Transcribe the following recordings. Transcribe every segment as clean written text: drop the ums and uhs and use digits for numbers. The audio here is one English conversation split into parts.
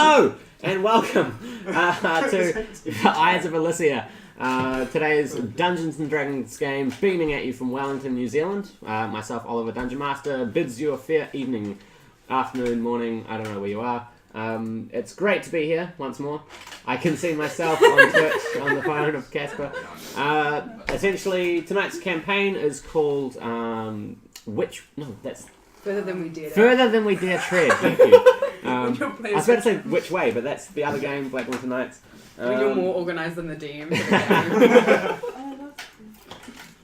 Hello and welcome to Eyes of Elisia. Today's Dungeons and Dragons game, beaming at you from Wellington, New Zealand. Myself, Oliver, Dungeon Master, bids you a fair evening, afternoon, morning, I don't know where you are. It's great to be here once more. I can see myself on Twitch on the phone of Casper. Essentially, tonight's campaign is called Further Than We Dare. Further Than We Dare Tread. Thank you. I was about to say Which Way, but that's the other game, Black Winter Nights. When you're more organised than the DM.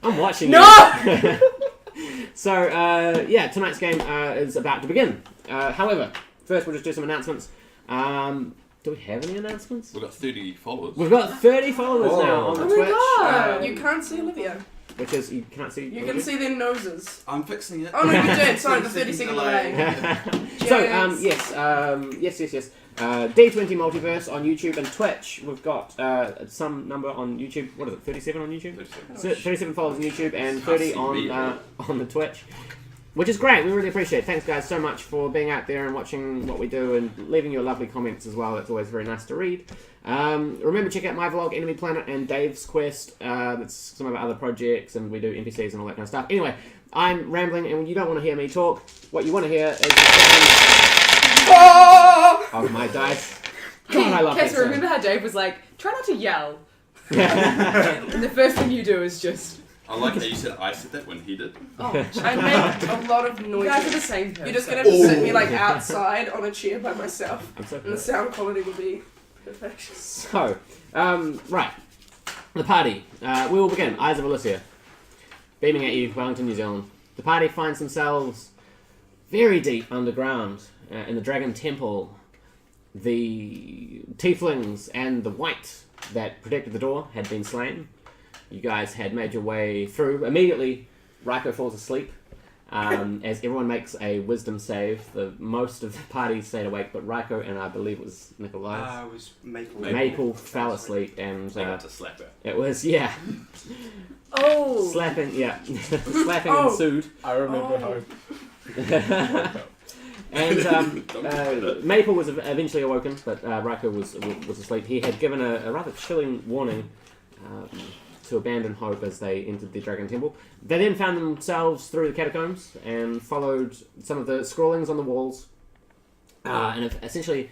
I'm watching No! you. So, tonight's game is about to begin. However, first we'll just do some announcements. Do we have any announcements? We've got 30 followers. We've got 30 followers now on the Twitch. God. You can't see Olivia. Which is, you can't see... You can see their noses. I'm fixing it. Oh no, you did. Sorry, the 30-second delay. So, yes. D20 Multiverse on YouTube and Twitch. We've got some number on YouTube. What is it? 37 on YouTube. 37 followers on YouTube and 30 on the Twitch, which is great. We really appreciate it. Thanks, guys, so much for being out there and watching what we do and leaving your lovely comments as well. That's always very nice to read. Remember, check out my vlog, Enemy Planet, and Dave's Quest. That's some of our other projects, and we do NPCs and all that kind of stuff. Anyway, I'm rambling, and you don't want to hear me talk. What you want to hear is the sound of my dice. God, I love Casper, that remember how Dave was like, try not to yell. And the first thing you do is just... I like how you said I said that when he did. Oh, I make a lot of you guys are the noises. same person. You're just gonna have to sit me like outside on a chair by myself, I'm so and the sound quality will be perfect. So, right. The party. We will begin. Eyes of Elisia. Beaming at you, Wellington, New Zealand. The party finds themselves very deep underground in the Dragon Temple. The tieflings and the wight that protected the door had been slain. You guys had made your way through. Immediately, Ryko falls asleep. As everyone makes a wisdom save, most of the party stayed awake, but Ryko and I believe it was Nickolias. It was Maple. Maple fell asleep, and I got to slap her. it was Oh! slapping. Yeah, slapping ensued. I remember how. And Maple was eventually awoken, but Ryko was asleep. He had given a rather chilling warning to abandon hope as they entered the Dragon Temple. They then found themselves through the catacombs and followed some of the scrawlings on the walls. And essentially,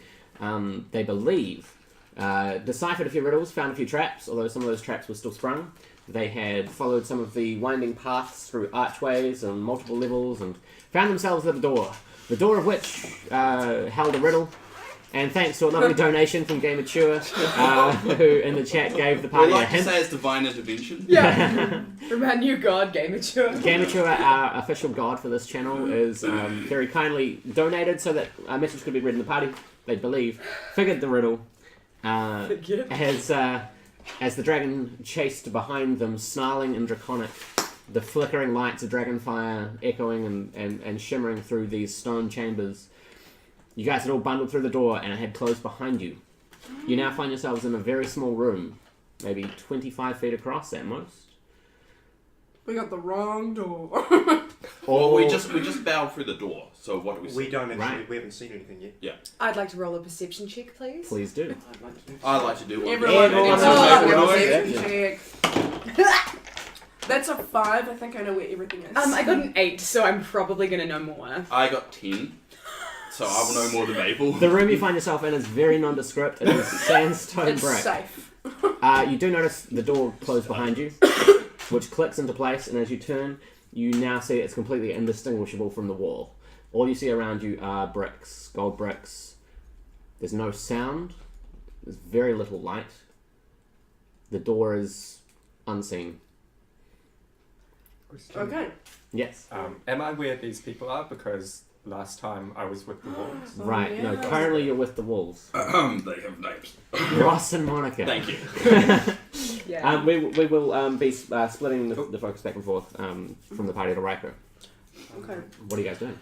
they believe, deciphered a few riddles, found a few traps, although some of those traps were still sprung. They had followed some of the winding paths through archways and multiple levels and found themselves at a door. The door of which held a riddle. And thanks to a lovely donation from Game Mature, who in the chat gave the party We like a hint. to say it's divine intervention. Yeah! From our new god, Game Mature. Game Mature, our official god for this channel, is very kindly donated so that a message could be read in the party. They believe, figured the riddle, as the dragon chased behind them, snarling and draconic, the flickering lights of dragonfire echoing and shimmering through these stone chambers. You guys had all bundled through the door and it had closed behind you. You now find yourselves in a very small room, maybe 25 feet across at most. We got the wrong door. Or we just bowed through the door. So what do we see? We don't actually. Right. We haven't seen anything yet. Yeah. I'd like to roll a perception check, please. Please do. I like to do one. Everyone, Everyone. check. That's a 5. I think I know where everything is. I got an 8, so I'm probably going to know more. I got 10. So I will know more than Maple. The room you find yourself in is very nondescript. It is sandstone It's brick. safe. You do notice the door closed behind you, which clicks into place, and as you turn, you now see it's completely indistinguishable from the wall. All you see around you are bricks, gold bricks. There's no sound. There's very little light. The door is unseen. Okay. Yes. Am I where these people are? Because last time I was with the wolves. Right. No, yeah. currently you're with the wolves. They have names. Ross and Monica. Thank you. Yeah. We will be splitting the focus back and forth from the party to Ryko. Okay. What are you guys doing?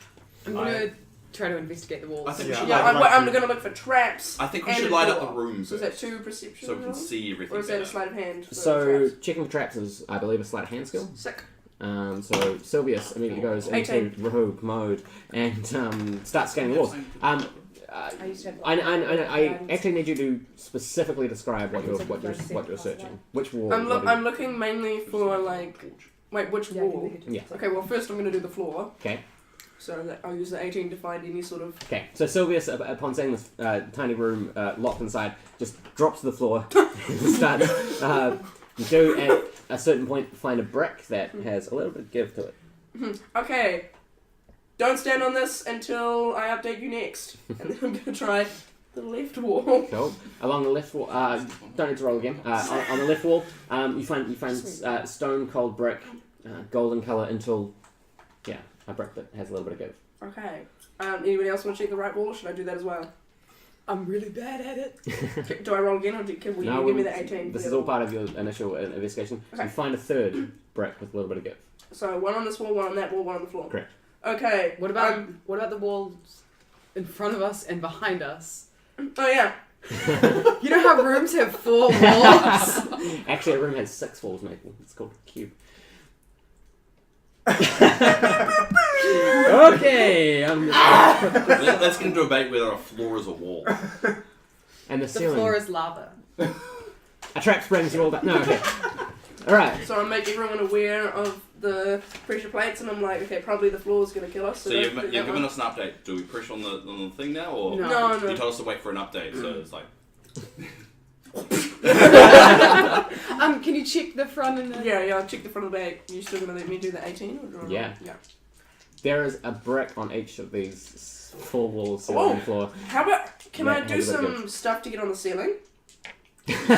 I'm going to try to investigate the walls. I think we Yeah. should Yeah, light I'm going to look for traps. I think we and should a light up door. the rooms So is that first, 2 perception so we can rolls? see everything Or is that a better. sleight of hand? for So, traps? checking for traps is, I believe, a sleight of hand skill. Sick. So Silvius immediately goes into 18. rogue mode and starts scanning the walls. I used to have. I actually need you to specifically describe what you're searching. Which wall? I'm looking mainly for like. Wait, which wall? Yeah. Okay, well first I'm going to do the floor. Okay. So I'll use the 18 to find any sort of. Okay. So Silvius, upon seeing this tiny room locked inside, just drops to the floor. Starts. You do at a certain point find a brick that has a little bit of give to it. Okay. Don't stand on this until I update you next. And then I'm going to try the left wall. Cool. Along the left wall, don't need to roll again. On the left wall, you find stone cold brick, golden colour until, a brick that has a little bit of give. Okay. Anybody else want to check the right wall? Or should I do that as well? I'm really bad at it. Do I roll again, or will you give me the 18? This is all part of your initial investigation. Okay. You find a third brick with a little bit of give. So one on this wall, one on that wall, one on the floor. Correct. Okay. What about the walls in front of us and behind us? Oh yeah. You know how rooms have 4 walls? Actually, a room has 6 walls, Maple. It's called a cube. Okay. Let's get into a debate whether a floor is a wall. And the The ceiling. floor is lava. A trap springs you all back. No, okay. Alright. So I make everyone aware of the pressure plates, and I'm like, okay, probably the floor is going to kill us. So don't you've do that given one. us an update. Do we push on the thing now, or No. you told us to wait for an update? So it's like Can you check the front and the... Yeah, I'll check the front of the bag. You still going to let me do the 18? Or Yeah. Yeah. There is a brick on each of these 4 walls, Oh. ceiling, and floor. How about, can Yeah, I do has a bit of some stuff to get on the ceiling?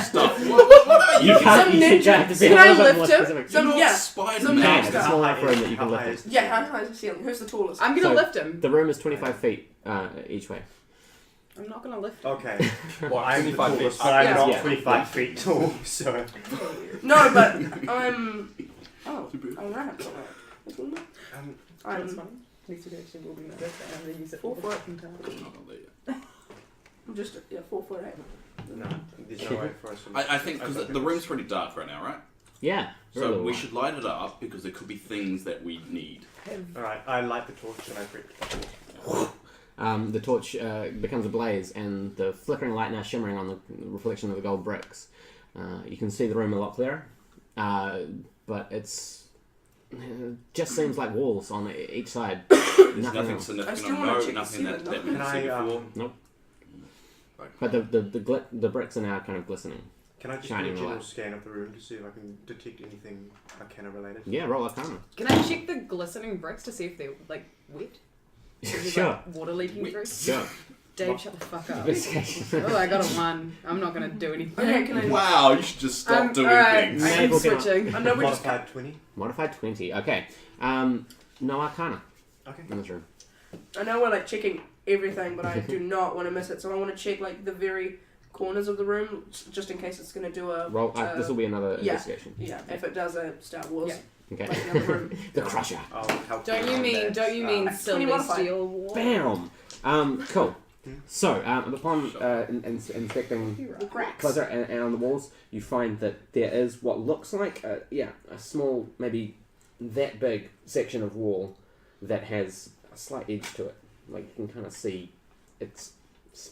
stuff. What are you? Some ninja- have to be can a I little bit lift more him? specific. Some- You're yeah. Spider-Man. Yeah, it's a How small enough room that you can lift it. Yeah, how high is the ceiling? Who's the tallest? I'm gonna So- lift him. The room is 25 feet each way. I'm not gonna lift him. Okay. What, I'm the 25 feet? tallest, but I'm Yeah. not Yeah. 25 feet tall, so... No, but I'm... Oh, alright. That's I'm fine. At least it actually will be nice. I'm gonna use it 4 for foot. time. I'm just, 4 foot 8. No, there's no way for us to... I think because the room's pretty dark right now, right? Yeah. very So little we one. should light it up because there could be things that we need. Alright, I light the torch and I break the torch. The torch becomes ablaze, and the flickering light now shimmering on the reflection of the gold bricks. You can see the room a lot clearer, but it just seems like walls on each side. There's nothing else. I significant still of wanna note, check the nothing that ceiling, we Can didn't see I, before. But the bricks are now kind of glistening. Can I just do Shining a general light. scan of the room to see if I can detect anything Arcana related? Yeah, roll Arcana. Can I check the glistening bricks to see if they're like wet? Is there, Sure. like, water leaking through? Sure. Dave, shut the fuck up. Investigation. Oh, I got a 1. I'm not gonna do anything. Okay, can I... Wow, you should just stop doing alright, things. I'm Maple cannot- switching. I know we just... Modified 20? Modified 20. Okay. No Arcana Okay. in this room. I know we're like checking everything, but I do not want to miss it. So I want to check like the very corners of the room, just in case it's going to do a... Roll. This will be another yeah. investigation. Yeah, if it does a Star Wars. Yeah. Okay. Like another room. The Crusher. I'll help Don't you on mean that. 20 modified. celestial wall? Bam. Cool. So, upon inspecting The cracks. closer and on the walls, you find that there is what looks like a small, maybe that big section of wall that has a slight edge to it. Like you can kind of see it's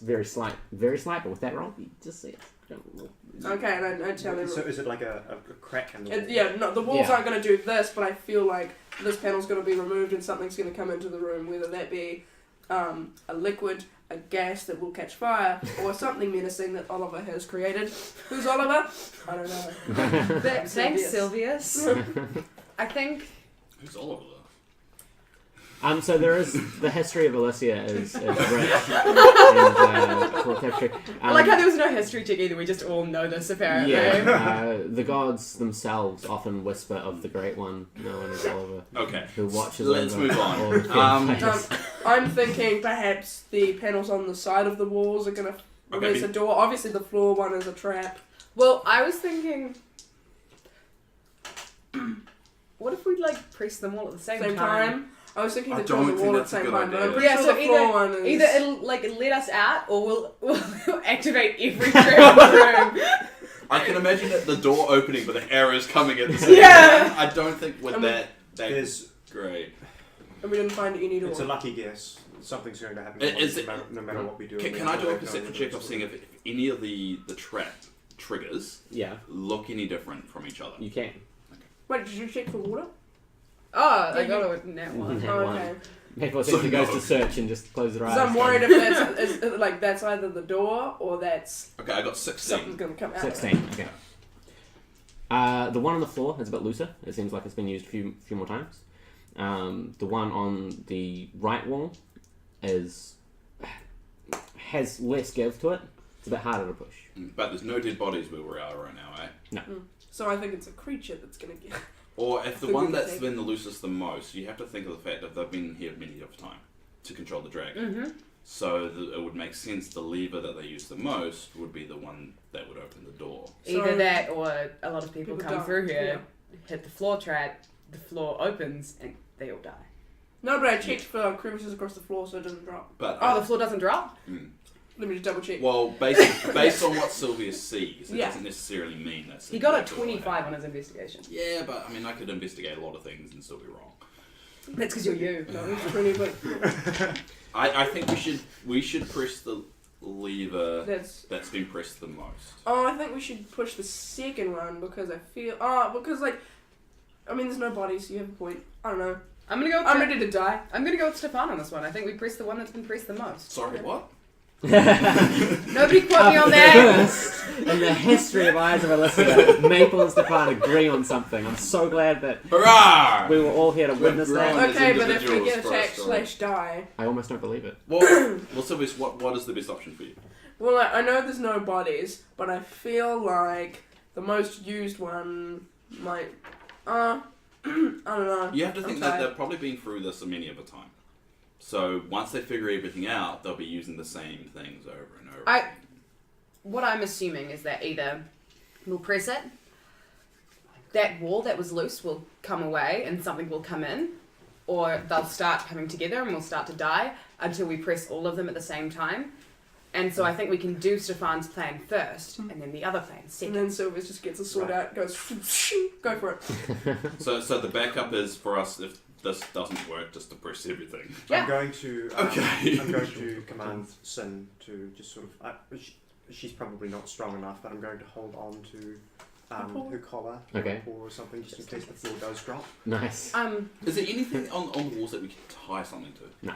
very slight, but with that roll, you just see it. Okay, and I tell him... So is it like a crack in the wall? Yeah, no, the walls Yeah. aren't going to do this, but I feel like this panel's going to be removed and something's going to come into the room, whether that be a liquid, a gas that will catch fire, or something menacing that Oliver has created. Who's Oliver? I don't know. Thanks, Silvius. I think... Who's Oliver? So there is the history of Elisia is rich and full of tapestry. I like how there was no history check either, we just all know this apparently. Yeah, the gods themselves often whisper of the Great One, known as Oliver, Okay. who watches Let's over move on. all the fair plays. I'm thinking perhaps the panels on the side of the walls are going to release a door. Obviously the floor one is a trap. Well, I was thinking... What if we like press them all at the same time? I was thinking I the doors don't are think all at that's the a same good time, but I'm idea. pretty Yeah, sure so the floor one is... either it'll like let us out, or we'll activate every trap in the room. I can imagine that the door opening, but the arrows coming at the same Yeah. time. I don't think with that There's... great. And we didn't find any door. It's a lucky guess. something's going to happen Is it- no matter what we do. Can I do a perception check of seeing if any of the trap triggers Yeah, look any different from each other? you can. Wait, did you check for water? Oh, Yeah, I got it in that one. That Oh, one. okay. Maple essentially goes to search and just close their eyes. Because I'm worried if that's like that's either the door or that's Okay, I got something's 16. gonna come out. 16. Okay. The one on the floor is a bit looser. It seems like it's been used a few more times. The one on the right wall has less give to it. It's a bit harder to push. But there's no dead bodies where we are right now, eh? So I think it's a creature that's gonna get. Or if the Food one that's thing. been the loosest the most, you have to think of the fact that they've been here many of time to control the dragon. So it would make sense the lever that they use the most would be the one that would open the door. Either So- that or a lot of people come die. through here, hit the floor trap, the floor opens, and they all die. No, but I checked for crevices across the floor so it doesn't drop. But Oh, the floor doesn't drop? Let me just double check. well, based on what Silvius sees, it Yeah. doesn't necessarily mean that's He got a exactly what 25 on happened. his investigation. Yeah, but I mean, I could investigate a lot of things and still be wrong. That's because you're you. No, it's 20, but I think we should press the lever that's. been pressed the most. Oh, I think we should push the second one because I feel. Because like, I mean, there's no bodies. So you have a point. I don't know. I'm gonna go with I'm ready to die. I'm gonna go with Stefan on this one. I think we pressed the one that's been pressed the most. Sorry, what? Nobody quote me on that! First, in the history of Eyes of Elisia, Maple and Stefan agree on something. I'm so glad that Hurrah! we were all here to witness grown. that. As Okay, but if we individuals get for attacked us, sorry. / die. I almost don't believe it. Well, Silvius, what is the best option for you? Well, I know there's no bodies, but I feel like the most used one might. I don't know. You have to think I'm that tired. they've probably been through this many of a time. So once they figure everything out, they'll be using the same things over and over. What I'm assuming is that either we'll press it, that wall that was loose will come away and something will come in, or they'll start coming together and we'll start to die until we press all of them at the same time. And so I think we can do Stefan's plan first, and then the other plan And second. then Silvius just gets a sword out, goes, go for it. So the backup is for us if this doesn't work, just to press everything. Yeah. I'm going to. Okay. I'm going to command Sin to just sort of. She's probably not strong enough, but I'm going to hold on to her collar Okay. or something just in case the floor does drop. Nice. Is there anything on the walls that we can tie something to?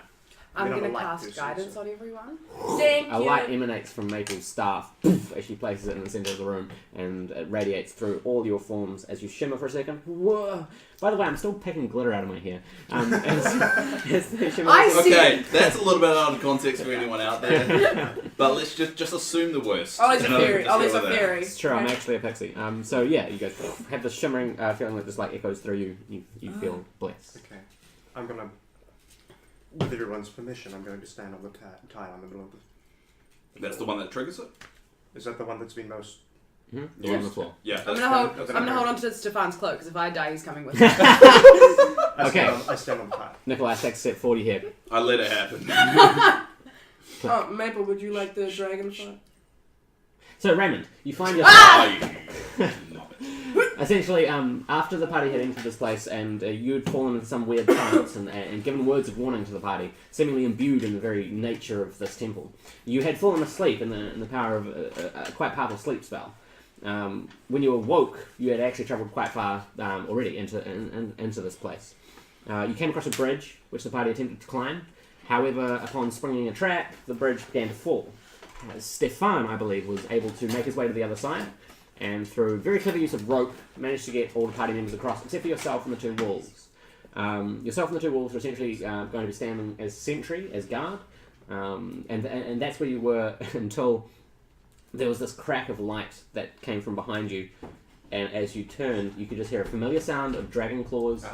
I'm We don't gonna like cast this, guidance so- on everyone. Thank A you. light emanates from Maple's staff as she places it in the centre of the room, and it radiates through all your forms as you shimmer for a second. Whoa! By the way, I'm still picking glitter out of my hair. As they shimmer I for a see. Okay, that's a little bit out of context for anyone out there. But let's just assume the worst. Ollie's a You know, fairy. just go Ollie's a with that. fairy. It's true, I'm Right. actually a pixie. So yeah, you guys have this shimmering feeling that just like echoes through you. You feel blessed. Okay. I'm gonna. With everyone's permission, I'm going to stand on the tile in the middle of the. That's the one that triggers it? Is that the one that's been most? Mm-hmm. The one on the floor. Yeah, I'm that's gonna hold on to Stefan's cloak because if I die, he's coming with me. Okay. I stand on the tile. Nickolias takes step 40 here. I let it happen. Oh, Maple, would you like the dragon fight? So Raymond, you find yourself Oh, you muppet. essentially after the party had entered this place and you had fallen into some weird trance and given words of warning to the party, seemingly imbued in the very nature of this temple. You had fallen asleep in the power of a quite powerful sleep spell. When you awoke, you had actually travelled quite far already into this place. You came across a bridge which the party attempted to climb. However, upon springing a trap, the bridge began to fall. Stefan, I believe, was able to make his way to the other side, and through very clever use of rope, managed to get all the party members across, except for yourself and the two wolves. Yourself and the two wolves were essentially going to be standing as sentry, as guard, and that's where you were until there was this crack of light that came from behind you, and as you turned, you could just hear a familiar sound of dragon claws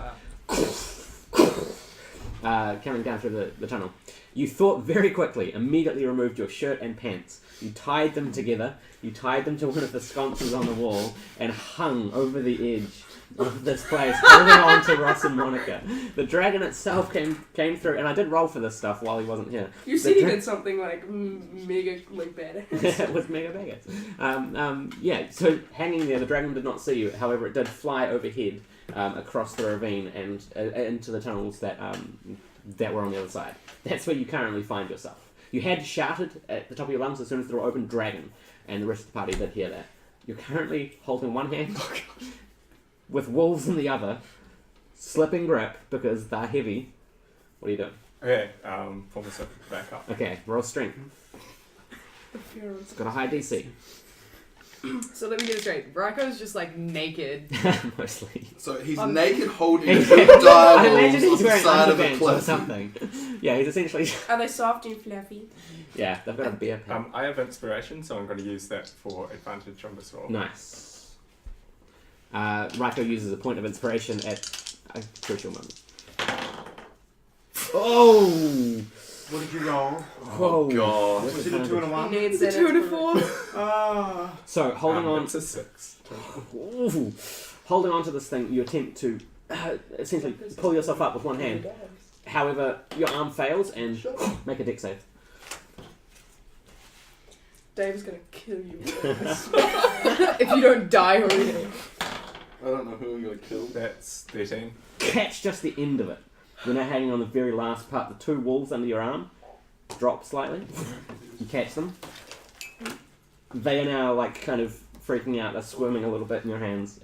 coming down through the tunnel. You thought very quickly, immediately removed your shirt and pants. You tied them together, you tied them to one of the sconces on the wall, and hung over the edge of this place, holding on to Ross and Monica. The dragon itself came through, and I did roll for this stuff while he wasn't here. You said he did something like mega like badass. It was mega badass. Yeah, so hanging there, the dragon did not see you. However, it did fly overhead across the ravine and into the tunnels that that were on the other side. That's where you currently find yourself. You had shouted at the top of your lungs as soon as the door opened, dragon, and the rest of the party did hear that. You're currently holding one hand with wolves in the other, slipping grip because they're heavy. What are you doing? Okay, pull myself back up. Okay, roll strength. It's got a high DC. So let me get it straight. Ryko's just like naked. Mostly. So he's naked holding I two dire imagine wolves he's on the wearing side of a underpants or cliff. something. Yeah, he's essentially... Are they soft and fluffy? Yeah, they've got a bear pack. I have inspiration, so I'm going to use that for advantage on this roll. Nice. Ryko uses a point of inspiration at a crucial moment. Oh! What did you roll? Whoa. God. Was it a 2 and a 1? He needs It's a that 2 and a inspiration. 4. Ah. So, holding on... It's a 6. Ooh. Holding on to this thing, you attempt to essentially pull yourself up with one hand. However, your arm fails and make a dex save. Dave's gonna kill you. If you don't die already. I don't know who I'm going to kill. That's 13. Catch just the end of it. You're now hanging on the very last part. The two wolves under your arm drop slightly. You catch them. They are now like kind of freaking out. They're squirming a little bit in your hands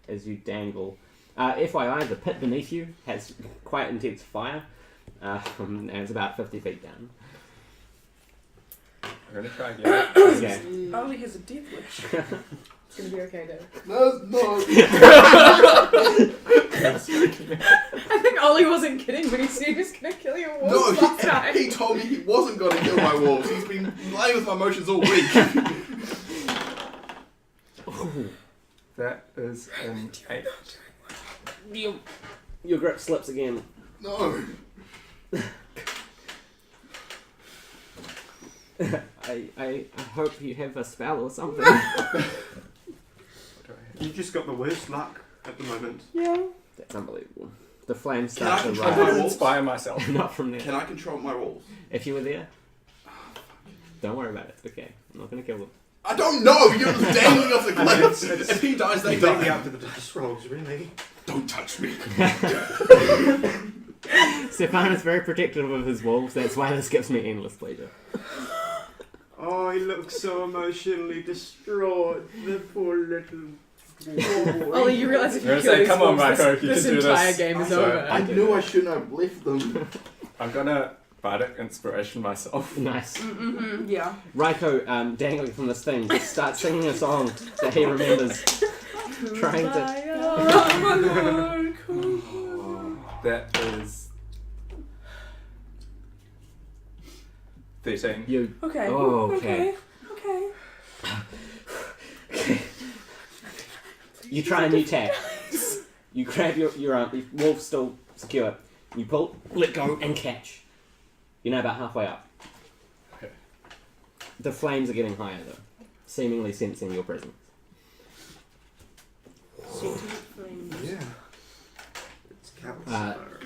as you dangle. FYI, the pit beneath you has quite intense fire. And it's about 50 feet down. I'm going to try again. Okay. Ollie has a death wish. It's gonna be okay, Dave. No. I think Ollie wasn't kidding when he said he was gonna kill your No, wolves last time. he told me he wasn't going to kill my wolves. He's been playing with my emotions all week. That is an 8. Your grip slips again. No. I hope you have a spell or something. You just got the worst luck at the moment. Yeah. That's unbelievable. The flames Can I start to control I my rise. will wolves? inspire myself. Not from there. Can I control my wolves? If you were there, don't worry about it. It's okay. I'm not going to kill them. I don't know. You're dangling off the I mean, cliff. it's- If he dies, they Completely die. up to the dice rolls, really. Don't touch me. Stefan is very protective of his wolves. That's why this gives me endless pleasure. Oh, he looks so emotionally distraught. The poor little boy. Ollie, you realise if you You're kill gonna say, these "Come on, wolves, Ryko, you this can do entire this." game is So, over. I knew I shouldn't have left them. I'm going to bardic inspiration myself. Nice. Mm-hmm, yeah. Ryko, dangling from this thing, starts singing a song that he remembers. Trying to... That is 13. You... Okay. Oh, okay. Okay. You try a new tack. You grab your arm, the wolf's still secure. You pull, let go, and catch. You're now about halfway up. Okay. The flames are getting higher, though, seemingly sensing your presence. Yeah. It's counts.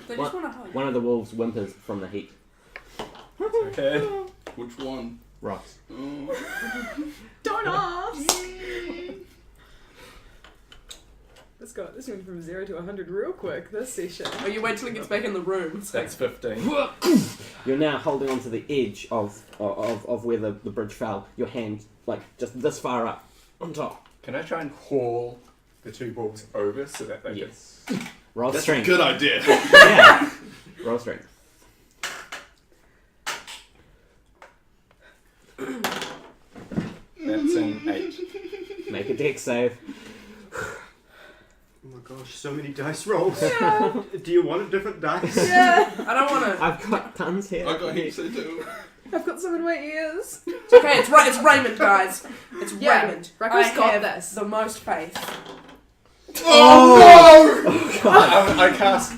They just want to hug. One of the wolves whimpers from the heat. Okay. Which one? Ross. Oh. Don't ask! This went from 0 to 100 real quick, this session. Oh, you wait till he gets back in the room. That's 15. You're now holding onto the edge of where the bridge fell. Your hand, like, just this far up, on top. Can I try and haul the two wolves over so that they Yes. Roll That's a strength. good idea. Yeah. Roll strength. can... That's an 8. Make a dex save. Oh my gosh, so many dice rolls. Do you want a different dice? Yeah. I don't want to. I've got tons here. I got heaps to do. I've got some in my ears. It's okay. It's Raymond, guys. It's Yeah, Raymond. Ryko's I got have this. the most faith. Oh, no! Oh god. I cast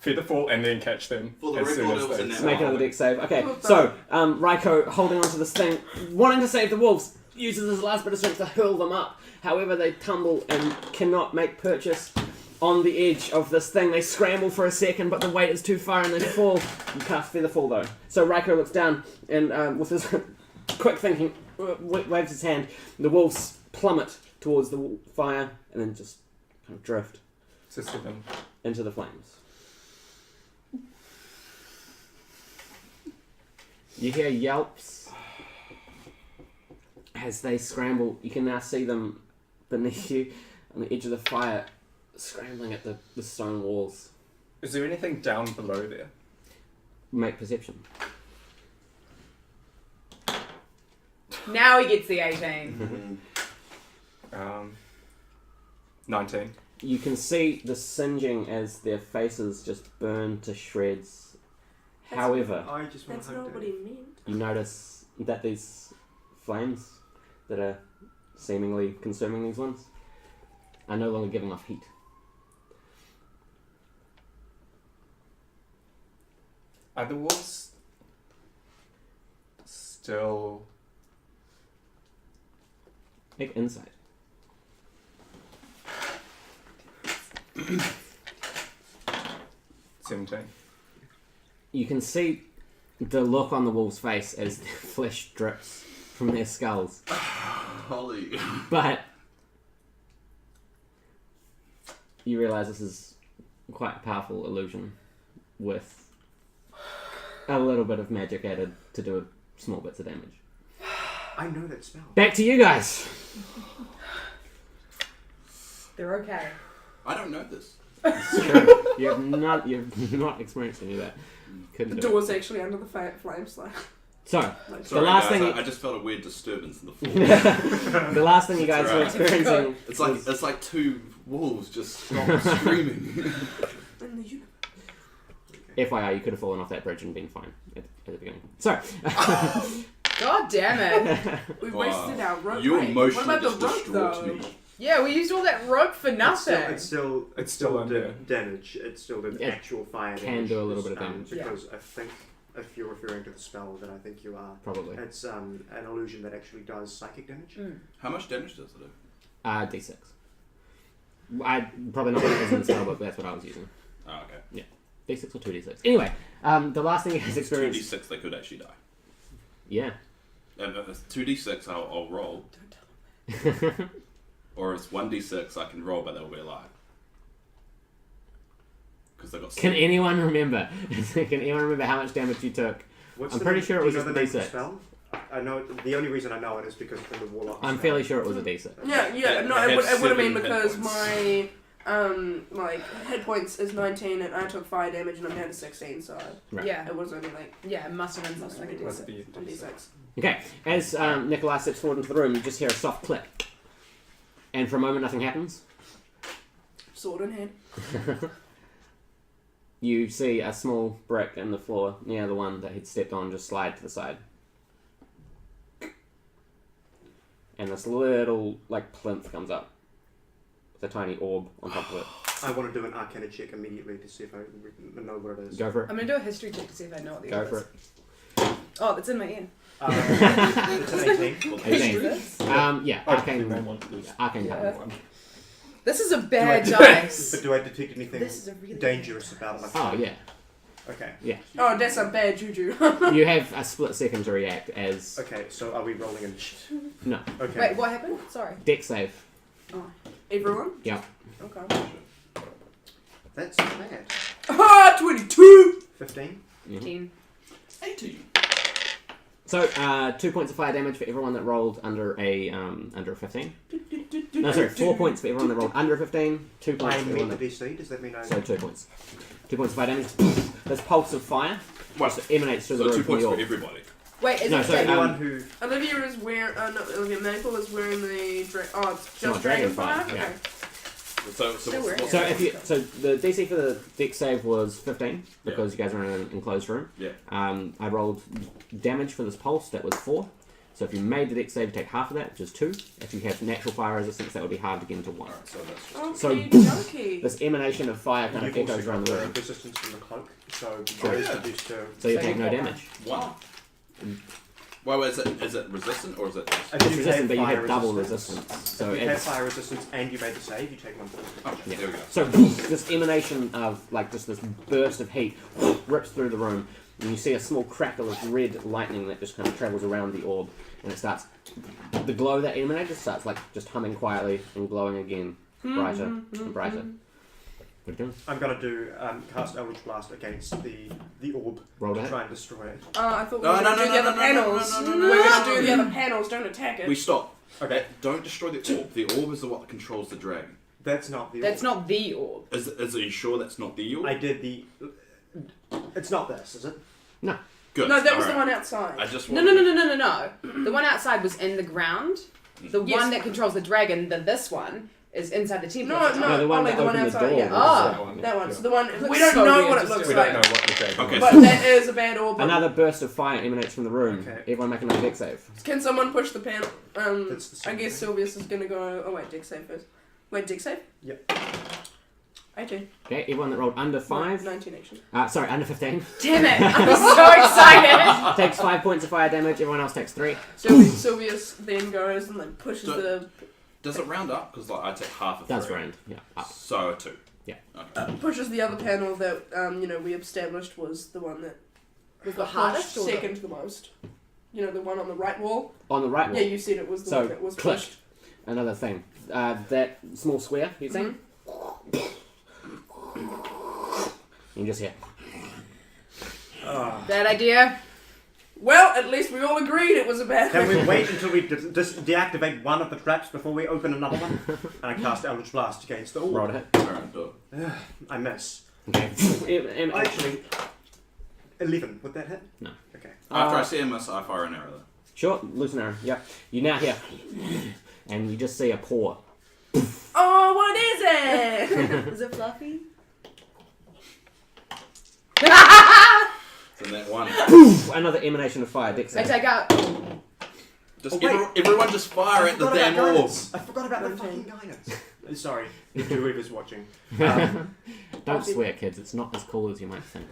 Featherfall and then catch them For the as soon record, as it was they a Let's net. make another dex save. Okay, so Ryko holding onto this thing, wanting to save the wolves, uses his last bit of strength to hurl them up. However, they tumble and cannot make purchase on the edge of this thing. They scramble for a second, but the weight is too far and they fall. You cast Featherfall though. So Ryko looks down and with his quick thinking, waves his hand. The wolves plummet towards the fire and then just kind of drift to 7. into the flames. You hear yelps as they scramble. You can now see them beneath you on the edge of the fire, scrambling at the stone walls. Is there anything down below there? Make perception. Now he gets the 18. 19. You can see the singeing as their faces just burn to shreds. However, I just want That's to hug not what Daddy. he meant. you notice that these flames that are seemingly consuming these ones are no longer giving off heat. Are the walls still... Make insight. 17. You can see the look on the wolves' face as their flesh drips from their skulls. Holy. But you realise this is quite a powerful illusion with a little bit of magic added to do small bits of damage. I know that spell. Back to you guys. They're okay. I don't know this. You've not experienced any of that. Couldn't The do it. door's actually under the flames, like. So like Sorry, last guys, thing- I just felt a weird disturbance in the floor. the last thing you guys were It's experiencing It's like two wolves just stopped screaming. in the universe. FYI, you could have fallen off that bridge and been fine at the beginning. So, God damn it. We Wow. wasted our rope. You Wait, emotionally what just about the rope, destroyed though? me. Yeah, we used all that rope for nothing. It's still on there. damage. It's still the It actual fire can damage. do a little bit of damage. Because I think if you're referring to the spell, then I think you are. probably. It's an illusion that actually does psychic damage. How much damage does it do? D6. I probably not what it is in the spell book, but that's what I was using. Oh, okay. D6 or 2D6. Anyway, the last thing you guys experienced... 2d6, they could actually die. Yeah. If it's 2d6, I'll roll. Don't tell them. Or it's 1d6, I can roll, but they'll be alive. Because they've got Can seven. anyone remember? Can anyone remember how much damage you took? What's I'm the pretty name- sure it do was you know just the name of the D6. spell? I know the only reason I know it is because from the Warlock. I'm spell. fairly sure it was a D6. Yeah, no, It it had would have been 7 hit because points. my hit points is 19 and I took fire damage and I'm down to 16, so Right. Yeah. it was only like Yeah, it must have been something like a Must D6. be a D6. Okay, as Nickolias steps forward into the room, you just hear a soft click. And for a moment, nothing happens. Sword in hand. You see a small brick in the floor near the one that he'd stepped on just slide to the side. And this little, plinth comes up with a tiny orb on top of it. I want to do an Arcana check immediately to see if I know what it is. Go for it. I'm gonna do a history check to see if I know what the Go orb for is. it. Oh, it's in my ear. It's an 18. Well, 18. This? Yeah, Oh, arcane. you may want to lose Arcane Yeah. damage. one. This is a Do I bad detect- dice. But do I detect anything This is a really dangerous about it? Like, Oh, yeah. Okay. Oh, that's a bad juju. You have a split second to react as... Okay, so are we rolling in? No. Okay. Wait, what happened? Sorry. Deck save. Everyone? Yeah. Okay. That's bad. Ah, 22! 15. Mhm. 10. 18. So, 2 points of fire damage for everyone that rolled under a 15. No, sorry, 4 points for everyone that rolled under a 15. 2 points I for everyone meet the that... DC. Does that mean I? So 2 points. 2 points of fire damage. This pulse of fire What? just emanates through the So room 2 from points the for orb. everybody. Wait, is No, it sorry, okay? Anyone who Olivia is wearing. No, Olivia Maple is wearing the. Oh, it's No, just dragon Dragonfire? fire, Okay. yeah. So Still wearing what's it. So if you, the DC for the deck save was 15 because you guys are in an enclosed room. Yeah. I rolled damage for this pulse, that was 4. So if you made the deck save, you take half of that, which is 2. If you have natural fire resistance, that would be hard to get into 1. Alright, so that's just... Okay, So- donkey. This emanation of fire kind of you've echoes also around got the room, resistance from the cloak, so Sure. those Yeah. reduced to. so you So take you no get damage. 1. Well, is it resistant or is it just... If It's you resistant, but you fire have double resistance. So if you have it's, fire resistance and you made the save, you take 1 point. Oh, Yeah. there we go. so this emanation of just this burst of heat rips through the room, and you see a small crackle of red lightning that just kind of travels around the orb, and it starts. The glow that emanates starts just humming quietly and glowing again, brighter and brighter. What are you doing? I'm gonna do cast Eldritch Blast against the orb Roll to that. try and destroy it. I thought we No, were no, going to do no, the no, other no, panels. no, no, no, We're going no. to do the other panels. Don't attack it. We stop. Okay, Don't destroy the orb. The orb is the what that controls the dragon. that's not the That's orb. not the orb. Are you sure that's not the orb? I did the. It's not this, is it? Good. No, that was Alright. the one outside. I just No. The one outside was in the ground. The Yes. one that controls the dragon, this one, is inside the temple. No, No, the one only that the one opened the outside. door. Yeah. Oh. That one. So the one Looks we don't so know weird, what it just looks We like, don't know what the dragon Okay, is. but that is a bad orb. Another burst of fire emanates from the room. Okay. Everyone make another dex save. Can someone push the panel? That's the I same guess thing. Silvius is gonna go. Oh wait, Dick save first. Wait, Dick save. Yep. 18. Okay, everyone that rolled under 5. 19 actually. Sorry, under 15. Damn it! I'm so excited. Takes 5 points of fire damage. Everyone else takes 3. Silvius then goes and like pushes So- the Does it round up? Because I take half of That's 3. round. Yeah. Up. So 2. Yeah. Okay. pushes the other panel that we established was the one that Was the pushed hardest or second the most. You know, the one on the right wall. On the right wall. Yeah, you said it was the So, one that was click. pushed. Another thing. That small square, you think? You can just hear. Bad idea. Well, at least we all agreed it was a bad Can thing. we wait until we deactivate one of the traps before we open another one? And I cast Eldritch Blast against the orb. Roll to hit. Alright, do it. I miss. Okay. Actually, 11. Would that hit? No. Okay. After I see a miss, I fire an arrow though. Sure, loose an arrow. Yep. You now hear. And you just see a paw. Oh, what is it? Is it fluffy? So that one. Another emanation of fire. Dex I save. take out. Just Oh, wait. everyone just fire I at the forgot damn about orb. guidance. I forgot about the fucking guidance. Sorry, whoever's watching. Don't swear, kids. It's not as cool as you might think.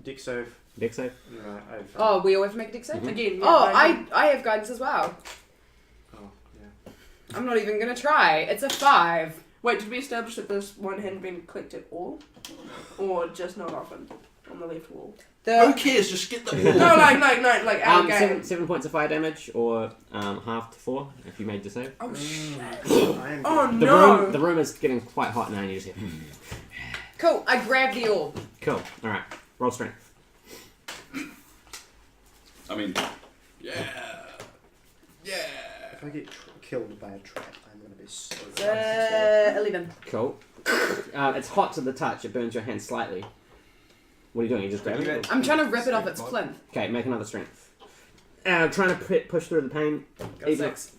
Dick save. Dex save? No, I've. Oh, we all have to make a dick save? Mhm. Again. Yeah, Oh, 19. I have guidance as well. Oh, yeah. I'm not even gonna try. It's a 5. Wait, did we establish that this one hadn't been clicked at all? Or just not often? On the left wall? Who cares? Just get the orb. No, like our game. 7 points of fire damage, or half to 4 if you made the save. Oh, shit. I am Oh, The no. room is getting quite hot now, and you just hear. Cool. I grab the orb. Cool. All right. Roll strength. I mean, yeah. If I get killed by a trap, I'm gonna be so. 11. Cool. It's hot to the touch. It burns your hand slightly. What are you doing? You just grabbing it? I'm trying to rip it off its plinth. Okay, make another strength. Trying to push through the pain. Even- So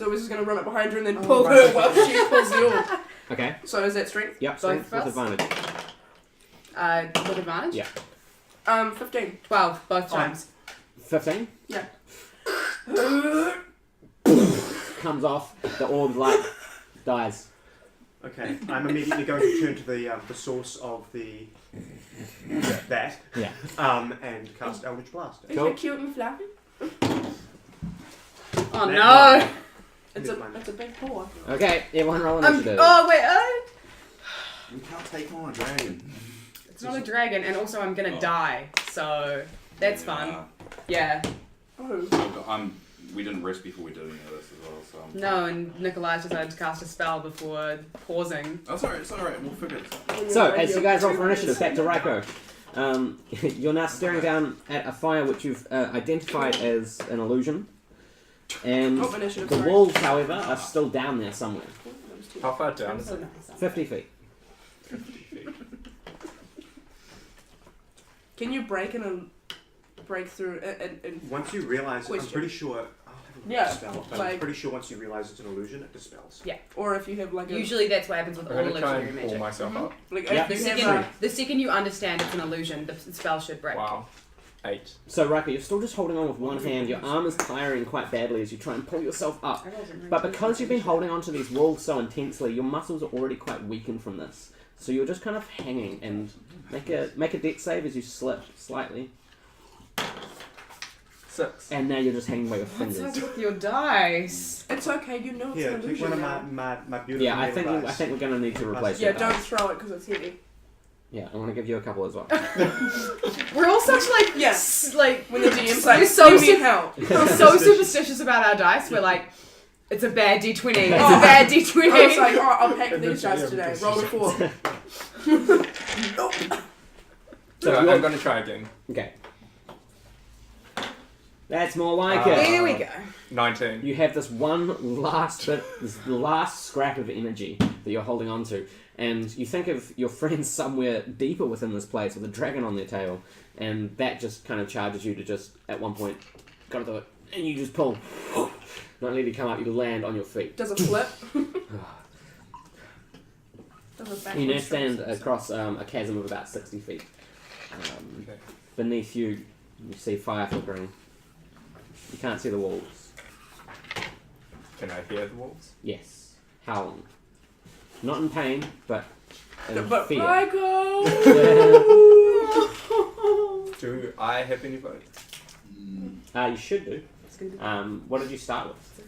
we're just gonna run up behind her and then pull her while she pulls the orb. Okay. So is that strength? Yep. Strength Both with of us? advantage. With advantage? Yeah. 15. 12, both times. 15 Yeah. comes off. The orb light dies. Okay, I'm immediately going to turn to the source of that. Yeah. And cast Eldritch Blast. Is Cool. it cute and fluffy? Oh That no! one. It's a big paw. Okay. Everyone roll I'm, initiative. oh wait, You can't take on a dragon. it's not a dragon, and also I'm gonna die, so that's fun. Yeah. Oh. We didn't rest before we did any of this as well, so. No, and Nickolias decided to cast a spell before pausing. Oh, sorry, it's alright. We'll figure this out. So, as you guys roll for initiative, back to Ryko. You're now staring down at a fire which you've identified as an illusion. And Oh, initiative, the sorry. walls, however, are still down there somewhere. How far down is it? 50 feet. Can you break through and Once you realise, I'm Question. pretty sure. I'll have a look Yeah, at the spell, but I'm like- pretty sure once you realise it's an illusion, it dispels. or if you have like a Usually that's what happens with I'm all gonna try illusionary and pull magic. myself up. like Yeah. if The you have second, a, the second you understand it's an illusion, the spell should break. Wow. 8. So, Ryko, you're still just holding on with one hand. Your arm is tiring quite badly as you try and pull yourself up. But because you've been holding onto these walls so intensely, your muscles are already quite weakened from this. So you're just kind of hanging, and make a dex save as you slip slightly. 6. And now you're just hanging by your What's fingers. up with your dice? it's okay, you know it's Here, an take illusion one of now. my beautiful Yeah, I metal think dice. we're gonna need to replace Yeah, your don't dice. throw it because it's heavy. Yeah, I want to give you a couple as well. We're all such like Yes. like When the DM's we're like, so you need super, help. we're so superstitious about our dice. We're like, It's a bad D20. It's a bad D20. I was like, I'll pack these guys today. Roll a 4. So I'm going to try again. Okay. That's more like it. There we go. 19. You have this one last bit, this last scrap of energy that you're holding on to, and you think of your friends somewhere deeper within this place with a dragon on their tail, and that just kind of charges you to just, at one point, gotta do it, and you just pull. Not only do you come up, you land on your feet. Does a flip. You now stand across a chasm of about 60 feet. Okay. Beneath you, you see fire flickering. You can't see the walls. Can I hear the wolves? Yes. Howling. Not in pain, but in But fear. Ryko! Do I have any vote? You should do. What did you start with?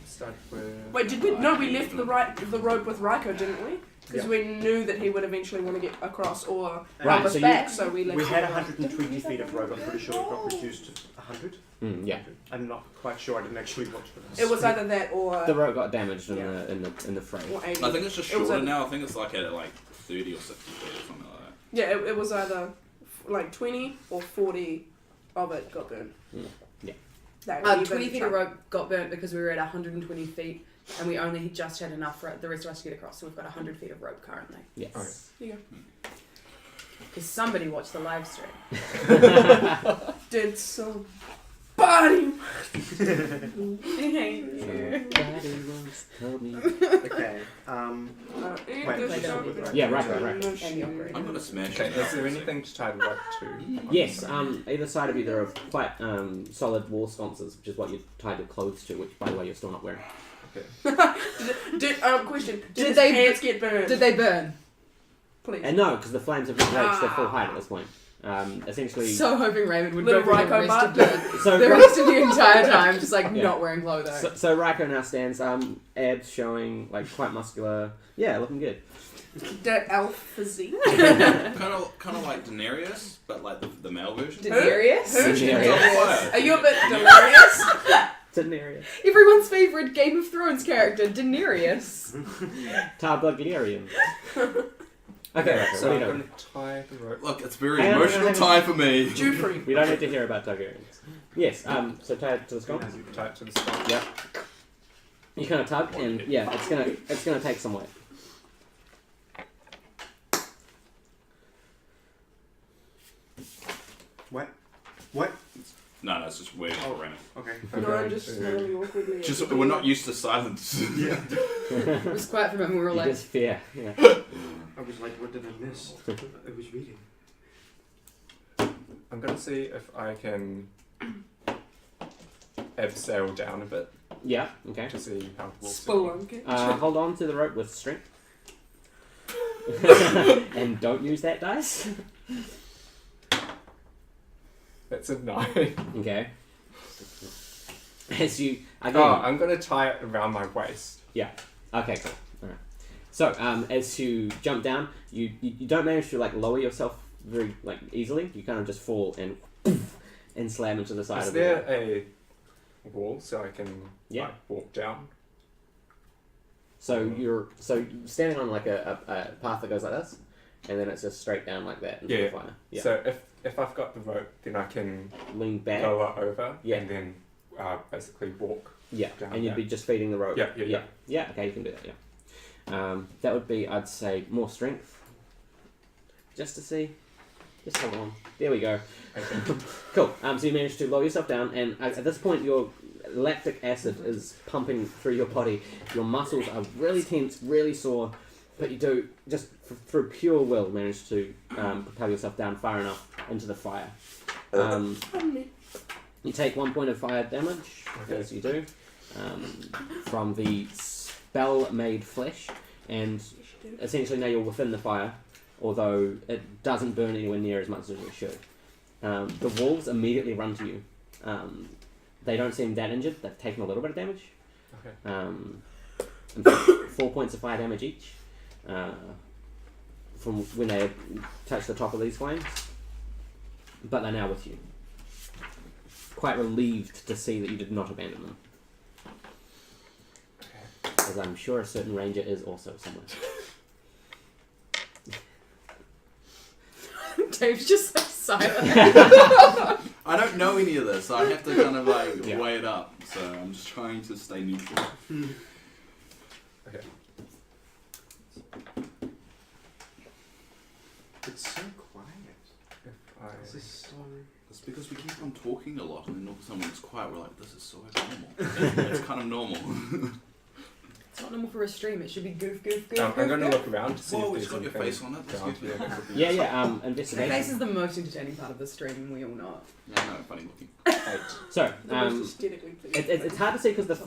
Start with... Wait, did we? No, we left the rope with Ryko, didn't we? Because we knew that he would eventually want to get across or Right, help us so back, so we left. We had the rope. 120 feet of rope. I'm pretty sure it got reduced to 100. Yeah. I'm not quite sure. I didn't actually watch this. It was either that or The rope got damaged in Yeah. the fray. or 80. I think it's just It was shorter a- now. I think it's like at like 30 or 60 feet or something like that. Yeah, it was either like 20 or 40 of it got burned. Yeah. That 20 feet of rope got burnt because we were at 120 feet and we only just had enough for the rest of us to get across, so we've got 100 feet of rope currently. Yes. Okay. Yeah. Because somebody watched the live stream. Did somebody? Somebody once told me. Okay. Wait, Yeah, right. And the operator. I'm gonna smash Okay, it. is there anything to tie the rope to? Yes. Either side of you there are quite solid wall sconces, which is what you tied your clothes to. Which, by the way, you're still not wearing. Question. Did Did his they- pants get burned? Did they burn? Please. And no, because the flames have not reached their full height at this point. Essentially. So hoping Raymond would Little go for the Ryko rest, of butt. the rest of the entire time, just like Yeah. not wearing clothing. So Ryko now stands, abs showing, like quite muscular. Yeah, looking good. That elf physique. kind of like Daenerys, but like the male version. Daenerys? Who? Daenerys. Are you a bit delirious? Daenerys. Everyone's favourite Game of Thrones character, Daenerys. Targaryen. Okay, Ryko, So what are I'm you doing? going to tie the rope. Look, it's a very Hang on, emotional hang on. time for me. Jufrey. We don't need to hear about Targaryens. Yes, so tie it to the sconce. Tie it to the spot. Yep. You kind of tug, and yeah, it's gonna take some weight. What? No, it's just waiting for Raymond. Okay. I'm No, going just to- slowly, awkwardly. Just we're not used to silence. Yeah. It was quiet for a moment, we were You like, just fear. Yeah. I was like, what did I miss? I was reading. I'm going to see if I can abseil down a bit Yeah. Okay. to see how the wolves Spelunking. Hold on to the rope with strength. And don't use that dice. That's a 9. Okay. As you again. Oh, I'm going to tie it around my waist. Okay, cool. All right. So, as you jump down, you don't manage to like lower yourself very like easily. You kind of just fall and slam into the side Is of the there wall. a wall so I can Yeah. like, walk down? So you're standing on like a path that goes like this, and then it's just straight down like that into the Yeah. fire. Yeah. So if I've got the rope, then I can Lean back. lower over Yeah. and then basically walk. Yeah, down and you'd be just feeding the rope. Yeah, yeah, yeah. Yeah, okay, you can do that, yeah. That would be, I'd say, more strength. Just to see. Just hold on. There we go. Okay. Cool. So you managed to lower yourself down, and at this point your lactic acid is pumping through your body. Your muscles are really tense, really sore, but you do, just through pure will, manage to propel yourself down far enough into the fire. You take 1 point of fire damage, as you do, from the spell-made flesh, and essentially now you're within the fire, although it doesn't burn anywhere near as much as it should. The wolves immediately run to you. They don't seem that injured. They've taken a little bit of damage. Okay. And 4 points of fire damage each from when they touch the top of these flames. But they're now with you. Quite relieved to see that you did not abandon them. as I'm sure a certain ranger is also somewhere. Dave's just so silent. I don't know any of this, so I have to kind of like Yeah. weigh it up. So I'm just trying to stay neutral. Okay. It's so quiet. If I... This is so... It's because we keep on talking a lot, and then all of a sudden when it's quiet, we're like, this is so normal. It's kind of normal. It's not normal for a stream. It should be goof, goof, goof. I'm goof, going to goof. look around to see Whoa, if it's there's got your anything face on it. down Excuse here me. that could be Yeah, useful. yeah. Your Investigation. face is the most entertaining part of the stream. We all know it. Yeah, no, funny looking. 8. So, The most aesthetically pleasing. it's hard to see because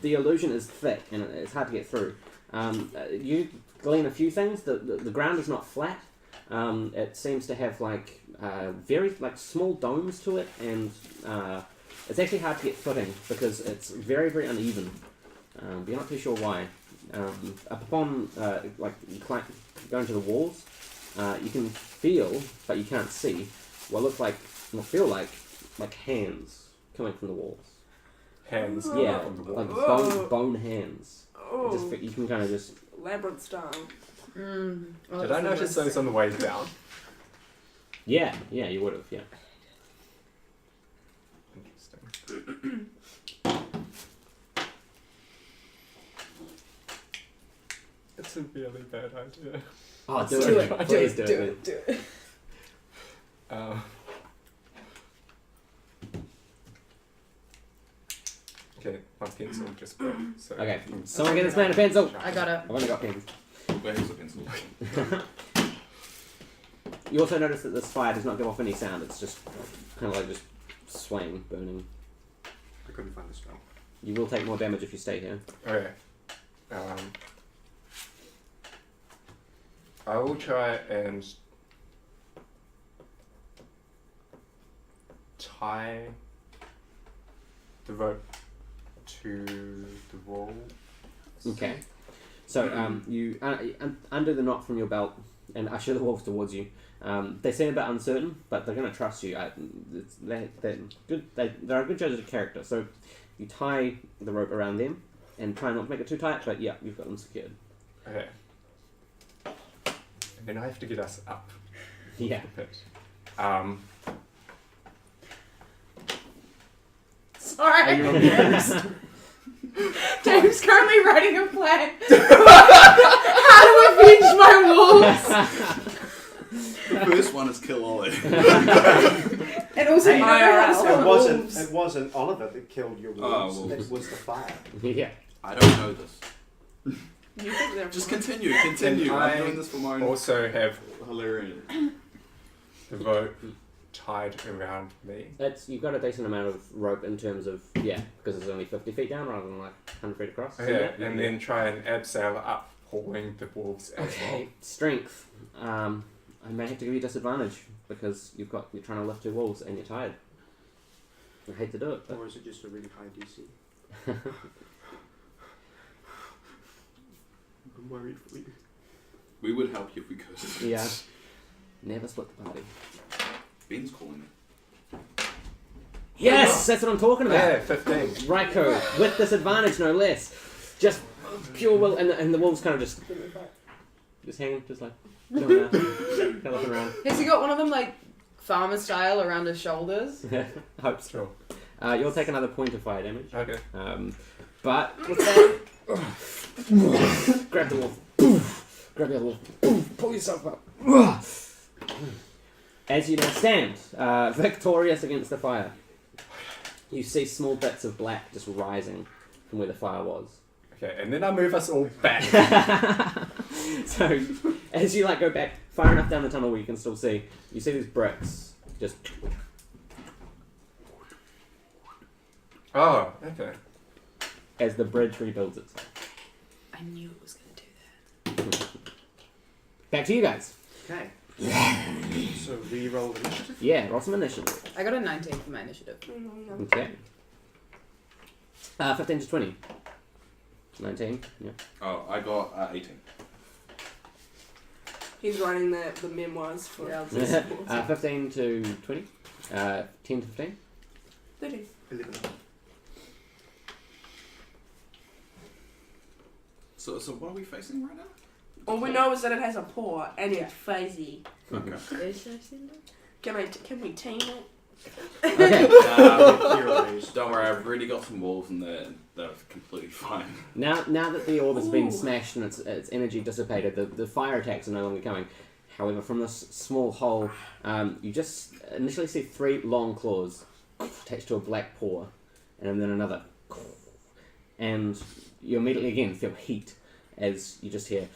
the illusion is thick and it's hard to get through. You glean a few things. The ground is not flat. It seems to have like very like small domes to it, and it's actually hard to get footing because it's very very uneven. But you're not too sure why. Upon going to the walls, you can feel, but you can't see, what look like, what feel like hands coming from the walls. Hands Yeah, on the wall. like Whoa. bone hands. Oh, You can kind of just. labyrinth style. Oh, Did that's I the notice worst those thing. on the way down? Yeah, you would have. Yeah. Interesting. It's a really bad idea. Oh, do Do it! it. Please Do do it. it. Do it. Okay, my pencil just broke. So Okay, someone get this man a pencil. I got it. I've only got pens. Where's the pencil? You also notice that this fire does not give off any sound. It's just kind of like just swaying, burning. I couldn't find the spell. You will take more damage if you stay here. Okay. I will try and tie the rope to the wall. Okay. So you undo the knot from your belt and usher the wolves towards you. They seem a bit uncertain, but they're going to trust you. They're a good judge of character. So you tie the rope around them and try not to make it too tight, but yeah, you've got them secured. Okay. And then I have to get us up Yeah. the pit. Sorry. Are you on the Dave's currently writing a plan. How to avenge my wolves. The first one is kill Ollie. And also, Hey, you know how to IRL. spell It wolves. wasn't Oliver that killed your wolves. well. It was the fire. Yeah. I don't know this. You think they're Just fine. continue. I'm I doing this for my own Also have hilarious. the rope tied around me. You've got a decent amount of rope in terms of, because it's only 50 feet down rather than like 100 feet across. So Okay, yeah, and then try and abseil up, pulling the wolves as well. Okay, strength. I may have to give you disadvantage because you're trying to lift two walls and you're tired. I hate to do it, but Or is it just a really high DC? I'm worried for you. We would help you if we could. yeah, never split the party. Ben's calling me. Yes, that's what I'm talking about. Yeah, 15. Ryko, with disadvantage, no less. Just pure will, and the wolves kind of just hanging, just like doing that, kind of looking around. Has he got one of them like farmer style around his shoulders? Hope so. You'll take another point of fire damage. Okay. But what's that? Grab the wolf. Grab the other wolf. Pull yourself up. As you now stand, victorious against the fire, you see small bits of black just rising from where the fire was. Okay, and then I move us all back. So, as you go back far enough down the tunnel where you can still see, you see these bricks just. Oh, okay. As the bridge rebuilds itself. I knew it was going to do that. Back to you guys. Okay. So re-roll initiative. Yeah, roll some initiative. I got a 19 for my initiative. Okay. 15 to 20. 19, yeah. Oh, I got 18. He's writing the memoirs for Yeah, 15 to 20. 10 to 15. 13. 11. So what are we facing right now? All we know is that it has a paw and it's fuzzy. Okay. Can we tame it? Okay. Don't worry, I've already got some walls and they're completely fine. Now that the orb has been smashed and its energy dissipated, the fire attacks are no longer coming. However, from this small hole, you just initially see 3 long claws attached to a black paw, and then another. And you immediately again feel heat as you just hear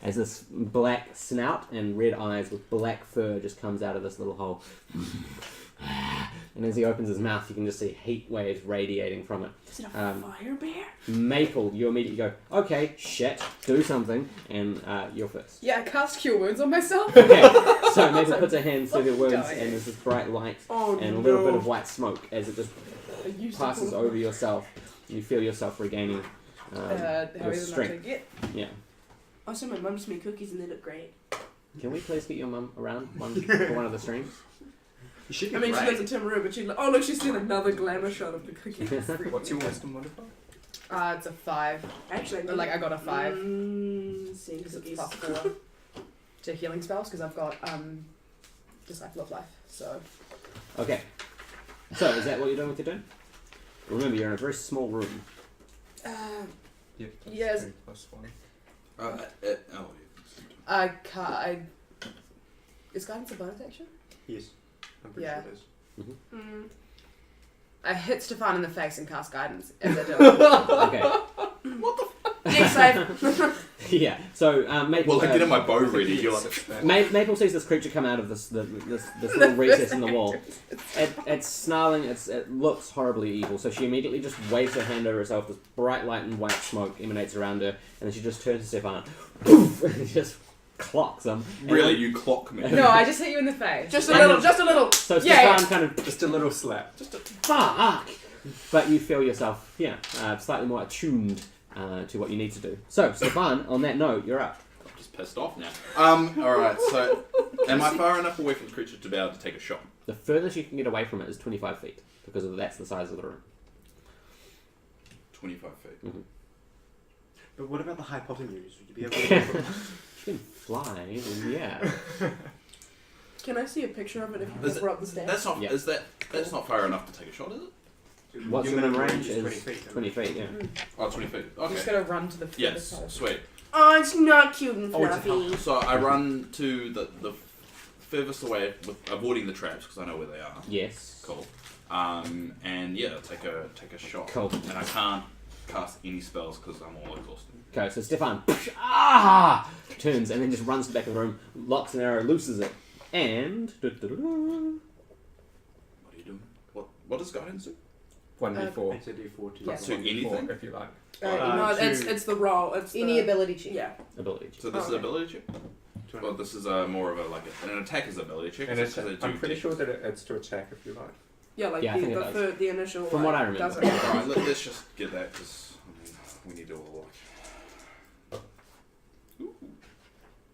as this black snout and red eyes with black fur just comes out of this little hole. And as he opens his mouth, you can just see heat waves radiating from it. Is it a fire bear? Maple, you immediately go, okay, shit, do something, and you're first. Yeah, I cast Cure Wounds on myself. Okay, so Maple puts her hands through their wounds, Dying. and there's this bright light Oh, and a no. little bit of white smoke as it just I used passes to over yourself. You feel yourself regaining How your is it not strength. to get? Yeah. Also, my mum just made cookies and they look great. Can we please get your mum around for one of the streams? You should be I mean, she great. lives in Timaru, but she... Oh, look, she's doing another glamour shot of the cookies. What's your wisdom modifier? It's a 5. Actually, Or, like, I got a 5. Seeing Because it's cookies. plus 4 to healing spells, because I've got Disciple of Life. So Okay. So, is that what you're doing with your turn? Remember, you're in a very small room. Yep. Yes. 3 plus 1. I can't. Is guidance a bonus action? Yes, I'm pretty Yeah. sure it is. I hit Stefan in the face and cast guidance as I do. Okay. Dex save. Yeah. So Maple. Well, I get my bow ready. You're like, Maple sees this creature come out of this little recess in the wall. It's snarling. It looks horribly evil. So she immediately just waves her hand over herself. This bright light and white smoke emanates around her, and then she just turns to Stefan. Poof! And just clocks him. really, you clock me. No, I just hit you in the face. Just a little, just a little. So Yeah, Stefan kind of Just a little slap. fuck, but you feel yourself, slightly more attuned to what you need to do. So Stefan, on that note, you're up. I'm just pissed off now. Alright, so am I far enough away from the creature to be able to take a shot? The furthest you can get away from it is 25 feet because that's the size of the room. 25 feet. But what about the hypotenuse? Would you be able to... You can fly, and yeah. Can I see a picture of it if you Is cover up the stats? That's not. Yeah. That's not far enough to take a shot, is it? What's Your your minimum range range is is 20 feet. 20 feet, yeah. Oh, 20 feet. I'm just Okay. gonna run to the Yes, furthest sweet. Oh, it's not cute and Oh, it's a fluffy. So I run to the furthest away, with avoiding the traps because I know where they are. Yes. Cool. And yeah, take a shot. Cool. And I can't cast any spells because I'm all exhausted. Okay, so Stefan turns and then just runs to the back of the room, locks an arrow, looses it, and What are you doing? What does guidance do? 1d4. It's a D4 to Yeah. To anything? If you like. No, to- it's the roll. It's Any the, ability check. Yeah. ability. So this is Okay. ability check. Well, this is more of an attacker's ability check. And it's, because they I'm do pretty damage. sure that it's to attack if you like. Yeah, like Yeah, I think it does. the initial. From what I remember. Doesn't. Alright, let's just get that because we need to all watch. Ooh.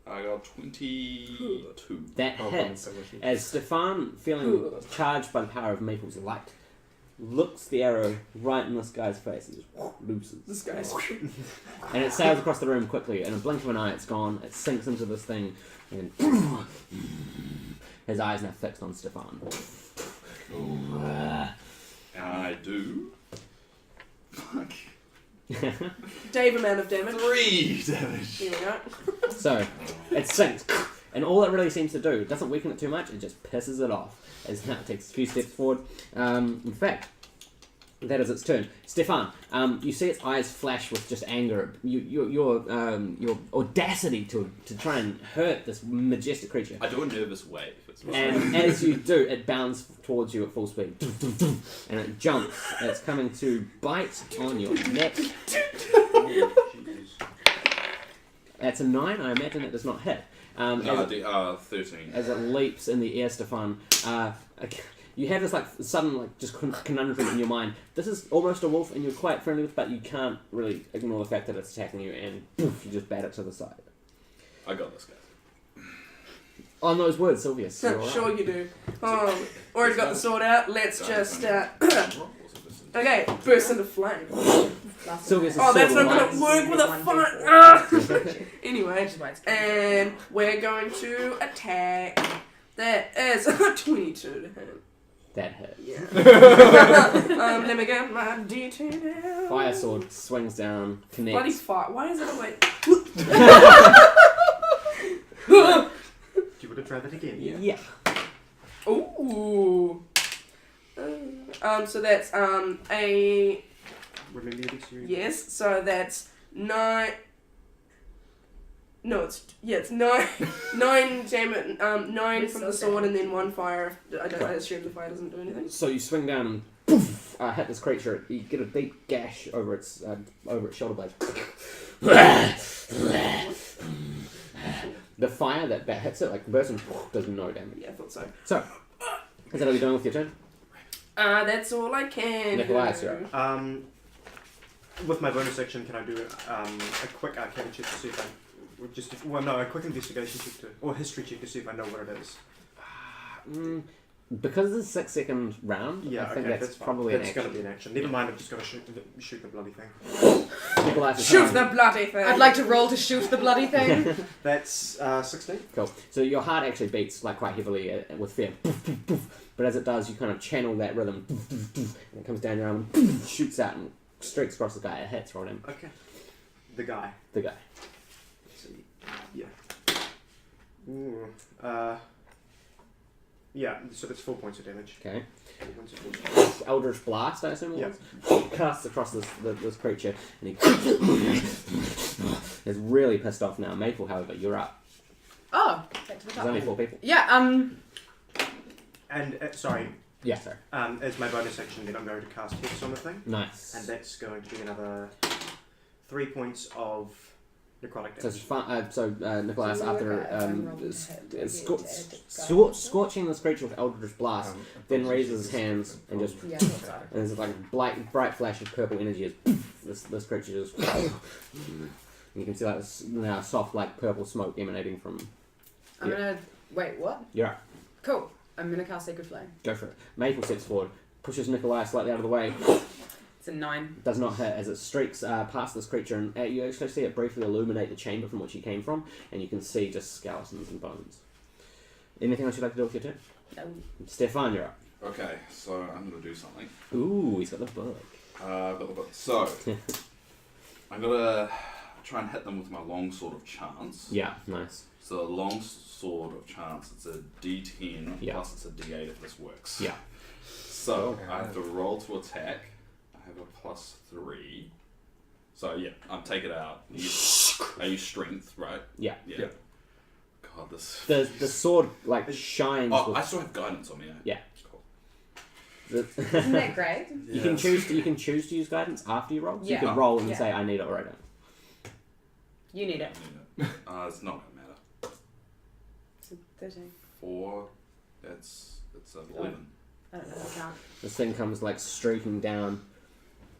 I got 22. That Oh, hits ability. as Stefan, feeling charged by the power of Maple's light, looks the arrow right in this guy's face and just looses. This guy's. And it sails across the room quickly. In a blink of an eye, it's gone. It sinks into this thing, and his eyes now fixed on Stefan. And I do. Fuck. Dave amount of damage. 3 damage. Here we go. So it sinks, and all it really seems to do, it doesn't weaken it too much. It just pisses it off as now it takes a few steps forward. In fact, that is its turn. Stefan, you see its eyes flash with just anger. Your audacity to try and hurt this majestic creature. I do a nervous wave. It's And as you do, it bounds towards you at full speed. And it jumps. It's coming to bite on your neck. That's a 9. I imagine it does not hit. No, 13. As it leaps in the air, Stefan, you have this sudden just conundrum in your mind. This is almost a wolf, and you're quite friendly with, but you can't really ignore the fact that it's attacking you, and poof, you just bat it to the side. I got this, guys. On those words, Silvius. you're all right. Sure you do. Already got the sword out. Let's just. What was it? This is Okay, burst into flame. Silvius is Oh, that's sword not lights. gonna work with a fire. Anyway, Which is why it's and we're going to attack. That is a 22 to hit. That hit. Yeah. Let me get my detail. Fire sword swings down, Bloody connects. fire. Why is it away? Do you want to try that again? Yeah. Ooh. So that's a Remember your dexterity? yes. So that's 9. No, it's 9 damage. 9 from the sword and then 1 fire. I assume the fire doesn't do anything. So you swing down and poof, hit this creature. You get a deep gash over its shoulder blade. The fire that hits it, like bursts and does no damage. Yeah, I thought so. So, is that all you're doing with your turn? That's all I can. Nickolias, do. you're up. With my bonus action, can I do a quick arcana check to see if I... a quick investigation check or history check to see if I know what it is. Because it's a 6-second round, Yeah, I think okay, that's fine. probably That's an going to action. be an action. Never mind, I've just got to shoot the bloody thing. Nickolias is Shoot fine. the bloody thing. I'd like to roll to shoot the bloody thing. That's 16. Cool. So your heart actually beats like quite heavily with fear. But as it does, you kind of channel that rhythm. And it comes down your arm and shoots out and streaks across the guy. It hits right him. Okay. The guy. The guy. Let's see. Yeah. Ooh. Yeah, so that's 4 points of damage. Okay. 4 points of damage. Eldritch Blast, I assume it Yeah. was. Casts across this creature and he is really pissed off now. Maple, however, you're up. Oh, back to the There's top. only 4 people. Yeah, And, sorry, Yeah, sorry. as my bonus action, then I'm going to cast Hex on the thing. Nice. And that's going to be another 3 points of necrotic So, damage. Nickolias, after scorching this creature with Eldritch Blast, then raises his hands and just yeah, I thought so. and there's like a bright flash of purple energy as this creature just and you can see like this now soft like purple smoke emanating from. I'm gonna wait. What? You're up. Cool. I'm gonna cast Sacred Flame. Go for it. Maple steps forward, pushes Nickolias slightly out of the way. It's a 9. Does not hit as it streaks past this creature, and you actually see it briefly illuminate the chamber from which he came from, and you can see just skeletons and bones. Anything else you'd like to do with your turn? No. Stefan, you're up. Okay, so I'm gonna do something. Ooh, he's got the book. I've got the book. So I'm gonna try and hit them with my long sword of chance. Yeah, nice. So a long sword of chance. It's a D10 Yeah. plus it's a D8 if this works. Yeah. So I have to roll to attack. I have a +3. So yeah, take it out. I use strength, right? Yeah. Yeah. God, this. The sword like shines. Oh, with, I still have guidance on me. Eh? Yeah. Cool. Isn't that great? You can choose to use guidance after you roll. So Yeah. you could roll and Yeah. say I need it or I don't. You need it. It's not gonna matter. It's a 13. 4. It's 11. I don't know how to count. This thing comes like streaking down,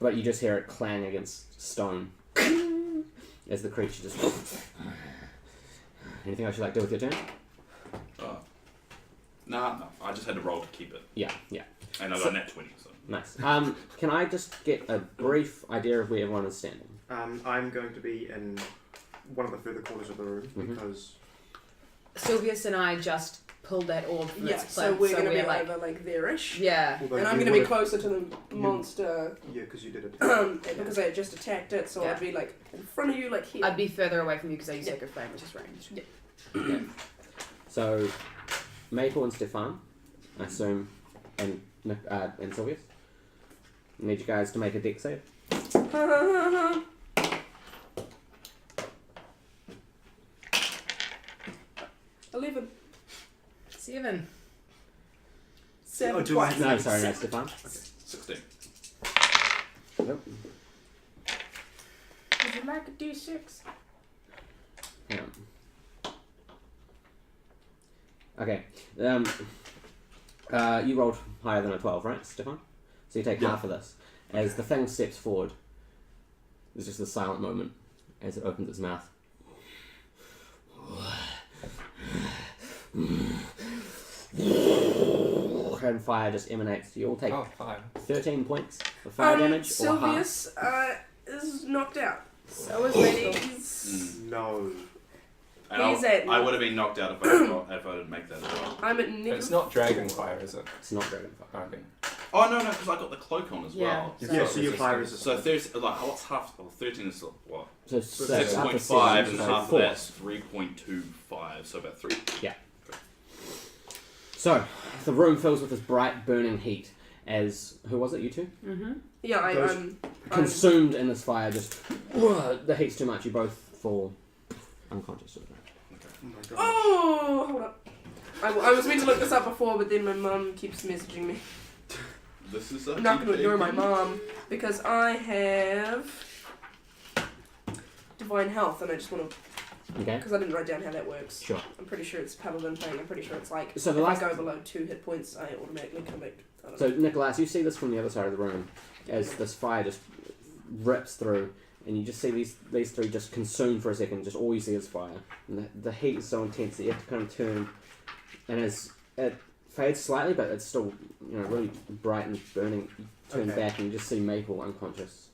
but you just hear it clang against stone as the creature just. Anything else you'd like to do with your turn? No. I just had to roll to keep it, Yeah, yeah. and I got a nat 20. So. Nice. Can I just get a brief idea of where everyone is standing? I'm going to be in one of the further corners of the room Mhm. because Silvius and I just pulled that orb from Yeah, its so place, we're gonna be like, over like there-ish. yeah. although And I'm you gonna be would've- closer to the monster Yeah, because you did it. because I just attacked it, so Yeah. I'd be like in front of you, like here. I'd be further away from you because I use Sacred Flame, which is ranged. Yeah. Okay. So, Maple and Stefan, I assume, and Silvius, need you guys to make a dex save. 11. 7. 7. Oh, do I have- No, sorry, no, Stefan. 16. Nope. Would you like a D6? Hang on. Okay. You rolled higher than a 12, right, Stefan? So you take Yeah. half of this. As the thing steps forward, there's just a silent moment as it opens its mouth. and fire just emanates. You all take Oh, fine. 13 points for fire damage or half. Silvius is knocked out. So is Rachel. He's... No. And He's at- I would have been knocked out if I didn't make that as well. I'm at negative. It's not dragon fire, is it? It's not dragon fire. Okay. Oh no, because I got the cloak on as Yeah. well. Yeah, so your fire is So 30, like what's half? Well, 13 is what? So Six up to point five, 7, and so half of four. that's 3.25. So about 3. So the room fills with this bright, burning heat. As who was it? You two? Mm-hmm. Yeah, Those- I'm Consumed in this fire. Just the heat's too much. You both fall unconscious. Oh my god. Oh, hold up. I was meant to look this up before, but then my mum keeps messaging me. This is a I'm not going to TP. ignore my mum because I have divine health, and I just want to Okay. because I didn't write down how that works. Sure. I'm pretty sure it's Paladin thing. I'm pretty sure it's like So the if last. I go below 2 hit points, I automatically come back. I don't So know. Nickolias, you see this from the other side of the room as this fire just rips through, and you just see these three just consumed for a second. Just all you see is fire, and the heat is so intense that you have to kind of turn, and as it fades slightly, but it's still really bright and burning. You turn Okay. back and you just see Maple unconscious,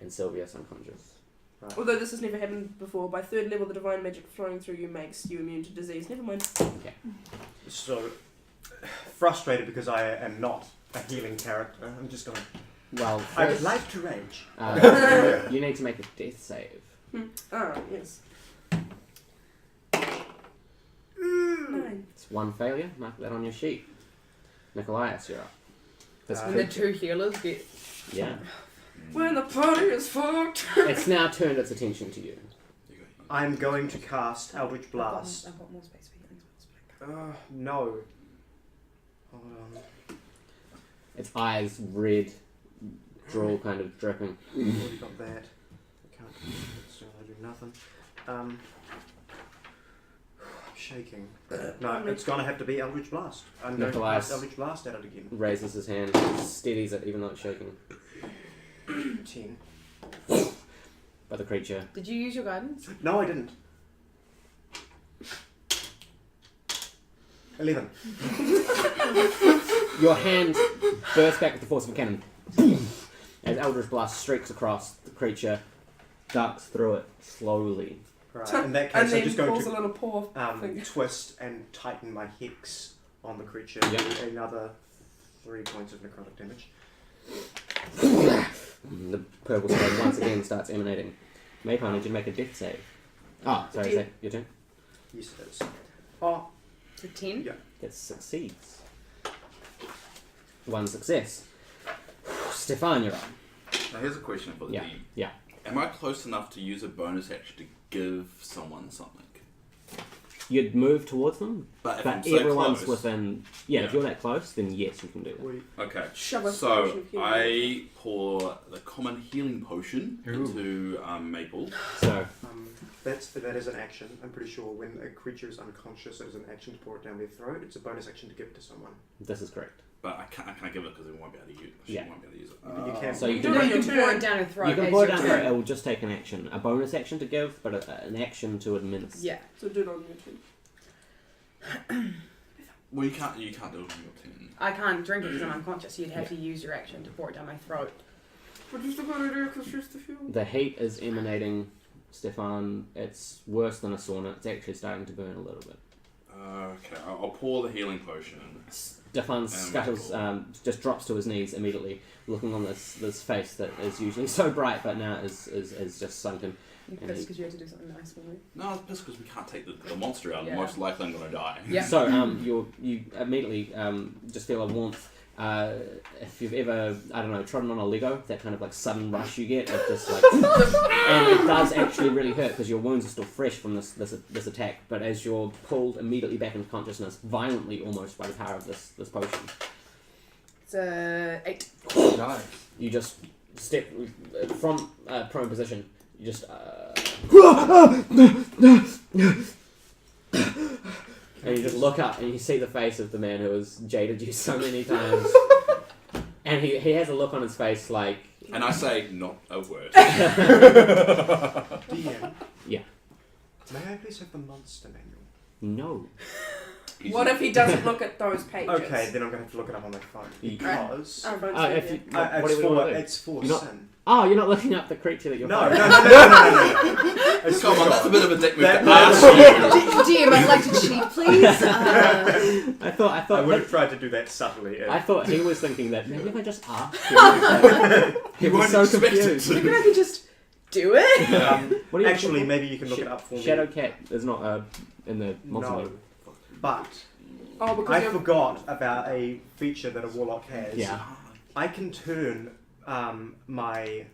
and Silvius unconscious. Although this has never happened before, by 3rd level, the divine magic flowing through you makes you immune to disease. Never mind. So frustrated because I am not a healing character. I'm just going. Well, I would first, like to rage. you need to make a death save. Ah, yes. 9. It's one failure. Mark that on your sheet. Nickolias, you're up. This And the creature- 2 healers get. yeah. When the party is fucked. It's now turned its attention to you. I'm going to cast Eldritch Blast. I've got more space for healing. No. Hold on. Its eyes red, drool kind of dripping. Already got that. I can't. Still, I do nothing. I'm shaking. No, it's gonna have to be Eldritch Blast. I'm going to Nickolias. cast Eldritch Blast at it again. Raises his hand, steadies it even though it's shaking. 10. But the creature, Did you use your guidance? No, I didn't. 11. your hand bursts back with the force of a cannon. As Eldritch Blast streaks across, the creature ducks through it slowly. Right. In that And case, I'm then just going pulls a to little paw thing. twist and tighten my hex on the creature. Yep. Do another 3 points of necrotic damage. The purple smoke once again starts emanating. Maple, I need you to make a death save. Oh, sorry, is that your turn? Yes, it is. Oh, To 10? yeah. It succeeds. One success. Stefan, you're up. Now here's a question for the Yeah, team. yeah. Am I close enough to use a bonus action to give someone something? You'd move towards them, But if but I'm so everyone's close, within. Yeah, if Yeah. you're that close, then yes, you can do that. We, Okay. Shove a So potion of healing. I pour the common healing potion Ooh. into Maple. So, that is an action. I'm pretty sure when a creature is unconscious, it is an action to pour it down their throat. It's a bonus action to give it to someone. this is correct. But I can't give it because we won't be able to use it. She Yeah. won't be able to use it. But you can. So you You can, do it on You your can pour turn. it down her throat. you can as pour it your down turn. there. It will just take an action. A bonus action to give, but an action to administer. Yeah. So do it on your turn. Well, you can't do it on your turn. I can't drink it because I'm unconscious. You'd have to use your action to pour it down my throat. But just a good idea because she's the fuel. The heat is emanating, Stefan. It's worse than a sauna. It's actually starting to burn a little bit. Okay, I'll pour the healing potion. Stefan scuttles, just drops to his knees immediately, looking on this face that is usually so bright, but now is just sunken. You And pissed he- because you had to do something nice for me. No, it's just because we can't take the monster out. Yeah. Most likely I'm going to die. Yeah. So you immediately just feel a warmth. If you've ever, I don't know, trodden on a Lego, that kind of like sudden rush you get of just like, and it does actually really hurt because your wounds are still fresh from this attack. But as you're pulled immediately back into consciousness, violently almost by the power of this potion, It's 8. Nice. you just step from prone position. You just and you just look up and you see the face of the man who has jaded you so many times. And he has a look on his face like... And I say not a word. DM. Yeah. May I please have the monster manual? No. What if he doesn't look at those pages? Okay, then I'm going to have to look it up on my phone. Because... Our phone's Oh, here, if you, yeah. what do we want to do? It's for You're not- sin. Oh, you're not looking up the creature that you're No. fighting? It's Come on, that's a bit of a dick move to That- ask you. DM, I'd like to cheat, please. I thought I would have tried to do that subtly. I thought he was thinking that maybe if I just asked him. He was won't so expect it confused. to. Maybe I could just do it. What do you Actually, maybe you can look it up for me. Shadow Cat is not in the monster No. mode. But Oh, because I you're... forgot about a feature that a warlock has. Yeah. I can turn my...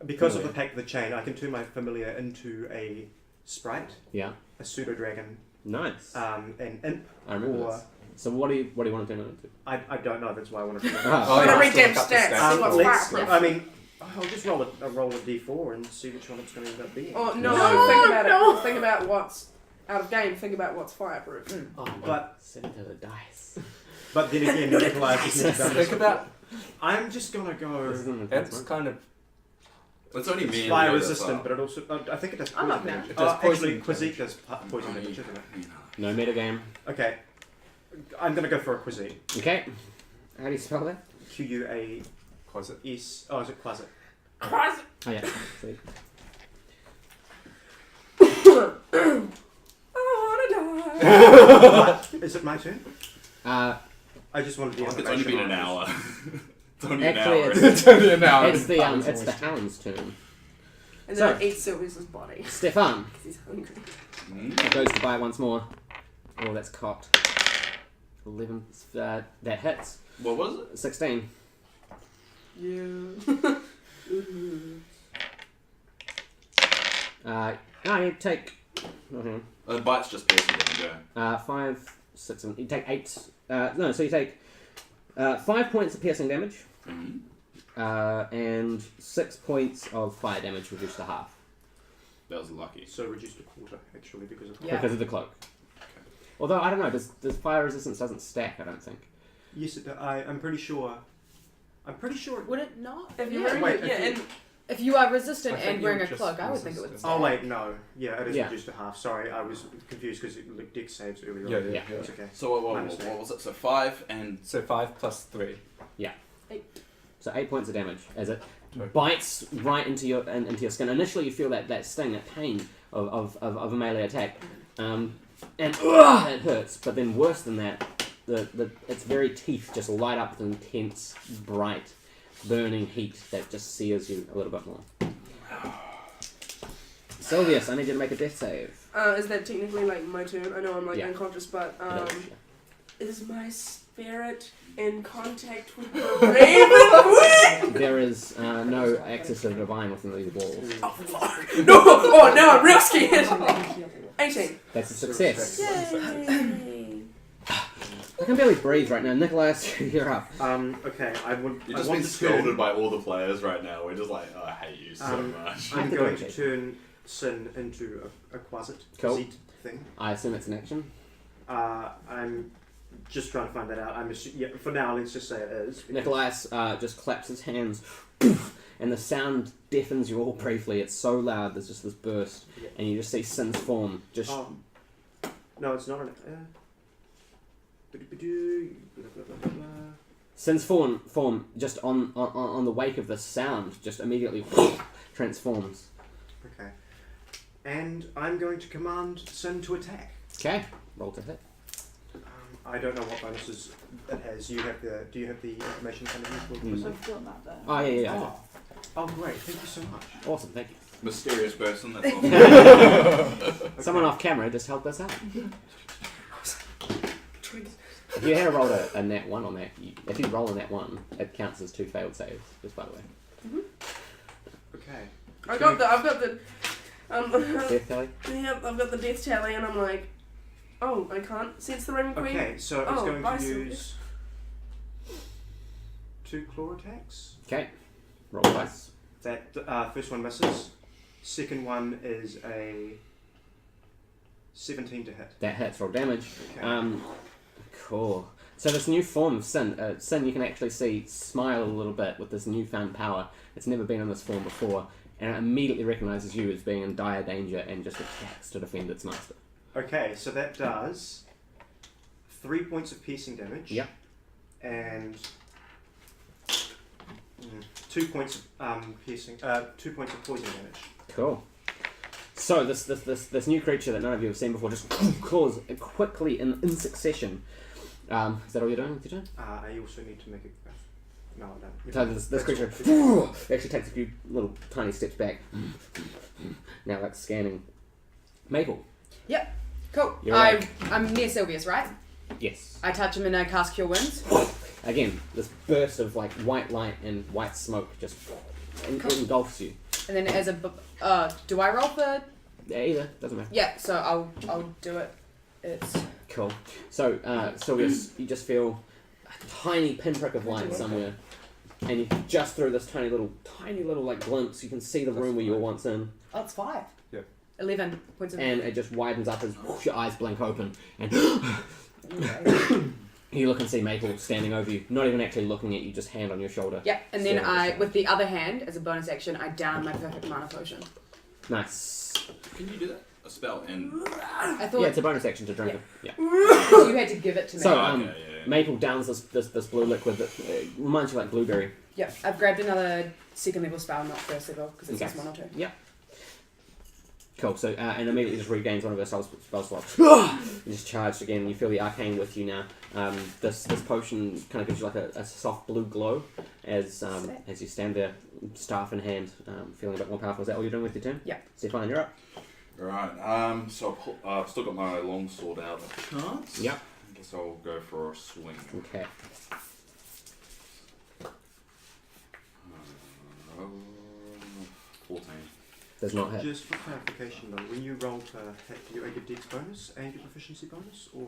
Because of the pact of the chain, I can turn my familiar into a sprite, Yeah. a pseudo-dragon, Nice. an imp, I remember or... this. So what do you want to turn it into? I don't know, that's why I want to... Oh, I'm yeah, gonna read still damn got the stats. stats. See what's let's, fireproof. I mean, I'll just roll a d4 and see which one it's going to end up being. Oh, no, No, think about no. it. Think about what's out of game. Think about what's fireproof. Oh, But- send it to the dice. But then again, Nickolias has never done this Think about I'm just going to go... This isn't a it's console. kind of It's only me and Fire you that's resistant, up. but it also... I think it does I'm poison up now. damage. It does poison Actually, damage. Quizzique does poison Oh, damage, you- isn't it? you know. No metagame. Okay. I'm going to go for a Quizzique. Okay. How do you spell that? Quas... closet. Oh, is it Quasit? Oh yeah. Sweet. I wanna die. Is it my turn? Uh, I just wanted the It's only information been an on hour. It's only an actually, hour. it's only an hour. it's the hound's turn. And So- then it eats Silvius' body. Stefan Because he's hungry. goes to buy once more. Oh, that's cocked. 11. That hits. What was it? 16. Yeah. No, you take. Oh, hang on. Bite's just piercing damage, yeah. 5, 6, and you take 8. No, so you take 5 points of piercing damage and 6 points of fire damage reduced to half That was lucky. So reduced to quarter, actually, because of... Yeah. because of the cloak. Although I don't know, does fire resistance doesn't stack? I don't think. Yes, I'm pretty sure... Would it not? If you're Yeah. wearing Wait, it, yeah, if and If you are resistant I think and wearing a you're just cloak, I would think it would. resistant. Oh, wait, no. Yeah, it is Yeah. reduced to half. Sorry, I was confused because it looked dex saves earlier Yeah, on. yeah, yeah. It's okay. So My what mistake. was it? So 5 and... So 5 plus 3. So 8 points of damage as it Okay. bites right into your skin. Initially, you feel that sting, that pain of a melee attack, and it hurts. But then worse than that, its very teeth just light up with intense, bright, burning heat that just sears you a little bit more. Silvius, I need you to make a death save. is that technically like my turn? I know I'm like Yeah. unconscious, but It is my spirit in contact with the Raven? There is no access to the divine within these walls. Oh fuck! No! Oh, now I'm real scared. 18. That's a success. Yay! I can barely breathe right now. Nickolias, you're up. Okay, I would... You're I just want being to turn- scolded by all the players right now. We're just like, oh, I hate you so much. I'm Make a going dex to save. turn Sin into a quasit. Cool. Quasit thing. I assume it's an action. I'm just trying to find that out. Yeah, for now, let's just say it is. Nickolias just claps his hands, and the sound deafens you all briefly. It's so loud, there's just this burst, Yeah. and you just see Sin's form just... Oh. No, it's not an... Sin's form just on the wake of the sound just immediately transforms. Okay. And I'm going to command Sin to attack. Okay, roll to hit. I don't know what bonuses it has. Do you have the information kind of useful? Mm. I've got that there. Oh, yeah. Oh. Oh, great. Thank you so much. Awesome, thank you. Mysterious person, that's all. Someone off camera just helped us out. If you had rolled a nat 1 on that, if you roll a nat 1, it counts as 2 failed saves, just by the way. Okay. I've got the Death tally? Yep, I've got the death tally, and I'm like, oh, I can't sense the Raven Queen. Okay, so it's Oh, going bye, to Silvius. use 2 claw attacks. Okay, roll twice. That first one misses. Second one is a 17 to hit. That hits, roll damage. Okay. Cool. So this new form of Sin, Sin you can actually see smile a little bit with this newfound power. It's never been in this form before, and it immediately recognises you as being in dire danger and just attacks to defend its master. Okay, so that does 3 points of piercing damage. Yep. And 2 points of piercing. 2 points of poison damage. Cool. So this new creature that none of you have seen before just claws quickly in succession. Is that all you're doing with your turn? I also need to make a. No, I don't. So this creature actually takes a few little tiny steps back. Now like scanning. Maple. Yep. Cool. You're right. I'm near Silvius, right? Yes. I touch him and I cast Cure Wounds. Again, this burst of like white light and white smoke just engulfs you. And then as a do I roll for? Yeah, either doesn't matter. Yeah. So I'll do it. It's Cool. So Silvius, you just feel a tiny pinprick of light somewhere, and you just through this tiny little like glimpse, you can see the room where you were once in. oh, it's 5. Yeah. 11 points of. And it just widens up as your eyes blink open, and Okay. you look and see Maple standing over you, not even actually looking at you, just hand on your shoulder. Yep, and then Staring at with the other hand, as a bonus action, I down my perfect mana potion. Nice. Can you do that? A spell and. I thought Yeah, it's a bonus action to drink it. Yeah. you had to give it to me. So yeah. Maple downs this blue liquid that reminds you like blueberry. Yep, I've grabbed another second level spell, not first level, because it's just Okay. 1 or 2. Yep. Cool. So and immediately just regains one of her spell slots. You just charged again. And you feel the arcane with you now. This potion kind of gives you like a soft blue glow as you stand there, staff in hand, feeling a bit more powerful. Is that all you're doing with your turn? Yeah. Stefan, you're up. Right. So I've still got my long sword out of chance. Yep. I guess I'll go for a swing. Okay. 14. Does not hit. Just for clarification though, when you roll to hit, do you add your dex bonus and your proficiency bonus, or?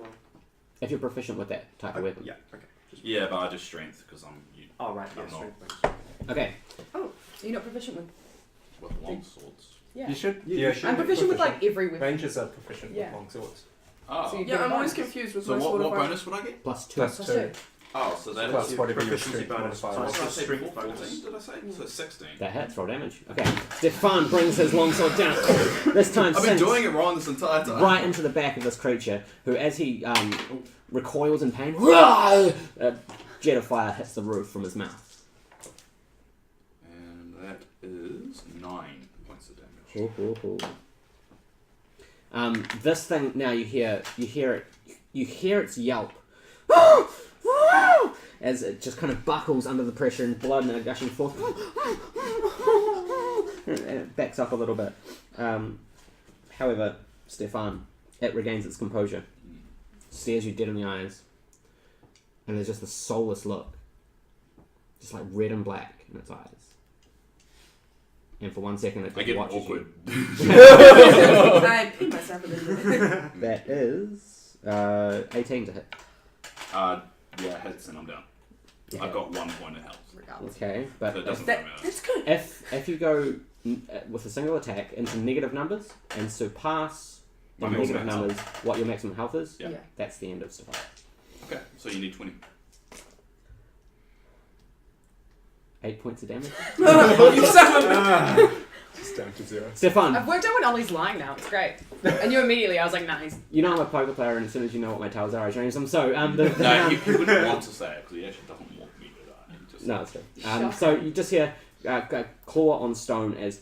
If you're proficient with that type of weapon. Yeah. Okay. Just Yeah, but I just strength because I'm Oh right. I'm Yeah. not. Strength bonus. Okay. Are you not proficient with? with long swords. Yeah. You should. Yeah, you should. I'm proficient with like every weapon. Rangers are proficient Yeah. with long swords. Oh. So you- Yeah, I'm always confused with So my what sword of bonus would I get? +2. Plus Plus 2. 2. Oh, so that Plus is. whatever your proficiency strength bonus. modifier What is. did I say? Strength 14, bonus. did I say? So 16. That hits. Roll damage. Okay. Stefan brings his longsword down. This time I've been sinks doing it wrong this entire time. right into the back of this creature, who, as he recoils in pain, a jet of fire hits the roof from his mouth. And that is 9 points of damage. This thing now you hear its yelp as it just kind of buckles under the pressure and blood now gushing forth, and it backs up a little bit. However, Stefan, it regains its composure, stares you dead in the eyes, and there's just a soulless look, just like red and black in its eyes. And for 1 second, it I just get watches awkward. you. I pee myself a little bit. That is 18 to hit. Yeah, it hits and I'm down. Okay. I've got 1 point of health. Regardless. Okay, but So it doesn't That, really matter. that's good. if you go with a single attack into negative numbers and surpass My in negative maximum numbers what your maximum health is, Yeah. Yeah. that's the end of stuff. Okay, so you need 20. 8 points of damage. You son of a... Just down to 0. Stefan, I've worked out when Ollie's lying now. It's great. I knew immediately. I was like, nice. you know I'm a poker player, and as soon as you know what my tales are, I change them. So No, he wouldn't want to say it because he actually doesn't want me to die. He just no, it's true. Shocking. So you just hear a claw on stone as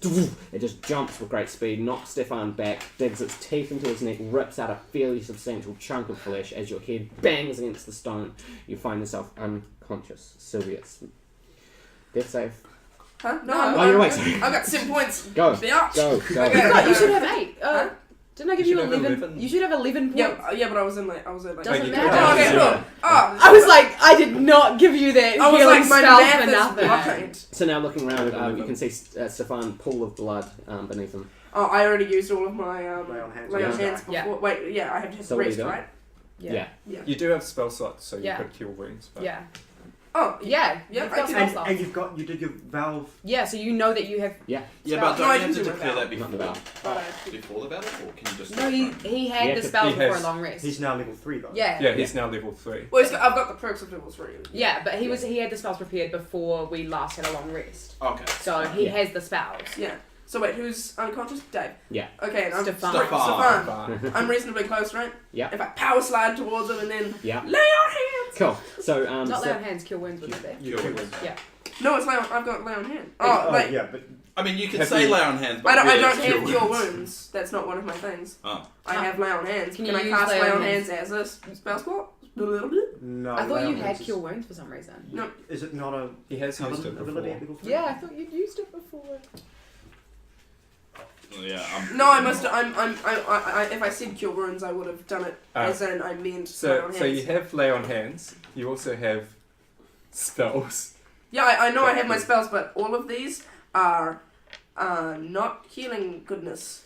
it just jumps with great speed, knocks Stefan back, digs its teeth into his neck, rips out a fairly substantial chunk of flesh. As your head bangs against the stone, you find yourself unconscious. Silvius. Death save. Huh? No, Oh, you're awake. I've got 7 points. Go. Biatch. Go. Okay. No, you should have 8. Huh? Didn't I give You you should have 11? 11. You should have 11 points. Yeah, but I was in like. Doesn't Wait, you matter. could Oh, have okay, zero. cool. Oh, I was like, I did not give you that I was healing like, my spell math for is nothing. blockade. So now looking around, you can see Stefan pool of blood beneath him. Oh, I already used all of my Lay on hands. lay on Yeah. hands before. Yeah. Wait, yeah, I have to hit So what are you rest, doing? right? Yeah. Yeah. You do have spell slots, so you Yeah. could cure wounds. But Yeah. Oh, Yeah. Yeah, You've I got can- spell And slots. you did your valve. Yeah, so you know that you have. Yeah. Yeah, Spell. but No, don't I you have didn't to do declare that. that Not the before? battle. Before the battle, or can you just? No, he had Yeah, the 'cause spell he before has- a long rest. He's now level 3 though. Yeah. yeah, he's now level 3. Well, I've got the perks of level 3. Yeah, but he had the spells prepared before we last had a long rest. Okay. So he Yeah. has the spells. Yeah. So wait, who's unconscious? Dave. Yeah. Okay, and I'm Stefan. Stefan. I'm reasonably close, right? Yeah. If I power slide towards him and then Yeah. lay on hands. Cool. So Not lay on hands, cure wounds, would it be? Cure wounds. No, it's lay on. I've got lay on hands. Oh, wait. yeah, but I mean, you can Have say you- lay on hands, but I don't really have cure cure wounds. wounds. That's not one of my things. Oh. I have lay on hands. Can Can you I use cast lay lay on on hands? hands as a spell slot? no. I thought you Leon had is- cure wounds for some reason. No. Is it not a He has used paladin it ability before. people think? Yeah, I thought you'd used it before. Yeah. No, I must. I if I said cure wounds, I would have done it as in I meant lay So, on hands. so you have lay on hands. You also have spells. Yeah, I know I have my spells, but all of these are not healing goodness.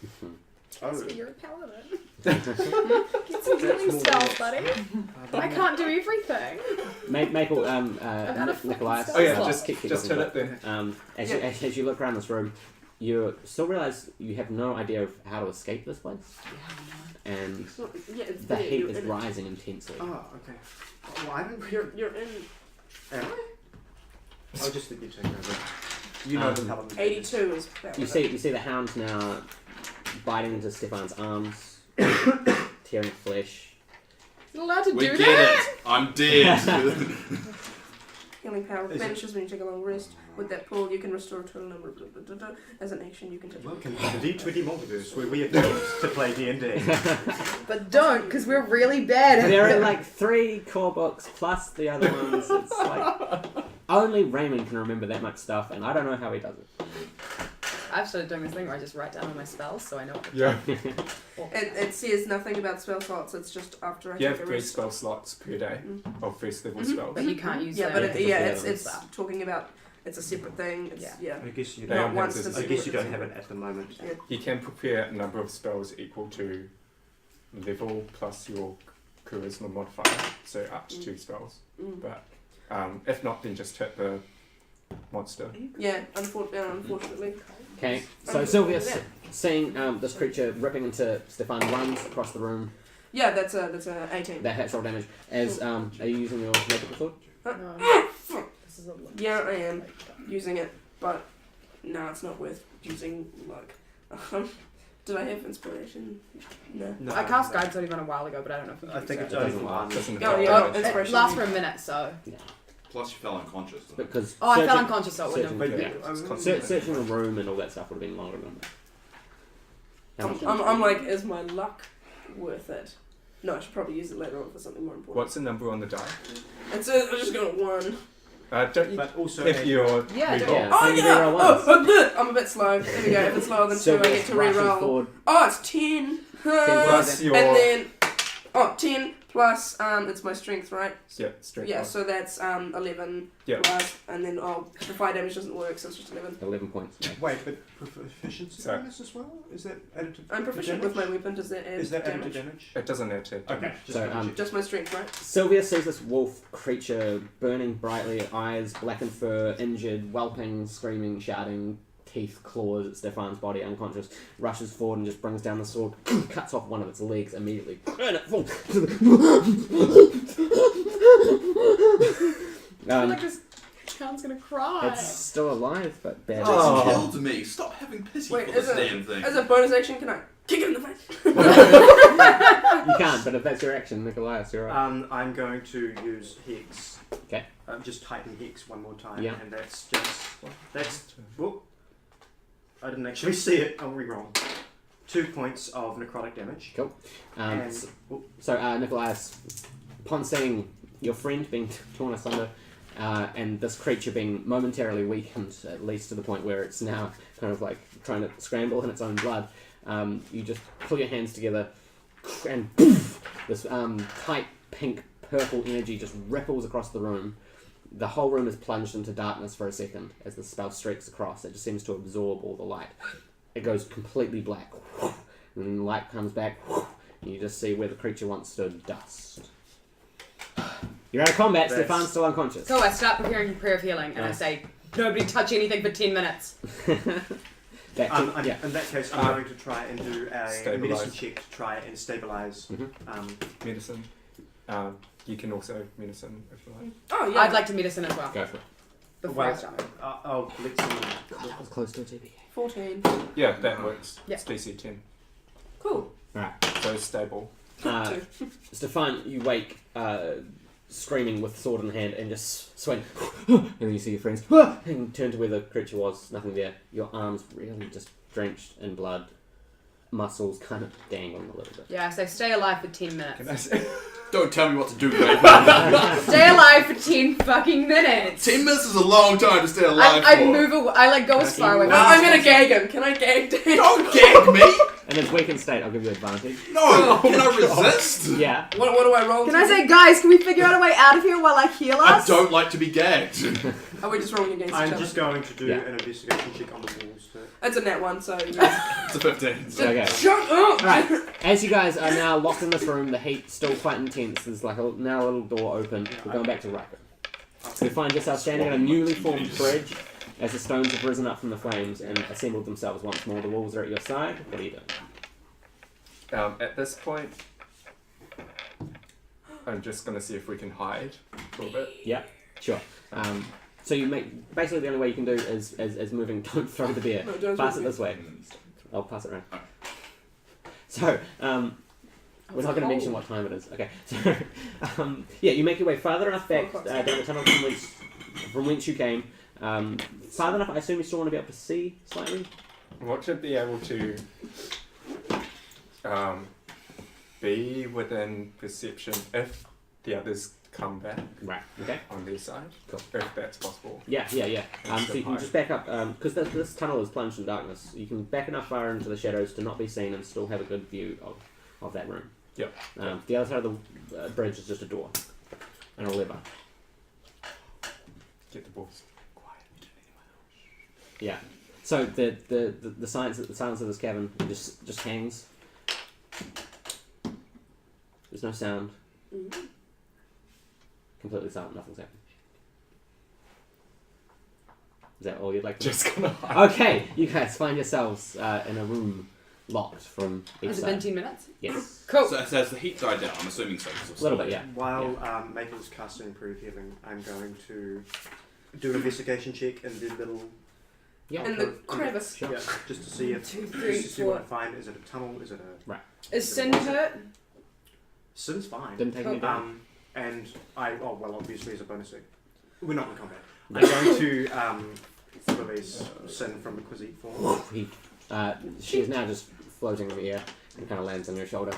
Oh. So you're a paladin. Get some healing spells, buddy. I can't do everything. Maple, got a fucking Nickolias. spell Oh yeah, slot. just keep hit going. it then. As you look around this room, you still realise you have no idea of how to escape this place, and It's not, yeah, it's the there, heat you're is in it. rising intensely. Oh, okay. Well, I didn't. You're in Am I? I'll just let you take over. You know the paladin. 82 is better. You see the hound now biting into Stefan's arms, tearing flesh. You're allowed to We do get that? it. I'm dead. Healing power Is it- vanishes when you take a long rest. With that pull, you can restore a total number of as an action. You can take. Welcome to the D20 multiverse, where we attempt to play D&D. But don't, because we're really bad at There are it. like 3 core books plus the other ones. It's like only Raymond can remember that much stuff, and I don't know how he does it. I've started doing this thing where I just write down all my spells so I know what to Yeah. It says nothing about spell slots. It's just after I You take have a 3 rest. spell slots per day of first level Mhm. spells. But you can't use Yeah, them. but Yeah, it's because it's talking about it's a separate thing. It's, Yeah. yeah. I guess you They don't. don't once have this to I see guess you what don't it's- have it at the moment. Yeah. You can prepare a number of spells equal to level plus your charisma modifier, so up to 2 spells. Mm. But if not, then just hit the monster. Yeah, unfortunately. Okay, so Silvius, seeing this creature ripping into Stefan, runs across the room. Yeah, that's a 18. That hits roll damage. As are you using your magical sword? No. This is a lot. Yeah, I am using it, but no, it's not worth using luck. Did I have inspiration? No. No, I cast Guide Sword even a while ago, but I don't know if you I can think use it's it. only doesn't for last. one. Doesn't Oh, affect yeah, damage. no, It inspiration. lasts for a minute, so. Plus, you fell unconscious. Though. Because Oh, I fell searching- unconscious, so it wouldn't have. But Yeah. you- Searching the room and all that stuff would have been longer than that. How much I'm like, is my luck worth it? No, I should probably use it later on for something more important. What's the number on the die? I'm just going to 1. Don't you But also, if you're Yeah, reroll? Yeah. Oh so you yeah! reroll once. Oh, I'm a bit slow. There we go. If it's lower than 2, I get to rushes reroll. forward. Oh, it's 10. Plus your And then, 10 plus, it's my strength, right? strength. Yeah, so that's 11 Yeah. plus, and then the fire damage doesn't work, so it's just 11. 11 points. Yeah. wait, but proficiency Sorry. bonus as well? Is that added to? I'm proficient with my weapon. Does that add Is that added damage? to damage? It doesn't add to Okay. Just So, double check. Just my strength, right? Sylvia sees this wolf creature burning brightly, eyes, blackened fur, injured, whelping, screaming, shouting, teeth, claws at Stefan's body, unconscious, rushes forward and just brings down the sword, cuts off one of its legs immediately. I feel like this child's gonna cry. It's still alive, but bad. It's killed me. Stop having pity Wait, for this is it- damn thing. As a bonus action, can I kick it in the face? You can't, but if that's your action, Nickolias, you're right. I'm going to use Hex. Okay. Just typing Hex one more time, Yeah. and that's. Whoop. I didn't actually see it. I'll reroll. 2 points of necrotic damage. Cool. And So, Nickolias, upon seeing your friend being torn asunder, and this creature being momentarily weakened, at least to the point where it's now kind of like trying to scramble in its own blood, you just pull your hands together, and poof, this tight pink purple energy just ripples across the room. The whole room is plunged into darkness for a second as the spell streaks across. It just seems to absorb all the light. It goes completely black, and then the light comes back, and you just see where the creature once stood, dust. You're out of combat, That's- Stefan's still unconscious. So I start preparing prayer of healing, and I Nice. say, nobody touch anything for 10 minutes. Yeah. In that case, I'm going to try and do a Stabilize. medicine check to try and stabilize. Mhm. medicine. You can also medicine if you like. Oh, yeah. I'd like to medicine as well. Go for it. before Well, I start moving. let's see. That was close to a TPK. 14. Yeah, that works. Yeah. It's DC 10. Cool. So stable. Stefan, you wake, screaming with sword in hand and just swing. And then you see your friends and turn to where the creature was. Nothing there. Your arms really just drenched in blood. Muscles kind of dangling a little bit. Yeah, so stay alive for 10 minutes. Can I say? Don't tell me what to do, Raymond. Stay alive for 10 fucking minutes. 10 minutes is a long time to stay alive I for. move away. I like go as far away. No, I'm gonna gag him. Can I gag Dan? Don't gag me! And it's weakened state. I'll give you advantage. No! Can I resist? Yeah. What do I roll? Can I say, guys, can we figure out a way out of here while I heal I us? don't like to be gagged. Are we just rolling against each I'm other? just going to do Yeah. an investigation check on the walls. It's a net one, so you guys. It's a 15. Okay. Shut up! Alright, as you guys are now locked in this room, the heat's still quite intense. There's like now a little door open. We're going back to Ryko. So you find yourself standing on a newly formed bridge as the stones have risen up from the flames and assembled themselves once more. The walls are at your side. What are you doing? At this point, I'm just going to see if we can hide a little bit. Yeah, sure. So you make basically the only way you can do is moving. Don't throw the beer. No, don't Pass throw it the this way. I'll pass it around. So we're not going to mention what time it is. Okay. So yeah, you make your way farther enough back down the tunnel from whence you came. Farther enough. I assume you still want to be able to see slightly. What should be able to be within perception if the others come back Right. Okay. on their side, Cool. if that's possible. Yeah. So you can just back up because this tunnel is plunged in darkness. You can back enough far into the shadows to not be seen and still have a good view of that room. Yep. The other side of the bridge is just a door and a lever. Get the balls quiet. Yeah. So the silence of this cavern just hangs. There's no sound. Completely silent. Nothing's happening. Is that all you'd like to do? Just gonna hide. Okay, you guys find yourselves in a room locked from each Has it been side. 10 minutes? Yes. Cool. So has the heat died down? I'm assuming so. A little bit, yeah. While Maple's casting Improve Healing, I'm going to do an investigation check in the little. Yeah. In the crevice. Sure. Yeah, just to see if 2, just 3, to see what I 4. find. Is it a tunnel? Is it a? Is Sin hurt? Sin's fine. Didn't take any damage. And obviously as a bonus thing, we're not in combat. I'm going to release Sin from the Quizite form. She is now just floating in the air and kind of lands on your shoulder,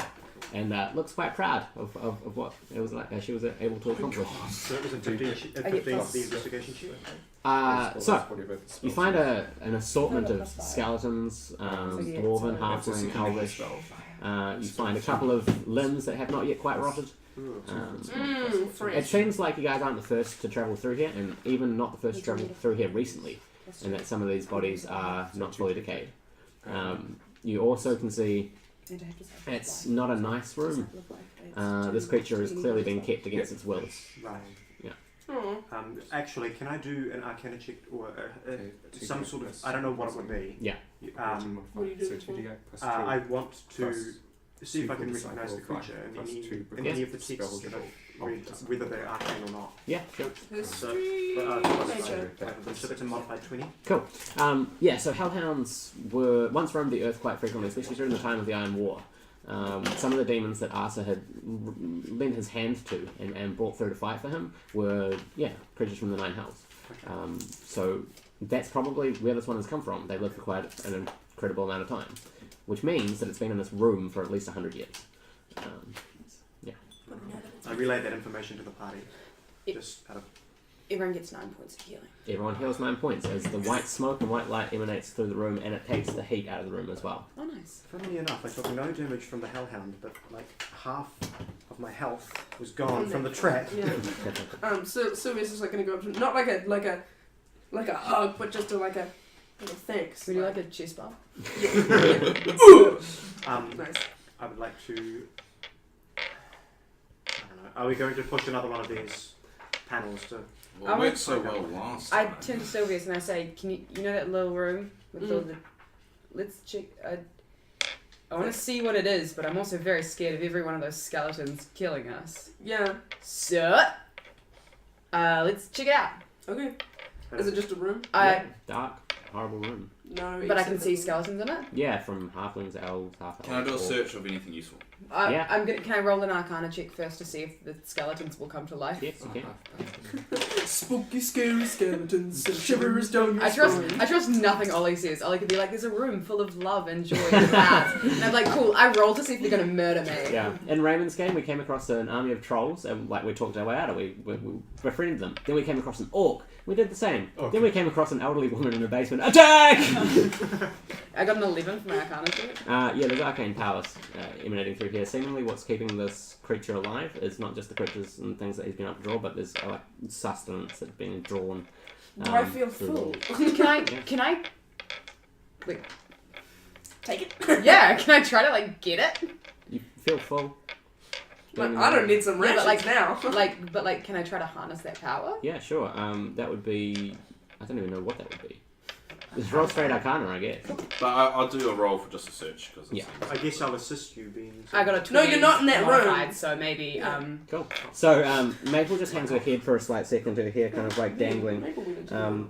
and looks quite proud of what it was like she was able to accomplish. So it was a 15 I get for plus. the investigation check. So Whatever the you spell find says. an assortment of +5. skeletons, yeah, dwarven, That's a halfling, secret elvish. spell. You find a couple of limbs that have not yet quite rotted. Fresh. It seems like you guys aren't the first to travel through here, and even not the first to travel through here recently, and that some of these bodies are not fully decayed. You also can see it's not a nice room. This creature has clearly been kept against its will. Right. Oh. Actually, can I do an Arcana check or some sort of? I don't know what it would be. Yeah. What do you do So before? 2d8 plus 2. I want to Plus see if I can 2 recognise the plus creature in plus any, 2 in any of the texts that I've read, whether they're arcane or not. Yeah, sure. History. So, Nature. so it's a modified 20. Cool. Yeah, so hellhounds were once roamed the earth quite frequently, especially during the time of the Iron War. Some of the demons that Asa had lent his hand to and brought through to fight for him were, creatures from the Nine Hells. So that's probably where this one has come from. They lived for quite an incredible amount of time, which means that it's been in this room for at least 100 years. I relayed that information to the party. Just out of Everyone gets 9 points of healing. Everyone heals 9 points as the white smoke and white light emanates through the room, and it takes the heat out of the room as well. Oh, nice. funnily enough, I took no damage from the hellhound, but like half of my health was gone from the trap. Yeah. So Silvius is like gonna go up to not like a hug, but just like a thanks. Would you like a chest bump? Nice. I would like to. I don't know. Are we going to push another one of these panels to? Well, it worked so well last I time. turn to Silvius and I say, "Can you know that little room with all the? Let's check. I want to see what it is, but I'm also very scared of every one of those skeletons killing us. Yeah. So, let's check it out." Okay. Is it just a room? Dark, horrible room. No. But I can see skeletons in it. Yeah, from halflings, elves, half-elves. Can I do a orcs. search of anything useful? Yeah. Can I roll an Arcana check first to see if the skeletons will come to life? Yes, you can. Spooky, scary skeletons and shivers down your I spine. trust nothing Ollie says. Ollie could be like, "There's a room full of love and joy and hearts," and I'm like, "Cool." I roll to see if they're gonna murder me. Yeah. In Raymond's game, we came across an army of trolls, and we talked our way out of it. We befriended them. Then we came across an orc. We did the same. Okay. Then we came across an elderly woman in a basement. Attack! I got an 11 for my Arcana check. Yeah, there's arcane powers emanating through here. Seemingly, what's keeping this creature alive is not just the creatures and things that he's been able to draw, but there's like sustenance that's being drawn. Do I feel through full? Can I? Wait. Take it. Yeah. Can I try to like get it? You feel full. Like, I don't need some Yeah, rations but now. But can I try to harness that power? Yeah, sure. That would be. I don't even know what that would be. It's roll straight arcana, I guess. But I'll do a roll for just a search because Yeah. I guess I'll assist you being. I got a 20 No, you're not in that modified, room. so maybe Cool. So Maple just hangs her head for a slight second, her hair kind of like dangling. Maybe we need to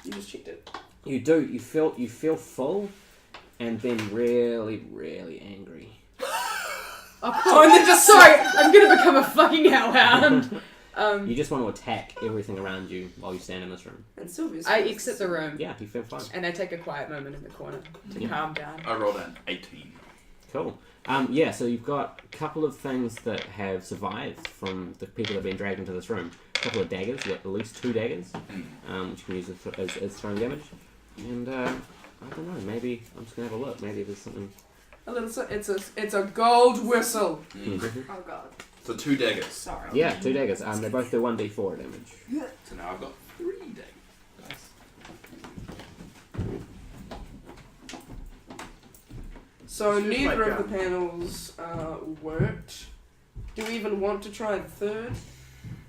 you just checked it. You do. You feel full, and then really, really angry. Oh, and then just sorry, I'm gonna become a fucking hellhound. You just want to attack everything around you while you stand in this room. And Silvius. I exit the room Yeah, you feel fine. and I take a quiet moment in the corner to Yeah. calm down. I rolled an 18. Cool. Yeah, so you've got a couple of things that have survived from the people that have been dragged into this room. A couple of daggers, you got at least 2 daggers, which you can use as throwing damage. And I don't know, maybe I'm just gonna have a look. Maybe there's something. A little. It's a gold whistle. Oh god. So 2 daggers. Sorry. Yeah, 2 daggers. They both do 1d4 damage. So now I've got 3 daggers. So It's just neither like, of the panels worked. Do we even want to try the third?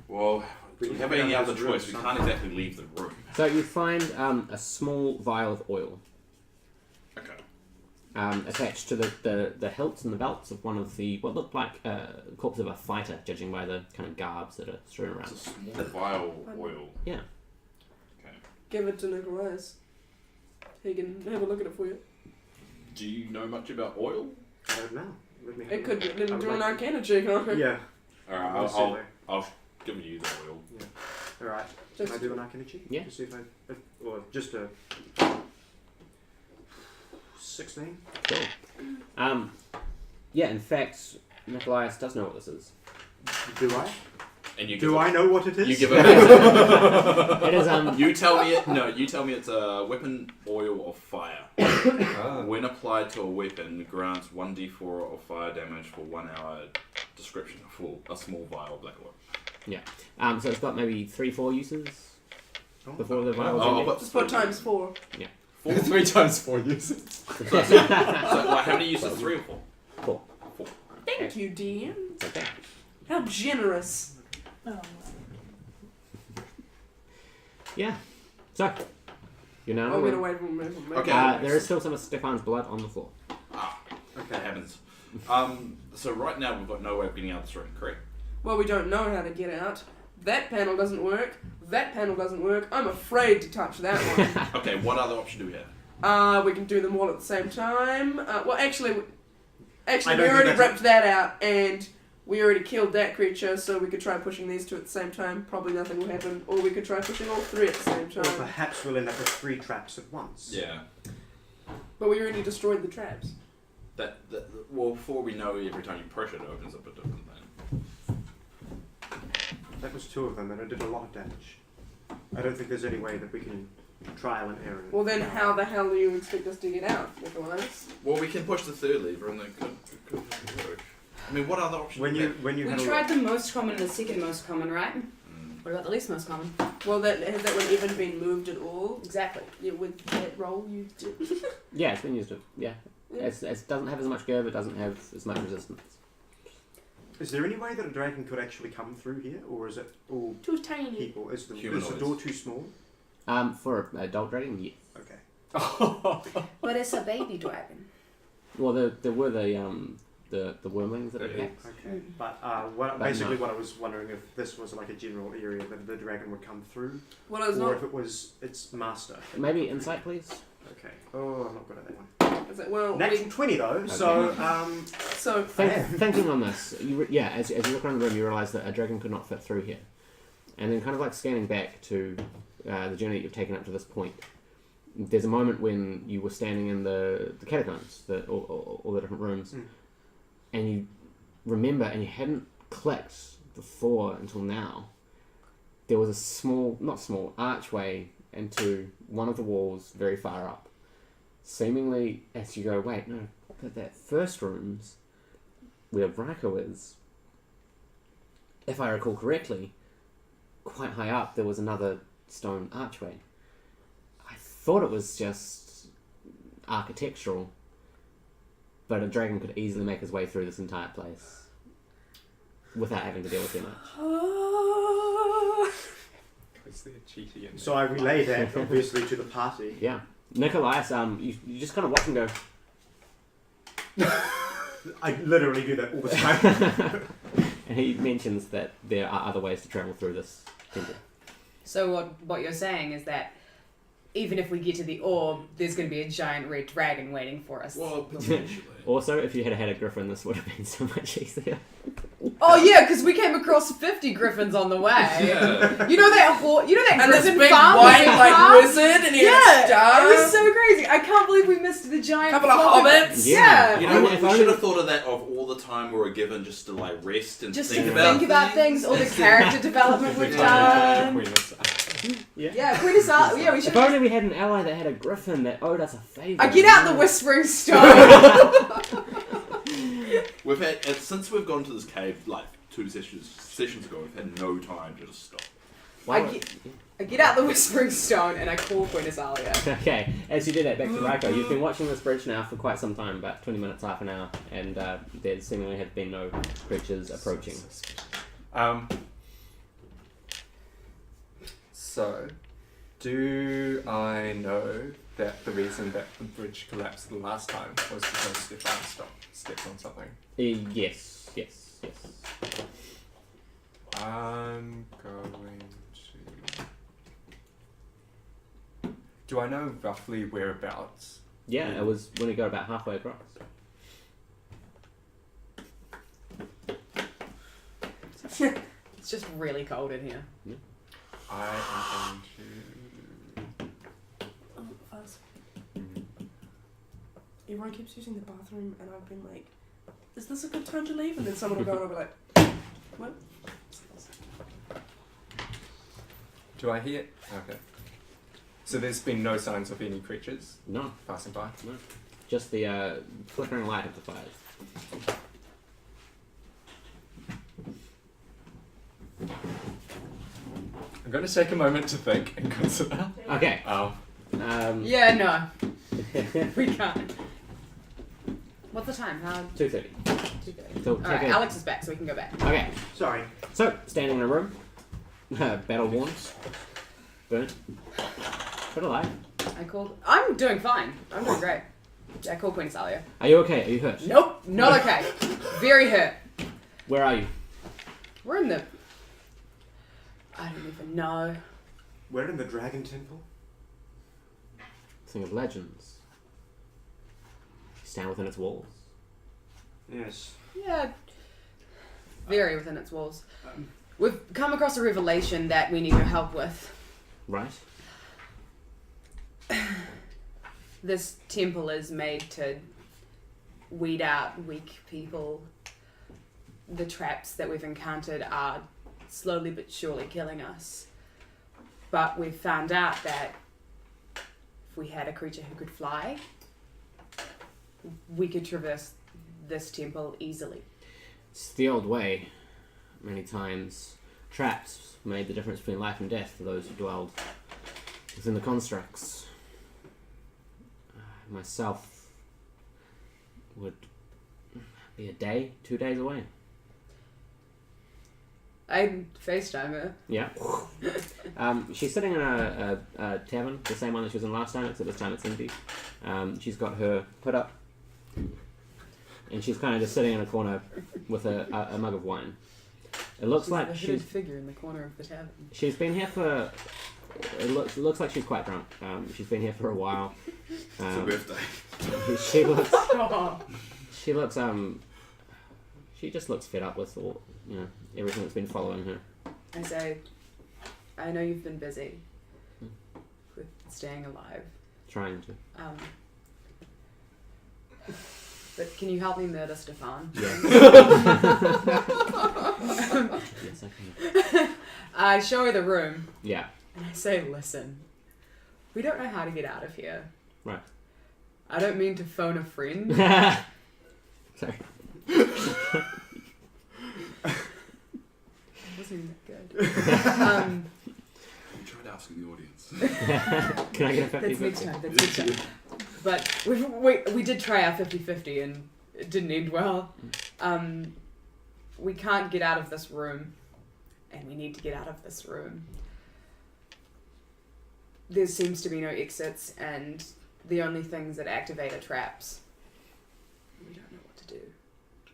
Well, We do we can have any go other to the room choice? We can't sometime. exactly leave the room. So you find a small vial of oil Okay. attached to the hilts and the belts of one of the what looked like corpse of a fighter, judging by the kind of garbs that are strewn around. It's a small vial of oil. Yeah. Okay. Give it to Nickolias. He can have a look at it for you. Do you know much about oil? I don't know. Let me have It a could look. let him I would do an like Arcana check on to- it. Yeah. Alright, We'll see I'll give you the oil. Alright. Can I do an Arcana check? Yeah. To see if or just a 16. Cool. Yeah, in fact, Nickolias does know what this is. Do I? And you give Do it, I know what it is? You give it. It is You tell me it. No, you tell me it's a weapon, oil, or fire. When applied to a weapon, grants 1d4 of fire damage for 1 hour. Description: a small vial of black oil. So it's got maybe 3-4 uses Oh. before the vial. Oh, was but Just put times 4. 4. 3 times 4 uses. So like, how many uses? 3 or 4? 4. Thank you, DM. It's okay. How generous. Yeah. So you're now. I'm gonna wait for him. Okay. There is still some of Stefan's blood on the floor. That happens. So right now we've got no way of getting out of this room, correct? Well, we don't know how to get out. That panel doesn't work. That panel doesn't work. I'm afraid to touch that one. Okay, what other option do we have? We can do them all at the same time. Well, actually, I we don't already think that's ripped that out, and we already killed that creature, so we could try pushing these 2 at the same time. Probably nothing will happen. Or we could try pushing all 3 at the same Or time. perhaps we'll end up with 3 traps at once. Yeah. But we already destroyed the traps. Well, before we know, every time you push it, it opens up a different thing. That was 2 of them, and it did a lot of damage. I don't think there's any way that we can trial and error. Well, then how the hell do you expect us to get out, Nickolias? Well, we can push the 3rd lever, and then could work. I mean, what other options? When do we you We had a tried the most common and the second most common, right? have? What about the least most common? Well, has that one even been moved at all? Exactly. Yeah, with that roll you did. Yeah, it's been used. Yeah. It doesn't have as much curve. It doesn't have as much resistance. Is there any way that a dragon could actually come through here, or is it all Too tiny. people? Is the Humanoids. door too small? For an adult dragon, yes. Okay. But it's a baby dragon. Well, there were the wormlings that it attacks. Okay, but what I was wondering if this was like a general area that the dragon would come through, Well, it's or not. if it was its master. Maybe insight, please. Okay. Oh, I'm not good at that one. Is it, well, Natural 20 though, so so Thinking on this, as you look around the room, you realise that a dragon could not fit through here. And then kind of like scanning back to the journey that you've taken up to this point, there's a moment when you were standing in the catacombs, all the different rooms, and you remember, and you hadn't clicked before until now, there was a small archway into one of the walls very far up. Seemingly, as you go, wait, no, but that first room's where Ryko is, if I recall correctly, quite high up there was another stone archway. I thought it was just architectural, but a dragon could easily make his way through this entire place without having to deal with too much. Is there cheaty in so I relay that obviously to the party. Yeah. Nickolias, you just kind of watch him go. I literally do that all the time. And he mentions that there are other ways to travel through this temple. So what you're saying is that even if we get to the orb, there's going to be a giant red dragon waiting for us. Well, potentially. Also, if you had had a griffin, this would have been so much easier. Oh yeah, because we came across 50 griffins on the way. Yeah. You know that and this griffin big farm white we like found? wizard, and he Yeah, had a star. it was so crazy. I can't believe we missed the giant. Couple of flock hobbits. Yeah. You know what? If We only- should have thought of that of all the time we were given just to like rest and Just think to about think about things, all the character development we've done. Yeah, Queen of Sal. Yeah, we If should. only we had an ally that had a griffin that owed us a favour. I get out the Whispering Stone. We've had since we've gone to this cave like 2 sessions ago. We've had no time to just stop. I get out the Whispering Stone and I call Queen Azalia. Okay, as you do that, back to Ryko, you've been watching this bridge now for quite some time, about 20 minutes, half an hour, and there seemingly have been no creatures approaching. So, do I know that the reason that the bridge collapsed the last time was because Stefan stepped on something? Yes. I'm going to... Do I know roughly whereabouts? Yeah, it was when we got about halfway across. It's just really cold in here. I am going to... Everyone keeps using the bathroom, and I've been like, "Is this a good time to leave?" And then someone will go and I'll be like, "What?" Do I hear... Okay. So there's been no signs of any creatures No, passing by? just the flickering light of the fires. I'm going to take a moment to think and consider. Okay. Oh. Yeah, no, we can't. What's the time? 2:30. 2:30. So Alright, Alex is back, so we can go back. Okay, Sorry. so standing in a room, battle worn, burnt, but alive. I'm doing fine. I'm doing great. I call Queen Azalia. Are you okay? Are you hurt? Nope, not okay. Very hurt. Where are you? We're in the... I don't even know. We're in the Dragon Temple. Thing of legends. Stand within its walls. Yes. Yeah, very within its walls. We've come across a revelation that we need your help with. Right? This temple is made to weed out weak people. The traps that we've encountered are slowly but surely killing us. But we've found out that if we had a creature who could fly, we could traverse this temple easily. It's the old way. Many times, traps made the difference between life and death for those who dwelled within the constructs. Myself would be a day, 2 days away. I FaceTime her. Yeah. She's sitting in a tavern, the same one that she was in last time, except this time it's empty. She's got her put up. and she's kind of just sitting in a corner with a mug of wine. It looks She's like the hidden figure in the corner of the tavern. she's been here for. It looks like she's quite drunk. She's been here for a while. It's her birthday. She just looks fed up with all, everything that's been following her. I say, I know you've been busy with staying alive. Trying to. But can you help me murder Stefan? Yeah. Yes, I can. I show her the room. Yeah. And I say, listen, we don't know how to get out of here. Right. I don't mean to phone a friend. Sorry. Wasn't that good. You tried asking the audience. Can I get a 50? That's next time. That's next time. But we did try our 50-50 and it didn't end well. We can't get out of this room, and we need to get out of this room. There seems to be no exits, and the only things that activate are traps. We don't know what to do.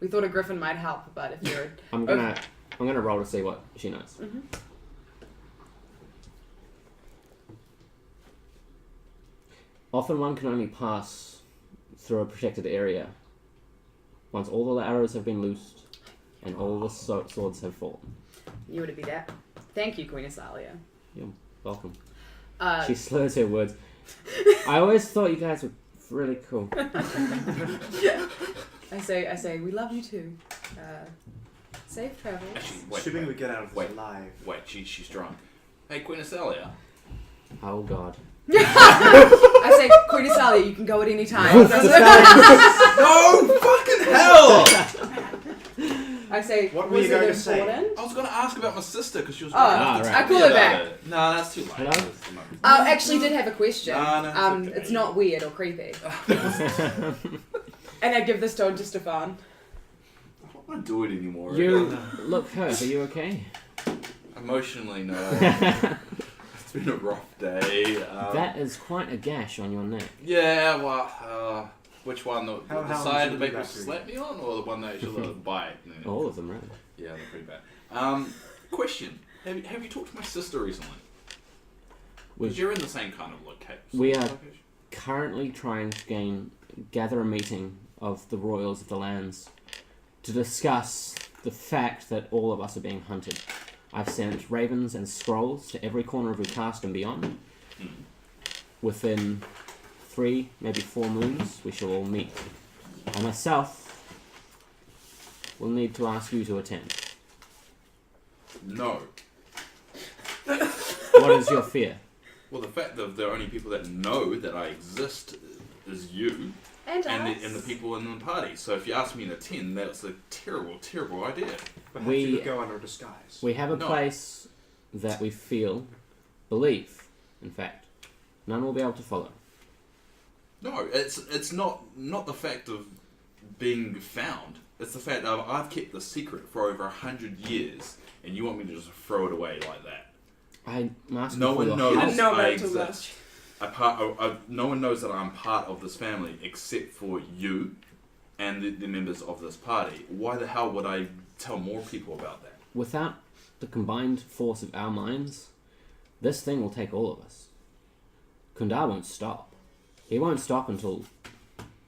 We thought a griffin might help, but if you're... I'm gonna roll to see what she knows. Mm-hmm. Often one can only pass through a protected area once all the arrows have been loosed and all the swords have fallen. You would be that. Thank you, Queen Asalia. You're welcome. Uh, She slurs her words. I always thought you guys were really cool. I say, we love you too. Safe travels. Actually, Assuming we wait, get out of wait. this alive. wait, she's drunk. Hey, Queen Asalia. Oh god. I say, Queen Asalia, you can go at any time. No fucking hell! I say, What were was you going it to say? important? I was going to ask about my sister because she was. Oh, right. I call her back. No, that's too late. Hello? That's too late. Actually did have a question. No, it's okay. It's not weird or creepy. And I give this tone to Stefan. I don't want to do it anymore. You look hurt. Are you okay? Emotionally, no. It's been a rough day. That is quite a gash on your neck. Yeah, well, which one? The How side long the did you people do that to slap me on, or the one that actually bite? All of them, right? Yeah, they're pretty bad. Question: Have you talked to my sister recently? Because you're in the same kind of location. We are currently trying to gather a meeting of the royals of the lands to discuss the fact that all of us are being hunted. I've sent ravens and scrolls to every corner of Ucast and beyond. Within 3, maybe 4 moons, we shall all meet. I myself will need to ask you to attend. No. What is your fear? Well, the fact that the only people that know that I exist is you And and the people in the party. So if you ask me to attend, that's a terrible, terrible idea. Perhaps We- you could go under disguise. We have a No. place that we believe, in fact, none will be able to follow. No, it's not the fact of being found. It's the fact that I've kept the secret for over 100 years, and you want me to just throw it away like that. I'm asking No for one your knows help. I didn't know I about it until exist. No one knows that I'm part of this family except for you and the members of this party. Why the hell would I tell more people about that? Without the combined force of our minds, this thing will take all of us. Kundar won't stop. He won't stop until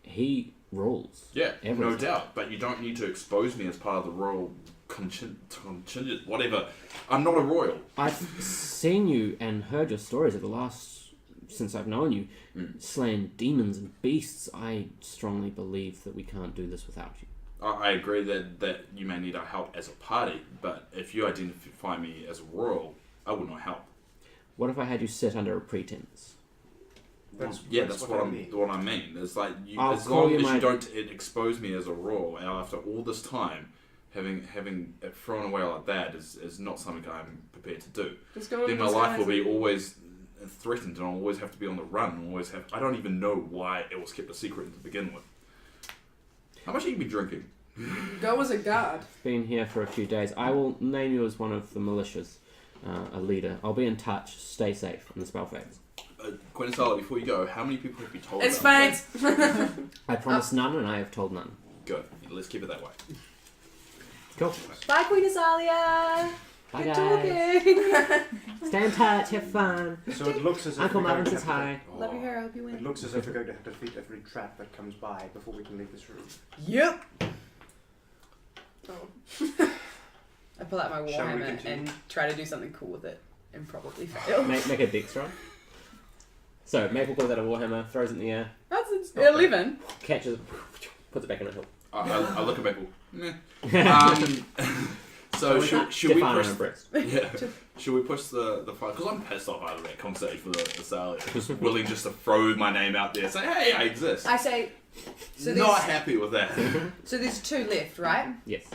he rules. Yeah, Everything. no doubt. But you don't need to expose me as part of the royal contingent, whatever. I'm not a royal. I've seen you and heard your stories of the last, since I've known you, slaying demons and beasts. I strongly believe that we can't do this without you. I agree that you may need our help as a party, but if you identify me as a royal, I will not help. What if I had you sit under a pretense? That's what what I I mean. What I mean. It's like I'll as call long you as my- you don't expose me as a royal after all this time, having it thrown away like that is not something I'm prepared to do. Just go Then into my life will disguise. be always threatened, and I'll always have to be on the run. And always have. I don't even know why it was kept a secret to begin with. How much have you been drinking? Go as a guard. Been here for a few days. I will name you as one of the militias, a leader. I'll be in touch. Stay safe in the spell phase. Queen Sala, before you go, how many people have you told? It's about fate. I promise none, and I have told none. Good. Yeah. let's keep it that way. Cool. Bye, Queen Azalea. Bye, Good guys. talking. Stay in touch. Have fun. So it looks as if Uncle we're going Marvin to says have to- hi. Love your hair. I hope you It win. looks as if we're going to have to defeat every trap that comes by before we can leave this room. Yep. Oh. I pull out my Shall we warhammer continue? and try to do something cool with it, and probably fail. Make a dex roll. So Maple pulls out a warhammer, throws it in the air, That's 11. catches it, puts it back in a hilt. I look at people. Meh. So should we Stefan push? on a breast. Yeah. Should we push the fight? Because I'm pissed off out of that conversation for the Azalea. Just willing just to throw my name out there, say, hey, I exist. I say. So Not there's, happy with that. so there's 2 left, right? Yes.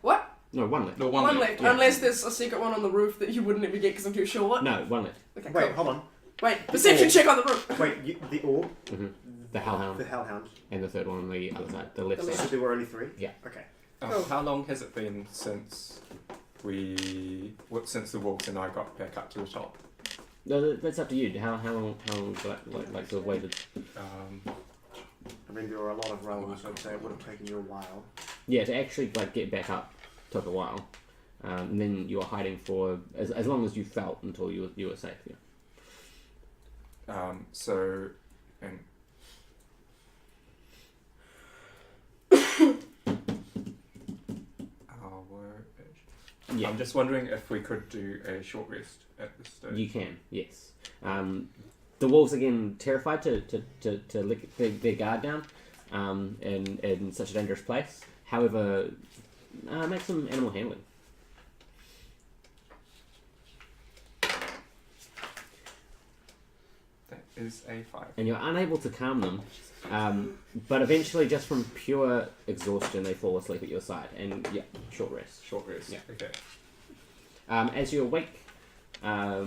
What? No, one left. No, One left. Yeah. Unless there's a secret one on the roof that you wouldn't let me get because I'm too short. No, one left. Okay, Wait, cool. hold on. Wait, perception check on the roof. Wait, the orb, The Hellhound, the hellhound. and the third one on the other side, the left The So side. there were only 3? Yeah. Okay. Cool. How long has it been since since the wolves and I got back up to the top? No, that's up to you. How long like to have waited? I mean, there were a lot of realms, so I'd say it would have taken you a while. Yeah, to actually like get back up took a while. And then you were hiding for as long as you felt until you were safe. Yeah. So, and Yeah. I'm just wondering if we could do a short rest at this stage. You can, yes. The wolves again terrified to lick their guard down in such a dangerous place. However, make some animal handling. That is a 5. And you're unable to calm them, but eventually, just from pure exhaustion, they fall asleep at your side. And yeah, short rest. Short rest. Yeah. Okay. As you awake, hour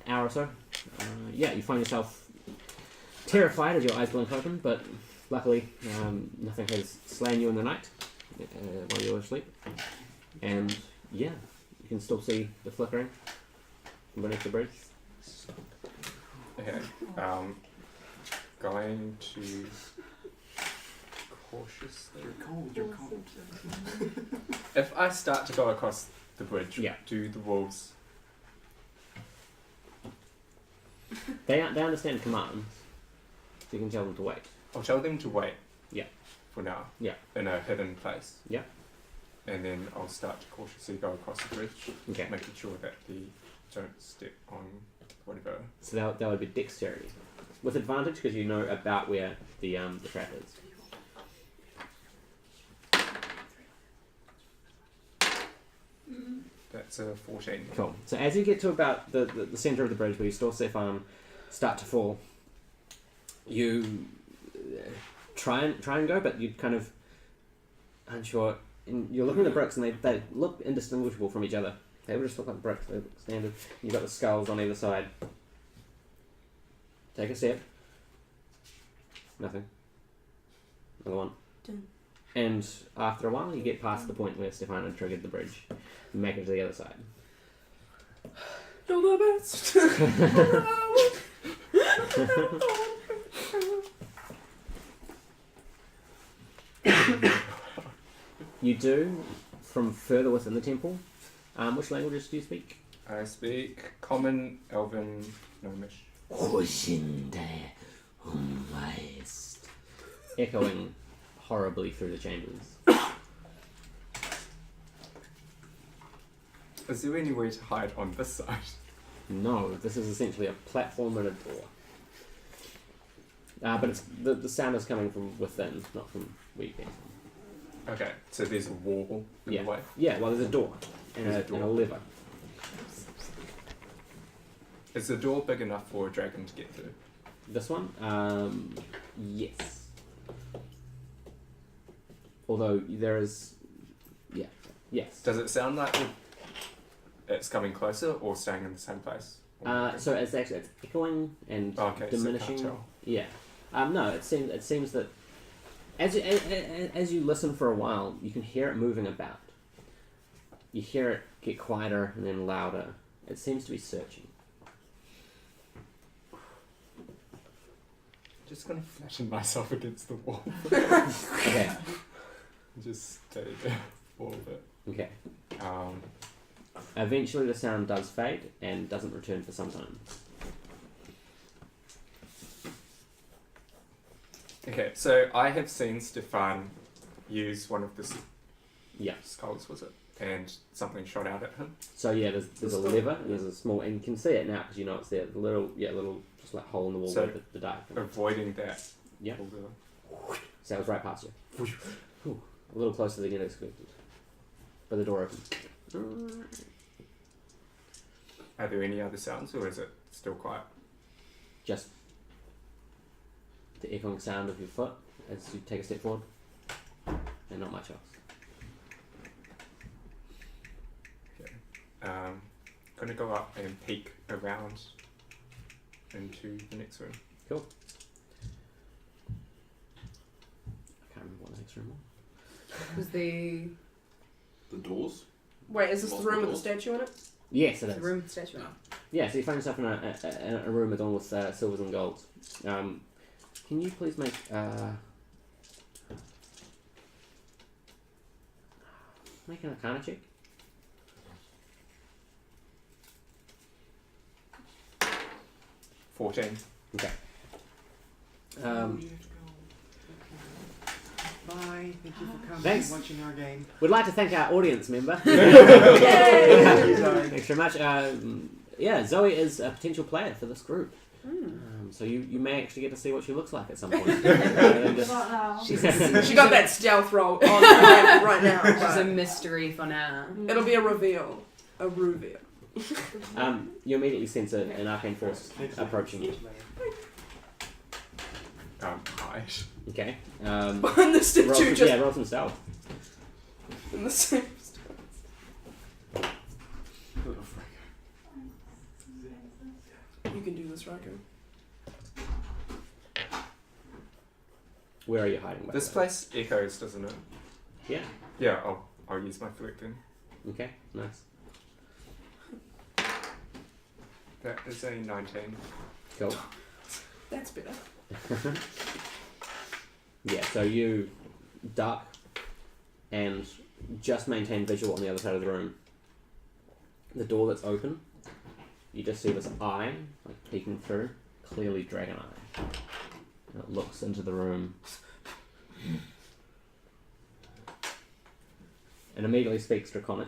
or so, yeah, you find yourself terrified as your eyes blink open, but luckily nothing has slain you in the night while you were asleep. And yeah, you can still see the flickering from beneath the bridge. Okay. Going to cautiously. You're cold. If I start to go across the bridge, Yeah. do the wolves? They understand commands, so you can tell them to wait. I'll tell them to wait. Yeah. For now. Yeah. In a hidden place. Yeah. And then I'll start to cautiously go across the bridge, Okay. making sure that they don't step on whatever. So that would be dexterity, with advantage because you know about where the trap is. That's a 14. Cool. So as you get to about the center of the bridge where you still see start to fall, you try and go, but you kind of unsure. And you're looking at the bricks, and they look indistinguishable from each other. They would just look like bricks. They look standard. You've got the skulls on either side. Take a step. Nothing. Another one. Done. And after a while, you get past the point where Stefan had triggered the bridge. You make it to the other side. You're the best. You do, from further within the temple. Which languages do you speak? I speak Common, Elven, Gnomish. Echoing horribly through the chambers. Is there any way to hide on this side? No, this is essentially a platform and a door. But it's the sound is coming from within, not from where you came from. Okay, so there's a wall in Yeah. the way. Yeah, well, there's a door and, There's a and a door. lever. Is the door big enough for a dragon to get through? This one, yes. Although there is, yes. Does it sound like it's coming closer or staying in the same place? So it's echoing and Okay, so diminishing. can't tell. Yeah. No, it seems that as you listen for a while, you can hear it moving about. You hear it get quieter and then louder. It seems to be searching. Just gonna flatten myself against the wall. Okay. Just stay there for a bit. Okay. Um, Eventually the sound does fade and doesn't return for some time. okay, so I have seen Stefan use one of the Yeah. skulls, was it? And something shot out at him. So yeah, there's a lever and there's a small, and you can see it now because you know it's there. The little just like hole in the wall So, where the dark. Avoiding that. Yeah. Will So that was right past you. Ooh, a little closer than you'd expected. But the door opened. Are there any other sounds, or is it still quiet? Just the echoing sound of your foot as you take a step forward, and not much else. Gonna go up and peek around into the next room. Cool. I can't remember what the next room was. Was the doors? Wait, is this the room with the statue in it? Yes, it is. room with the statue in it? Yeah, so you find yourself in a room adorned with silvers and golds. Can you please make an Arcana check? 14. Okay. Bye. Thank you for coming Thanks. and watching our game. We'd like to thank our audience member. Thank you, Zoe. Thanks very much. Yeah, Zoe is a potential player for this group. So you may actually get to see what she looks like at some point. She got that stealth roll on right now. Which is a but mystery for now. it'll be a reveal. A reveal. You immediately sense an arcane force approaching you. Hide. Okay. Behind the statue, Roll some, just roll some stealth. in the same. You can do this, Ryko. Where are you hiding? by This the way? place echoes, doesn't it? Yeah. Yeah, I'll use my flick then. Okay. Nice. That is a 19. Cool. That's better. Yeah. So you duck and just maintain visual on the other side of the room. The door that's open, you just see this eye like peeking through, clearly dragon eye. And it looks into the room and immediately speaks Draconic.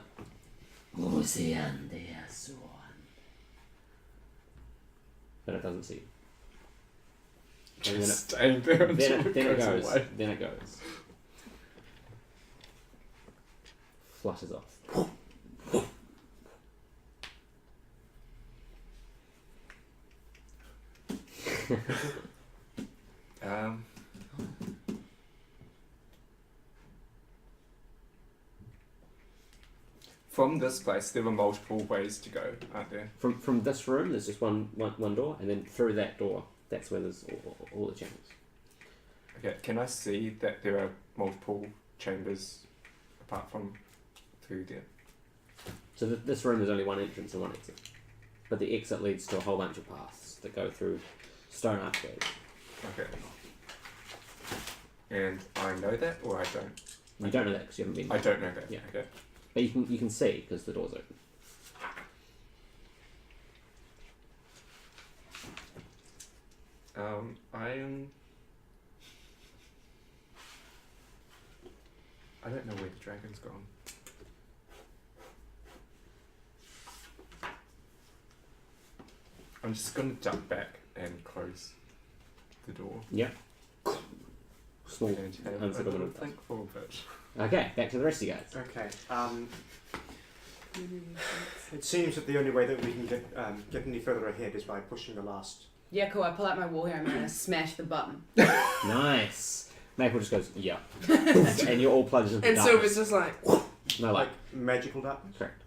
But it doesn't see you. And then Just staying there until then it goes. away. Then it goes. Flushes off. From this place, there were multiple ways to go, aren't there? From this room, there's just one door, and then through that door, that's where there's all the chambers. Okay, can I see that there are multiple chambers apart from through there? So this room there's only one entrance and one exit, but the exit leads to a whole bunch of paths that go through stone archways. Okay. And I know that, or I don't? You don't know that because you haven't been. I don't know that. Yeah. Okay. But you can see because the door's open. I don't know where the dragon's gone. I'm just gonna duck back and close the door. Yeah. Small And have a unsettled little of think for a bit. Okay, back to the rest of you guys. Okay. It seems that the only way that we can get any further ahead is by pushing the last. Yeah, cool. I pull out my warhammer and I smash the button. Nice. Maple just goes, yeah. And you're all plunged into And darkness. Silvius just like, No, like, Magical darkness. correct.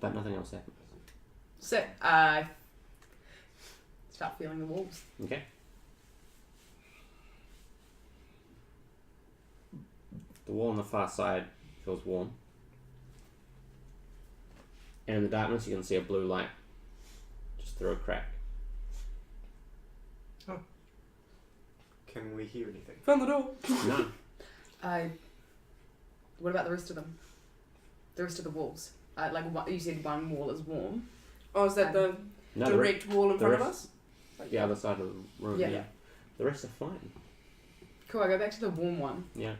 But nothing else happens. So, I start feeling the walls. Okay. The wall on the far side feels warm. And in the darkness you can see a blue light just through a crack. Can we hear anything? found the door. No. What about the rest of them? The rest of the walls? You said one wall is warm. Oh, is that the No, direct wall in front of us? the other side of the room. Yeah. Yeah. The rest are fine. Cool, I go back to the warm one. Yeah.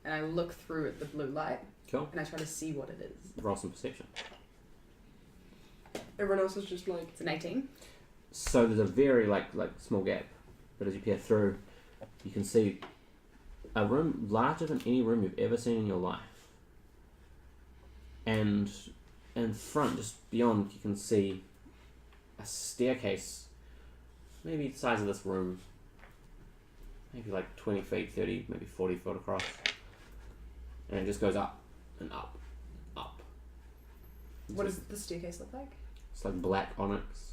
And I look through at the blue light. Cool. And I try to see what it is. Roll some perception. Everyone else is just like... It's an 18. So there's a very like small gap, but as you peer through, you can see a room larger than any room you've ever seen in your life. And in front, just beyond, you can see a staircase, maybe the size of this room, maybe like 20 feet, 30, maybe 40 foot across. And it just goes up and up, up. What does the staircase look like? It's like black onyx.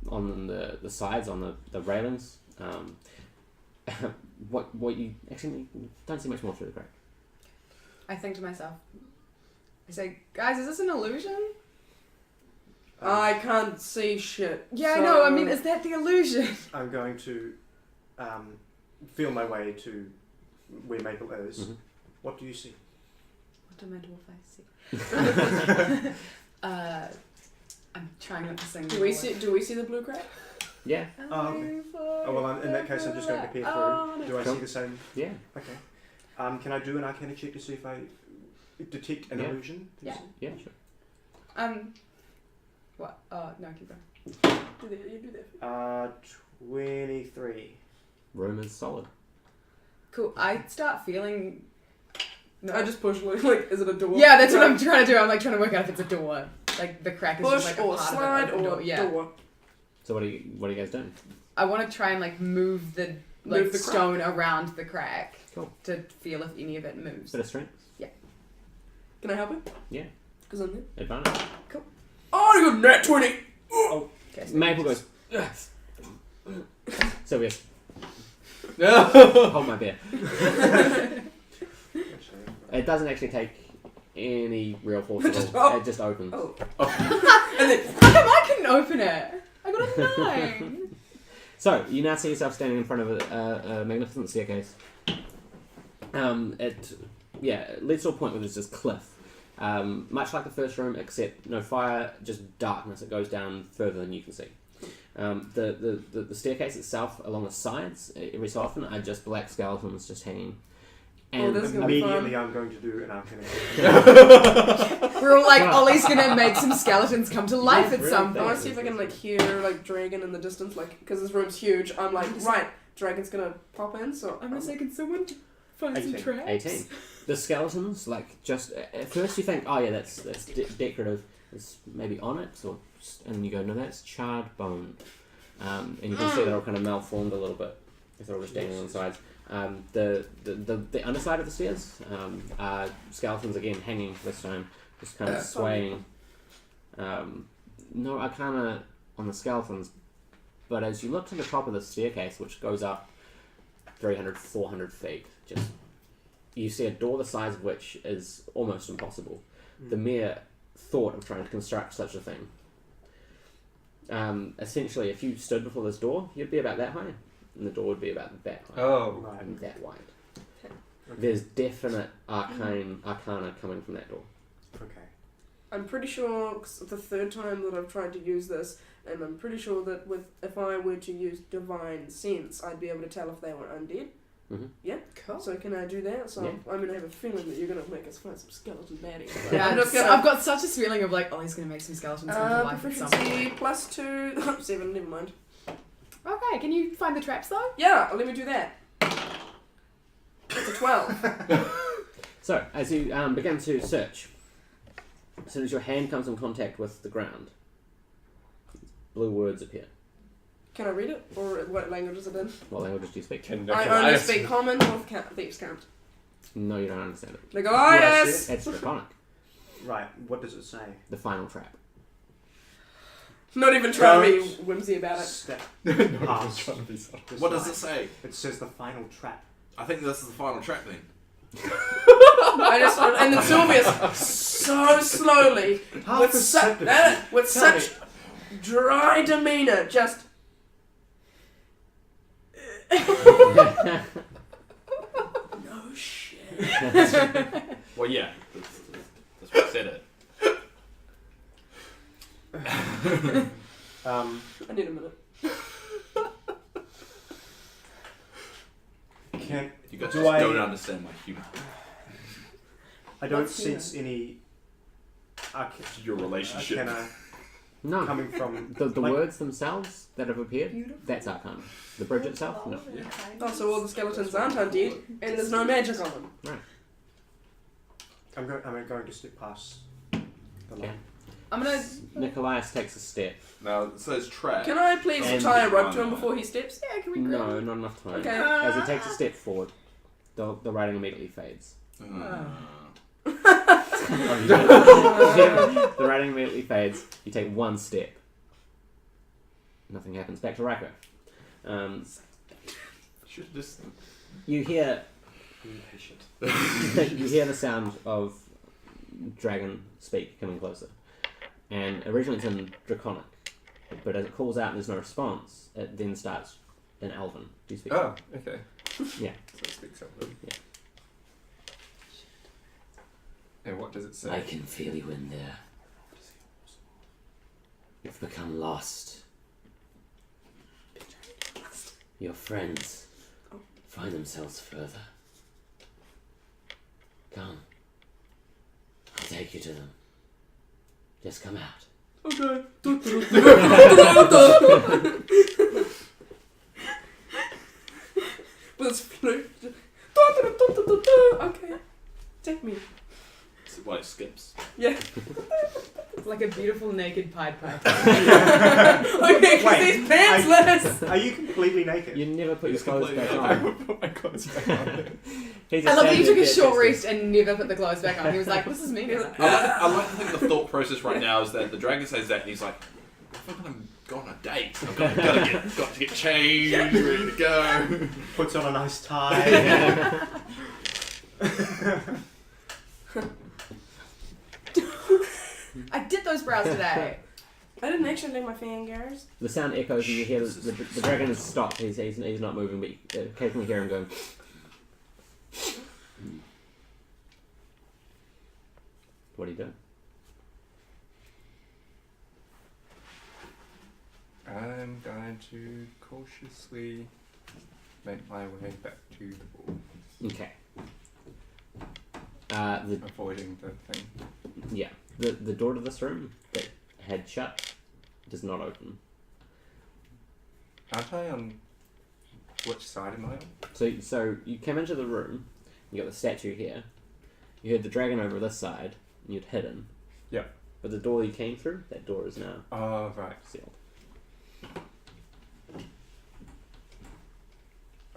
On the sides, on the railings. What you actually don't see much more through the crack. I think to myself, I say, guys, is this an illusion? I can't see shit. Yeah, so I know. I mean, is that the illusion? I'm going to feel my way to where Maple is. Mm-hmm. What do you see? What do my dwarf eyes see? I'm trying not to sing. Do we see the blue crack? Yeah. Oh, okay. Oh, well, in that case, I'm just going to peer through. Do I see the same? Yeah. Okay. Can I do an Arcana check to see if I detect an illusion? Yeah. Yeah, sure. What? No, keep going. You do that. 23. Room is solid. Cool. I start feeling. No. I just push, like, is it a door? Yeah, that's what I'm trying to do. I'm like trying to work out if it's a door. Like the crack is Push just like a or part slide of an open or door. Yeah. door. So what are you guys doing? I want to try and like move the Move the stone around the crack. Cool. To feel if any of it moves. Bit of strength. Can I help him? Yeah. Because I'm there. Advantage. Oh, you got nat 20! Okay, so Maple goes. Silvius. Hold my beer. It doesn't actually take any real force at all. It just opens. Oh. and then, how come I couldn't open it? I got a 9. So you now see yourself standing in front of a magnificent staircase. It leads to a point where there's this cliff. Much like the first room, except no fire, just darkness. It goes down further than you can see. The staircase itself, along the sides, every so often, are just black skeletons just hanging. And this is gonna be immediately fun. I'm going to do an Arcana check. We're all like, Ollie's gonna make some skeletons come to life at Really some I bad. want point. to see if I can like hear like dragon in the distance, like because this room's huge. I'm like, right, dragon's gonna pop in. So I'm just like, can someone find some 18. traps? 18. The skeletons, like, just at first you think, oh yeah, that's decorative. It's maybe onyx, and you go, no, that's charred bone. And you can see they're all kind of malformed a little bit. They're all just dangling on the sides. The underside of the stairs are skeletons again hanging this time, just kind of swaying. No arcana on the skeletons, but as you look to the top of the staircase, which goes up 300, 400 feet, just you see a door the size of which is almost impossible. The mere thought of trying to construct such a thing. Essentially, if you stood before this door, you'd be about that high, and the door would be about that high. Oh. Right. And that wide. Okay. There's definite arcana coming from that door. Okay. I'm pretty sure 'cause the third time that I've tried to use this, and I'm pretty sure that if I were to use divine sense, I'd be able to tell if they were undead. Mm-hmm. Yeah. Cool. So can I do that? So Yeah. I'm gonna have a feeling that you're gonna make us find some skeleton baddies. But Yeah, I'm just gonna. I've got such a feeling of like, Ollie's gonna make some skeletons come to life at some Proficiency point. +2, 7. Never mind. Okay, can you find the traps though? Yeah, let me do that. It's a 12. So, as you begin to search, as soon as your hand comes in contact with the ground, blue words appear. Can I read it, or what language is it in? What languages do you speak? I only Nickolias. speak common. Dwarf thieves count. No, you don't understand it. Nickolias. It's draconic. Right. What does it say? The final trap. Not even trying to be whimsy about it. Step. Nobody's trying to be so. What does it say? It says the final trap. I think this is the final trap then. And then Silvius so slowly with such dry demeanor just Well, yeah. That's what I said it. I need a minute. You guys Do just I- don't understand my humor. I don't What's sense any Your relationship. arcana No. coming from The like, words themselves that have appeared, that's Arcana. The bridge itself, no. Oh, so all the skeletons aren't undead, and there's no magic on them. I'm going to step past the Okay. line. I'm gonna. Nickolias takes a step. Now, it says track. Can I please And- tie a rope to him before he steps? Yeah, can we grab No, him? not enough time. Okay. As he takes a step forward, the writing immediately fades. Oh, you don't. The writing immediately fades. You take one step. Nothing happens. Back to Ryko. Should just. You hear Impatient. you hear the sound of dragon speak coming closer, and originally it's in Draconic, but as it calls out and there's no response, it then starts in Elven. Do you speak? Oh, okay. Yeah. So it speaks Elven. Yeah. And what does it say? I can feel you in there. You've become lost. Your friends find themselves further. Come. I'll take you to them. Just come out. Okay. With his flute. Okay. Take me. Well, it skips. Yeah. It's like a beautiful naked Pied Piper. Okay, because Wait, he's pantsless. Are you completely naked? You never put your It's clothes back completely- on. put my clothes back on. He's I love that you took a standing short there rest and never put the clothes back on. He was like, "This is me now." I like to think the thought process right now is that the dragon says that and he's like, if I'm gonna go on a date, I've got to get changed, ready to go. Puts on a nice tie. I did those brows today. I didn't actually leave my fingers. The sound echoes and you hear the dragon has stopped. He's not moving, but you occasionally hear him going. What are you doing? I'm going to cautiously make my way back to the wall, Okay. avoiding the thing. Yeah, the door to this room that had shut does not open. Aren't I on... Which side am I on? So you came into the room, you got the statue here, you heard the dragon over this side, and you'd hidden. Yeah. But the door you came through, that door is now Oh, right. sealed.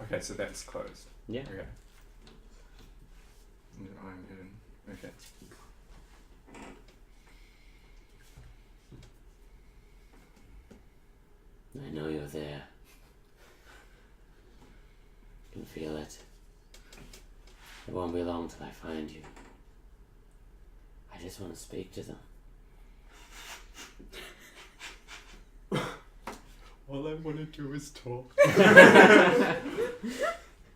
Okay, so that's closed. Yeah. Okay. And I'm hidden. Okay. I know you're there. I can feel it. It won't be long till I find you. I just want to speak to them. All I want to do is talk.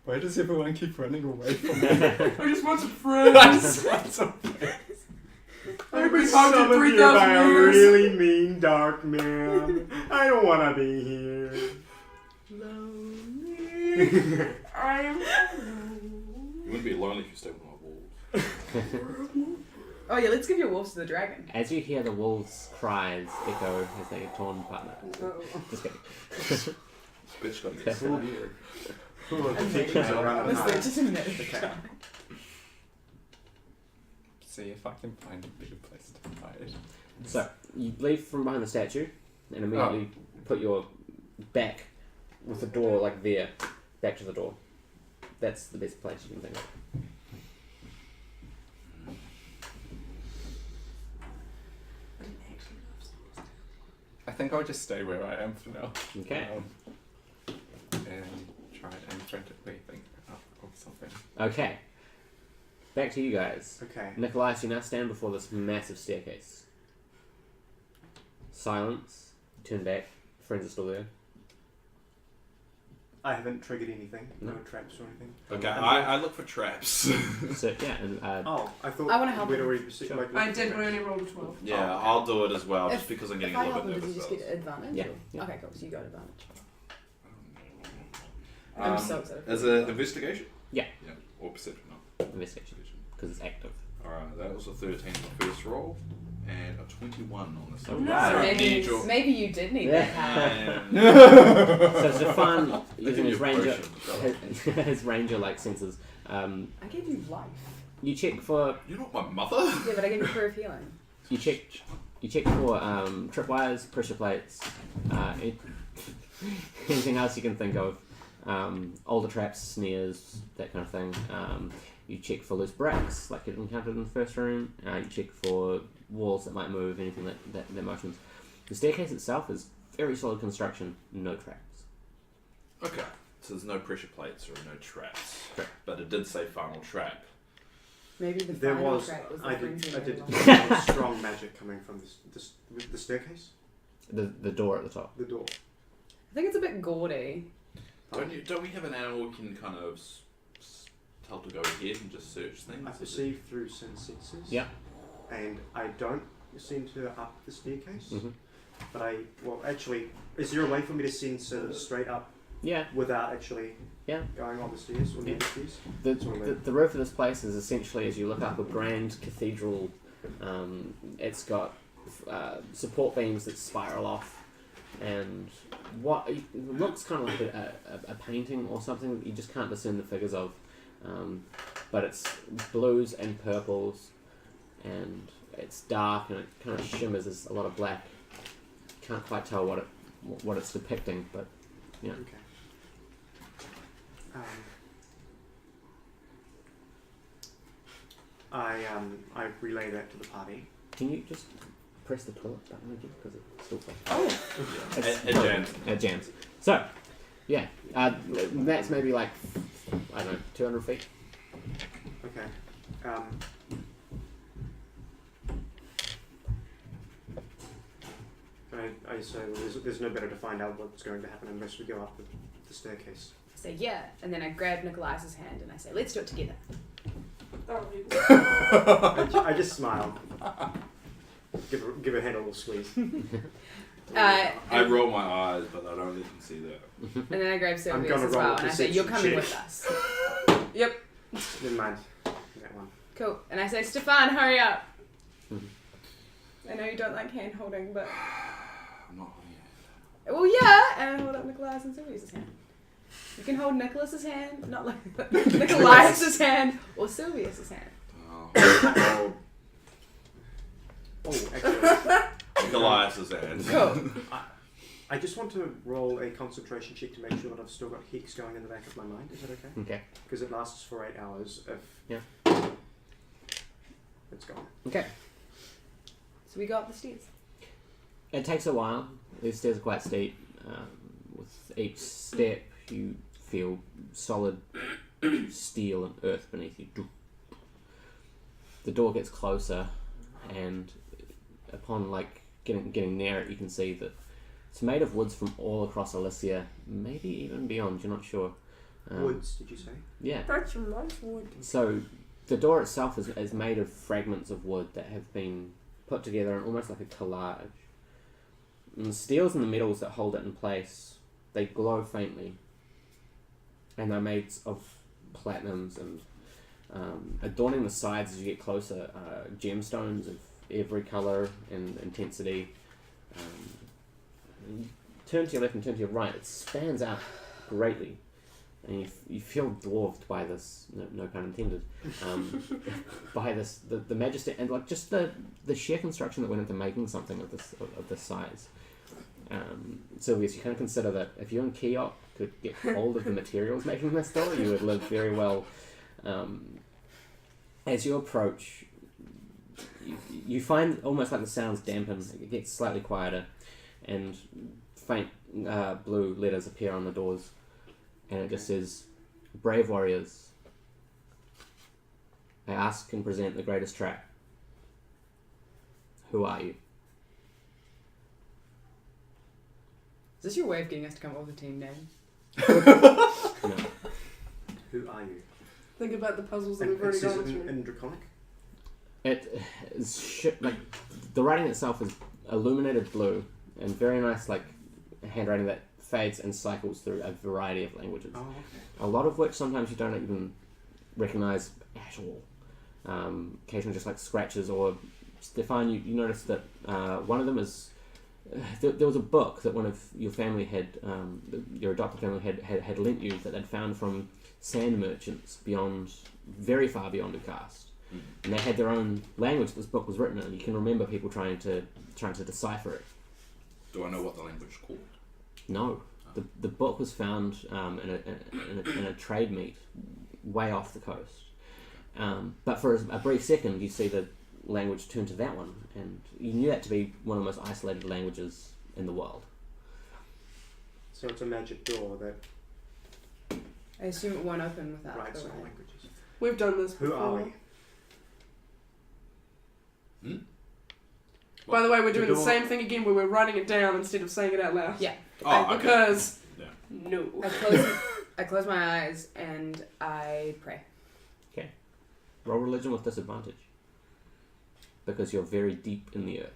Why does everyone keep running away from me? I just want some friends. I've been talking 3,000 years. really mean dark man. I don't want to be here. Lonely. I am. You wouldn't be lonely if you stayed with my wolves. Oh yeah, let's give your wolves to the dragon. As you hear the wolves' cries echo as they torn partner. Just kidding. This bitch got to get Cool. here. Who are the teachers around the Honestly, night? just a minute. Okay. See if I can find a better place to hide. So you leave from behind the statue and immediately put your back with the door like there, back to the door. That's the best place you can think of. I think I'll just stay where I am for now. Okay. And try and frantically think up of something. Okay. Back to you guys. Okay. Nickolias, you now stand before this massive staircase. Silence. You turn back. Friends are still there. I haven't triggered anything. No No. traps or anything. Okay, I look for traps. So yeah, and Oh, I thought I wanna help we'd him. already received, Sure. like, I did, but I only rolled a 12. Yeah, Oh. I'll do it as well, just If- because I'm getting If a I little help bit him, does nervous. he just get advantage? Yeah, or- yeah. Okay, cool. So you got advantage. I'm so excited. Is it investigation? Yeah. Yeah. Or perception? No. Investigation, because it's active. Alright, that was a 13 on the first roll, and a 21 on the Oh, second. wow. So I Maybe, need your- maybe you did need Yeah. that. So Stefan, using his Give you a ranger, potion. his ranger-like senses, I gave you life. you check for You're not my mother. Yeah, but I gave you prayer of healing. you check for tripwires, pressure plates, anything else you can think of, older traps, snares, that kind of thing. You check for loose bricks, like you encountered in the first room. You check for walls that might move, anything that motions. The staircase itself is very solid construction, no traps. Okay, so there's no pressure plates or no traps. Correct. But it did say final trap. Maybe the there final was. track was the I frenzy did level. strong magic coming from the staircase, The door at the top. the door. I think it's a bit gaudy. Don't we have an animal we can kind of tell to go ahead and just search things? I perceive through senses. Yeah. And I don't seem to up the staircase. Mhm. But actually, is there a way for me to send sort of straight up Yeah. without actually Yeah. going on the stairs or near Yeah. the stairs? The roof of this place is essentially, as you look up, a grand cathedral. It's got support beams that spiral off, and what it looks kind of like a painting or something that you just can't discern the figures of. But it's blues and purples, and it's dark and it kind of shimmers. There's a lot of black. Can't quite tell what it's depicting, but yeah. Okay. I relay that to the party. Can you just press the toilet button again because it's still fucking. Oh, It jams. It jams. So, yeah, that's maybe like, I don't know, 200 feet. Okay. I say there's no better to find out what's going to happen unless we go up the staircase. I say yeah, and then I grab Nickolias' hand and I say, let's do it together. Oh, I just smile. Give her hand a little squeeze. I roll my eyes, but I don't let them see that. And then I grab I'm Silvius gonna as roll well, a and I say, you're perception coming check. with us. Yep. Never mind. That one. Cool. And I say, Stefan, hurry up. Mhm. I know you don't like hand holding, but I'm not holding it. well, yeah. And I hold up Nickolias and Silvius' hand. You can hold Nicholas's hand, not like Nickolias' hand, or Silvius' hand. Oh, Oh, actually, Nickolias' hand. Cool. I just want to roll a concentration check to make sure that I've still got Hex going in the back of my mind. Is that okay? Okay. Because it lasts for 8 hours. If Yeah. It's gone. Okay. So we go up the stairs. It takes a while. These stairs are quite steep. With each step, you feel solid steel and earth beneath you. The door gets closer, and upon getting near it, you can see that it's made of woods from all across Elisia, maybe even beyond. You're not sure. Woods, did you say? Yeah. that's some nice wood. So the door itself is made of fragments of wood that have been put together in almost like a collage. And the steels and the metals that hold it in place, they glow faintly. And they're made of platinums, and adorning the sides as you get closer are gemstones of every colour and intensity. Turn to your left and turn to your right, it spans out greatly. And you feel dwarfed by this, no pun intended, by this the majesty and like just the sheer construction that went into making something of this size. Silvius, you kind of consider that if you and Keok could get hold of the materials making this door, you would live very well. As you approach, you find almost like the sounds dampen. It gets slightly quieter, and faint blue letters appear on the doors. And it just says, "Brave warriors, I ask and present the greatest track. Who are you?" Is this your way of getting us to come up with a team name? No. Who are you? Think about the puzzles that And we've it already says gone it through. in Draconic? It is like the writing itself is illuminated blue and very nice, like handwriting that fades and cycles through a variety of languages. Oh, okay. A lot of which sometimes you don't even recognize at all. Occasionally, just like scratches or Stefan, you notice that one of them is. There was a book that one of your family had, your adopted family had lent you that they'd found from sand merchants beyond, very far beyond Ukast. And they had their own language that this book was written in. You can remember people trying to decipher it. Do I know what the language is called? No, the book was found in a trade meet way off the coast. But for a brief second, you see the language turn to that one, and you knew that to be one of the most isolated languages in the world. So it's a magic door that I assume it won't open without writes the all right. languages. We've done this Who before. are we? By the way, we're doing the door- same thing again where we're writing it down instead of saying it out loud. Yeah. Oh, okay. Because Yeah. no. I close my eyes and I pray. Roll religion with disadvantage, because you're very deep in the earth.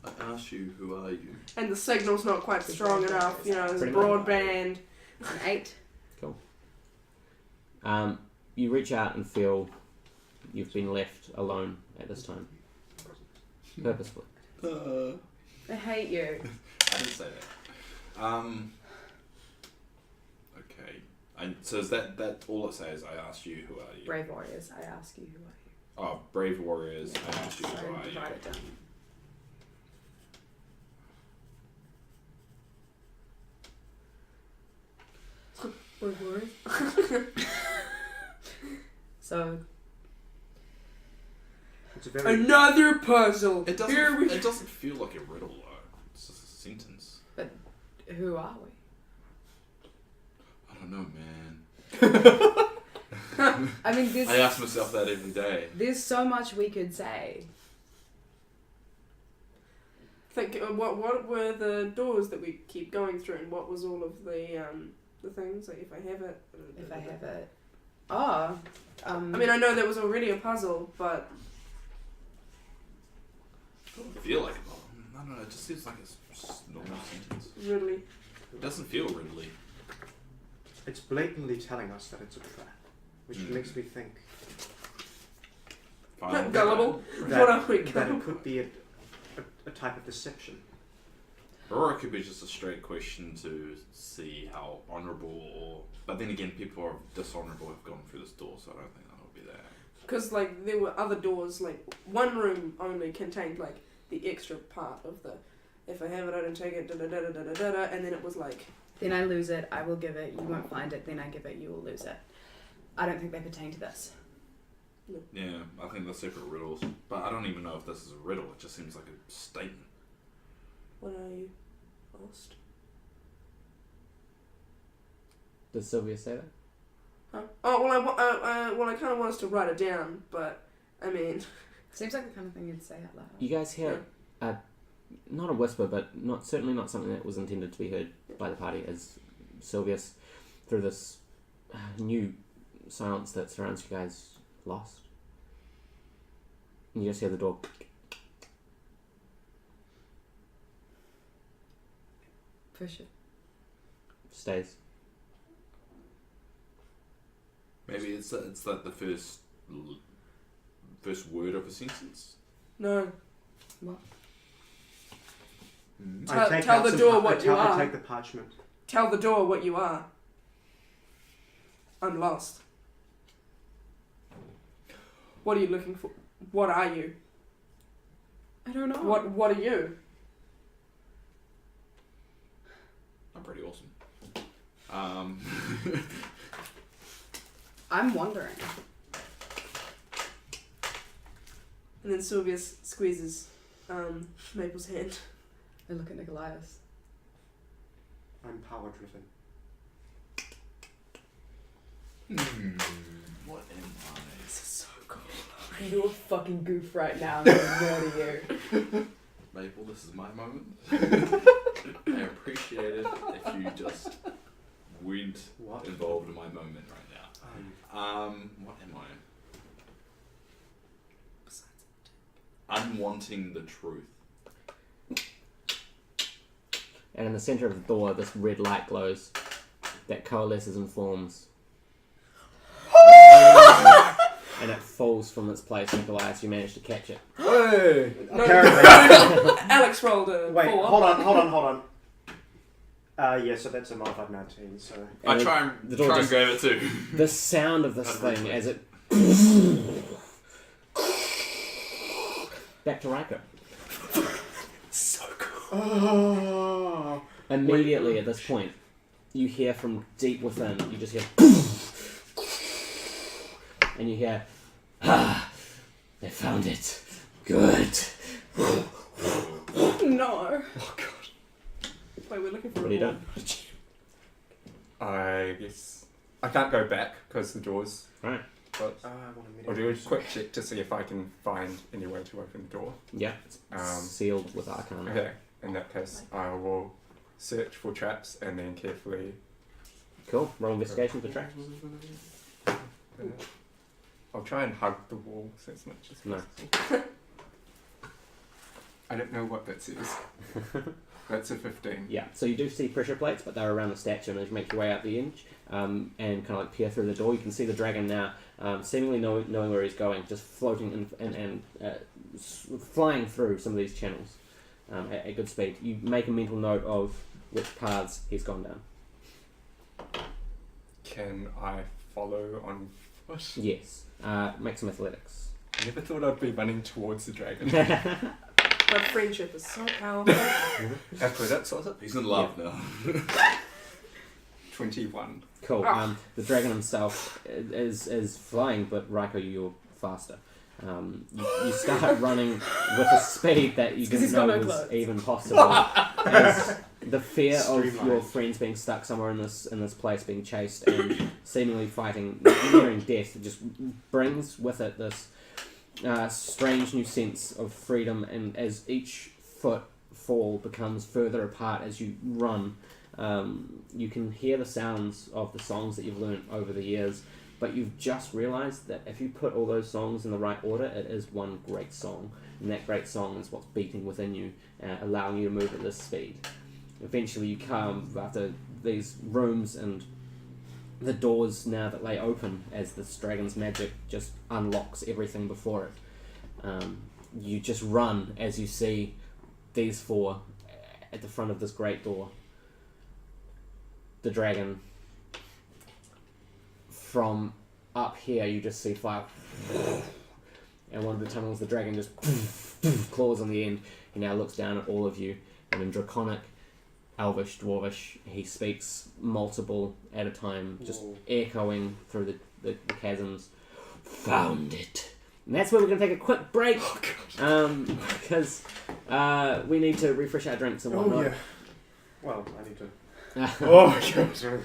I ask you, who are you? And the signal's not quite strong enough, you know, there's Pretty much. broadband. It's an 8. You reach out and feel you've been left alone at this time, purposefully. I hate you. I didn't say that. Okay. So is that all it says? I asked you, who are you? Brave warriors, I ask you who are you. Oh, brave warriors. I asked you, So who are you? write it down. Brave warriors. So It's a very Another puzzle. It Here we doesn't feel like a riddle though. It's just a sentence. who are we? I don't know, man. I mean, I ask myself that every day. there's so much we could say. think what were the doors that we keep going through, and what was all of the things, like if I have it. If I have it. Oh. I mean, I know that was already a puzzle, but It doesn't feel like it. I don't know. It just seems like it's just a normal sentence. really. It doesn't feel riddly. It's blatantly telling us that it's a trap, which makes me think Final Gullible. that, What are we that gullible? it could be a type of deception. Or it could be just a straight question to see how honourable or... But then again, people who are dishonourable have gone through this door, so I don't think that'll be there. Because like there were other doors, like one room only contained like the extra part of the. If I have it, I don't take it. Da da da da da da da. And then it was like. Then I lose it, I will give it, you won't find it, then I give it, you will lose it. I don't think they pertain to this. Yeah, I think they're separate riddles. But I don't even know if this is a riddle, it just seems like a statement. What are you? Lost? Did Sylvia say that? Huh? Oh well, I kind of want us to write it down, but I mean. Seems like the kind of thing you'd say out loud. You guys hear not a whisper, but certainly not something that was intended to be heard by the party, as Silvius, through this new silence that surrounds you guys, lost. And you just hear the door. Push it. Stays. Maybe it's like the first word of a sentence. No. I take Tell out the some door pa- what you I are. take the parchment. Tell the door what you are. I'm lost. What are you looking for? What are you? I don't know. What are you? I'm pretty awesome. I'm wondering. And then Silvius squeezes Maple's hand. I look at Nickolias. I'm power driven. What am This is so cool. You're a fucking goof right now, and I'm more to you. Maple, this is my moment. I appreciate it if you just weren't What? involved in my moment right now. What am I? Unwanting the truth. And in the center of the door, this red light glows that coalesces and forms. And it falls from its place. Nickolias, you managed to catch it. Hey! No, Apparently. Alex rolled a Wait, 4. hold on. Yeah, so that's a modified 19, so... I And try the and door grab just- it too. The sound of this thing as it... Back to Ryko. So cool. Oh. Immediately at this point, you hear from deep within, you just hear... And you hear... They found it. Good. No. Oh god. Wait, we're looking for What a are you wall. doing? I guess I can't go back because the door's. Right. But I want I'll do a quick check to see if I can find any way to open the door. Yeah, it's sealed with Arcana. Okay. In that case, I will search for traps and then carefully. Cool. Roll investigation for traps. I'll try and hug the wall so it's not just. No. I don't know what that says. That's a 15. Yeah, so you do see pressure plates, but they're around the statue, and as you make your way out the edge and kind of like peer through the door, you can see the dragon now, seemingly knowing where he's going, just floating and flying through some of these channels at good speed. You make a mental note of which paths he's gone down. Can I follow on foot? Yes. Make some athletics. I never thought I'd be running towards the dragon. But friendship is so powerful. Athletics, was it? He's in love now. 21. Cool. Ah. The dragon himself is flying, but Ryko, you're faster. You start running with a speed that you 'cause didn't he's got know no was clothes. even possible. As the fear of your Streamlined. friends being stuck somewhere in this place, being chased and seemingly fighting, nearing death, it just brings with it this strange new sense of freedom. And as each footfall becomes further apart as you run, you can hear the sounds of the songs that you've learnt over the years, but you've just realised that if you put all those songs in the right order, it is one great song, and that great song is what's beating within you, allowing you to move at this speed. Eventually you come after these rooms and the doors now that lay open as this dragon's magic just unlocks everything before it. You just run as you see these four at the front of this great door. The dragon. From up here you just see fire. And one of the tunnels, the dragon just claws on the end. He now looks down at all of you, and in Draconic, Elvish, Dwarvish, he speaks multiple at a time, just echoing through the chasms. Found it. And that's where we're going to take a quick break, because we need to refresh our drinks and whatnot. Oh, yeah. Well, I need to... Oh, God.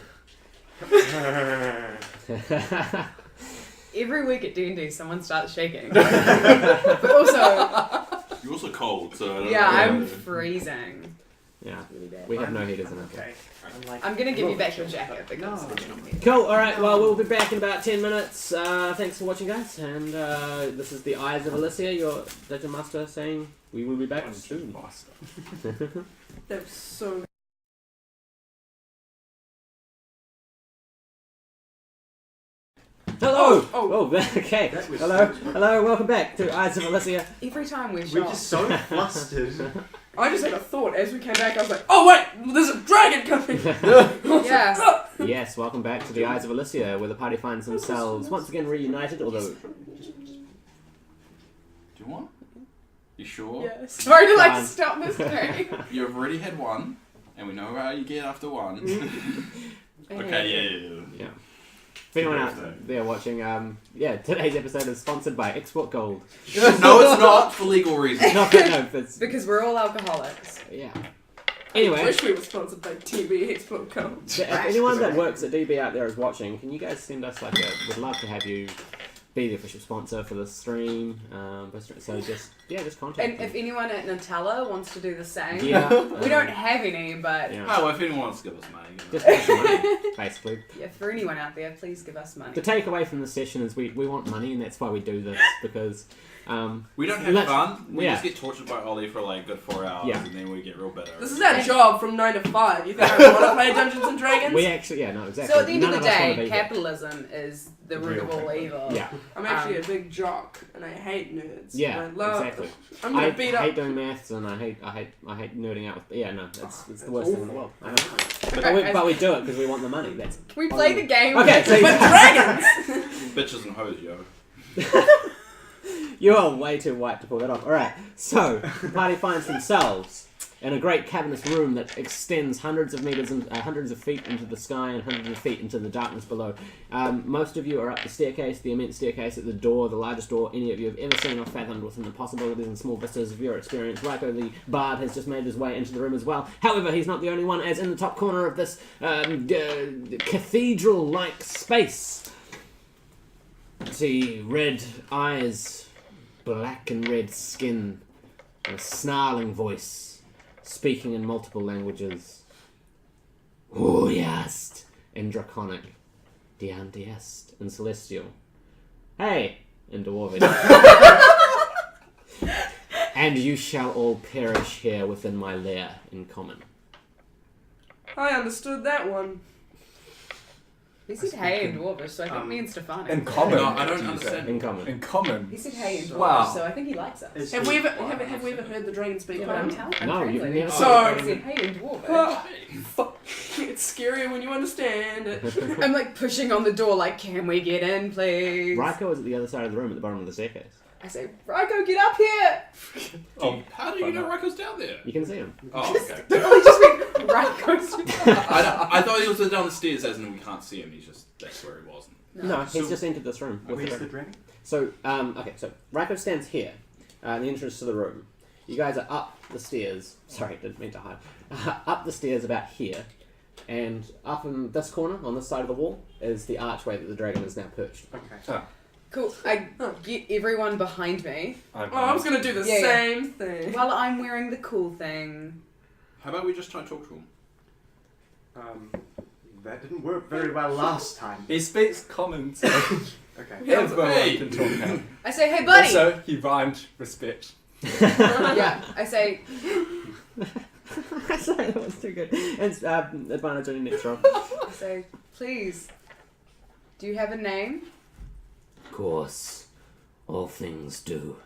Every week at D&D, someone starts shaking. But also, You're also cold, so I don't yeah, know. I'm freezing. Yeah, Really bad. we have no heaters in it. Okay. I'm gonna give you back your jacket because Cool, alright, well, we'll be back in about 10 minutes. Thanks for watching, guys. And this is the Eyes of Elisia, your Dungeon Master, saying we will be back soon. Master. That was so. Hello! Oh. Okay. That was Hello, so- hello, welcome back to Eyes of Elisia. every time we We're shot, just so flustered. I just had a thought as we came back. I was like, "Oh wait, there's a dragon coming!" yeah, Yes, welcome back to the Eyes of Elisia, where the party finds themselves once again reunited, although... Do you want? You sure? Yeah. sorry to Fine. stop this thing. You've already had one, and we know how you get after one. Okay, yeah. Yeah. If anyone out there watching, today's episode is sponsored by Export Gold. No, it's not, for legal reasons. No, it's... Because we're all alcoholics. Yeah. I Anyway, wish we were sponsored by TV Export Code. if anyone that works at DB out there is watching, can you guys send us we'd love to have you be the official sponsor for the stream. So just contact And them. if anyone at Nutella wants to do the same, Yeah, we don't have any, but Yeah. Oh, well, if anyone wants to give us money. Just give us money, basically. yeah, for anyone out there, please give us money. The takeaway from this session is we want money, and that's why we do this, because We don't have let's- fun. We yeah. just get tortured by Ollie for like good 4 hours, Yeah. and then we get real bitter. This is our job from 9 to 5. You think I want to play Dungeons and Dragons? we actually exactly. So at the end None of the us wanna day, be here. capitalism is the root of all evil. Yeah, I'm actually a big jock, and I hate nerds. yeah, And I love. exactly. I'm gonna I beat hate up. doing maths, and I hate nerding out with. Yeah, no, it's the worst thing in the world. I know. Right, But we do it because we want the money. That's We play the game Okay, so with dragons! Bitches and hoes, yo. you are way too white to pull that off. All right, so the party finds themselves in a great cavernous room that extends hundreds of meters and hundreds of feet into the sky and hundreds of feet into the darkness below. Most of you are up the staircase, the immense staircase at the door, the largest door any of you have ever seen or fathomed within the possibilities and small vistas of your experience. Ryko, the bard, has just made his way into the room as well. However, he's not the only one, as in the top corner of this cathedral-like space, see red eyes, black and red skin, and a snarling voice, speaking in multiple languages. Uyast in Draconic, Diantiest in Celestial. Hey in Dwarvish. And you shall all perish here within my lair in common. I understood that one. He said hey in Dwarvish, so I think me and Stefano. In common. No, I don't did you understand. In common. say? In common. He said hey in Dwarvish, Wow. so I think he likes us. Is Have he- we ever heard the dragon speak? Yeah, but I'm common? telling No, you've never So- He said hey in Dwarvish. Fuck. It's scarier when you understand it. I'm like pushing on the door, like, can we get in, please? Ryko is at the other side of the room at the bottom of the staircase. I say, Ryko, get up here! How do you know Ryko's down there? You can see him. Oh, okay. I just went, Ryko's I thought he was down the stairs, as in we can't see him. He's just that's where he was. No, he's So- just entered this room. with Where's the the dragon? So, so Ryko stands here, the entrance to the room. You guys are up the stairs. Sorry, didn't mean to hide. Up the stairs about here, and up in this corner, on this side of the wall, is the archway that the dragon is now perched. Okay. Cool. I get everyone behind me Oh, I was gonna do the Yeah, yeah. same thing. while I'm wearing the cool thing. How about we just try and talk to him? That didn't work very well last time. He speaks common, so Okay. everyone Hey. can talk now. I say, hey, buddy! Also, he rhymed respect. Yeah, I say, Sorry, that was too good. It's advantage on your next roll. I say, please, do you have a name? Of course, all things do.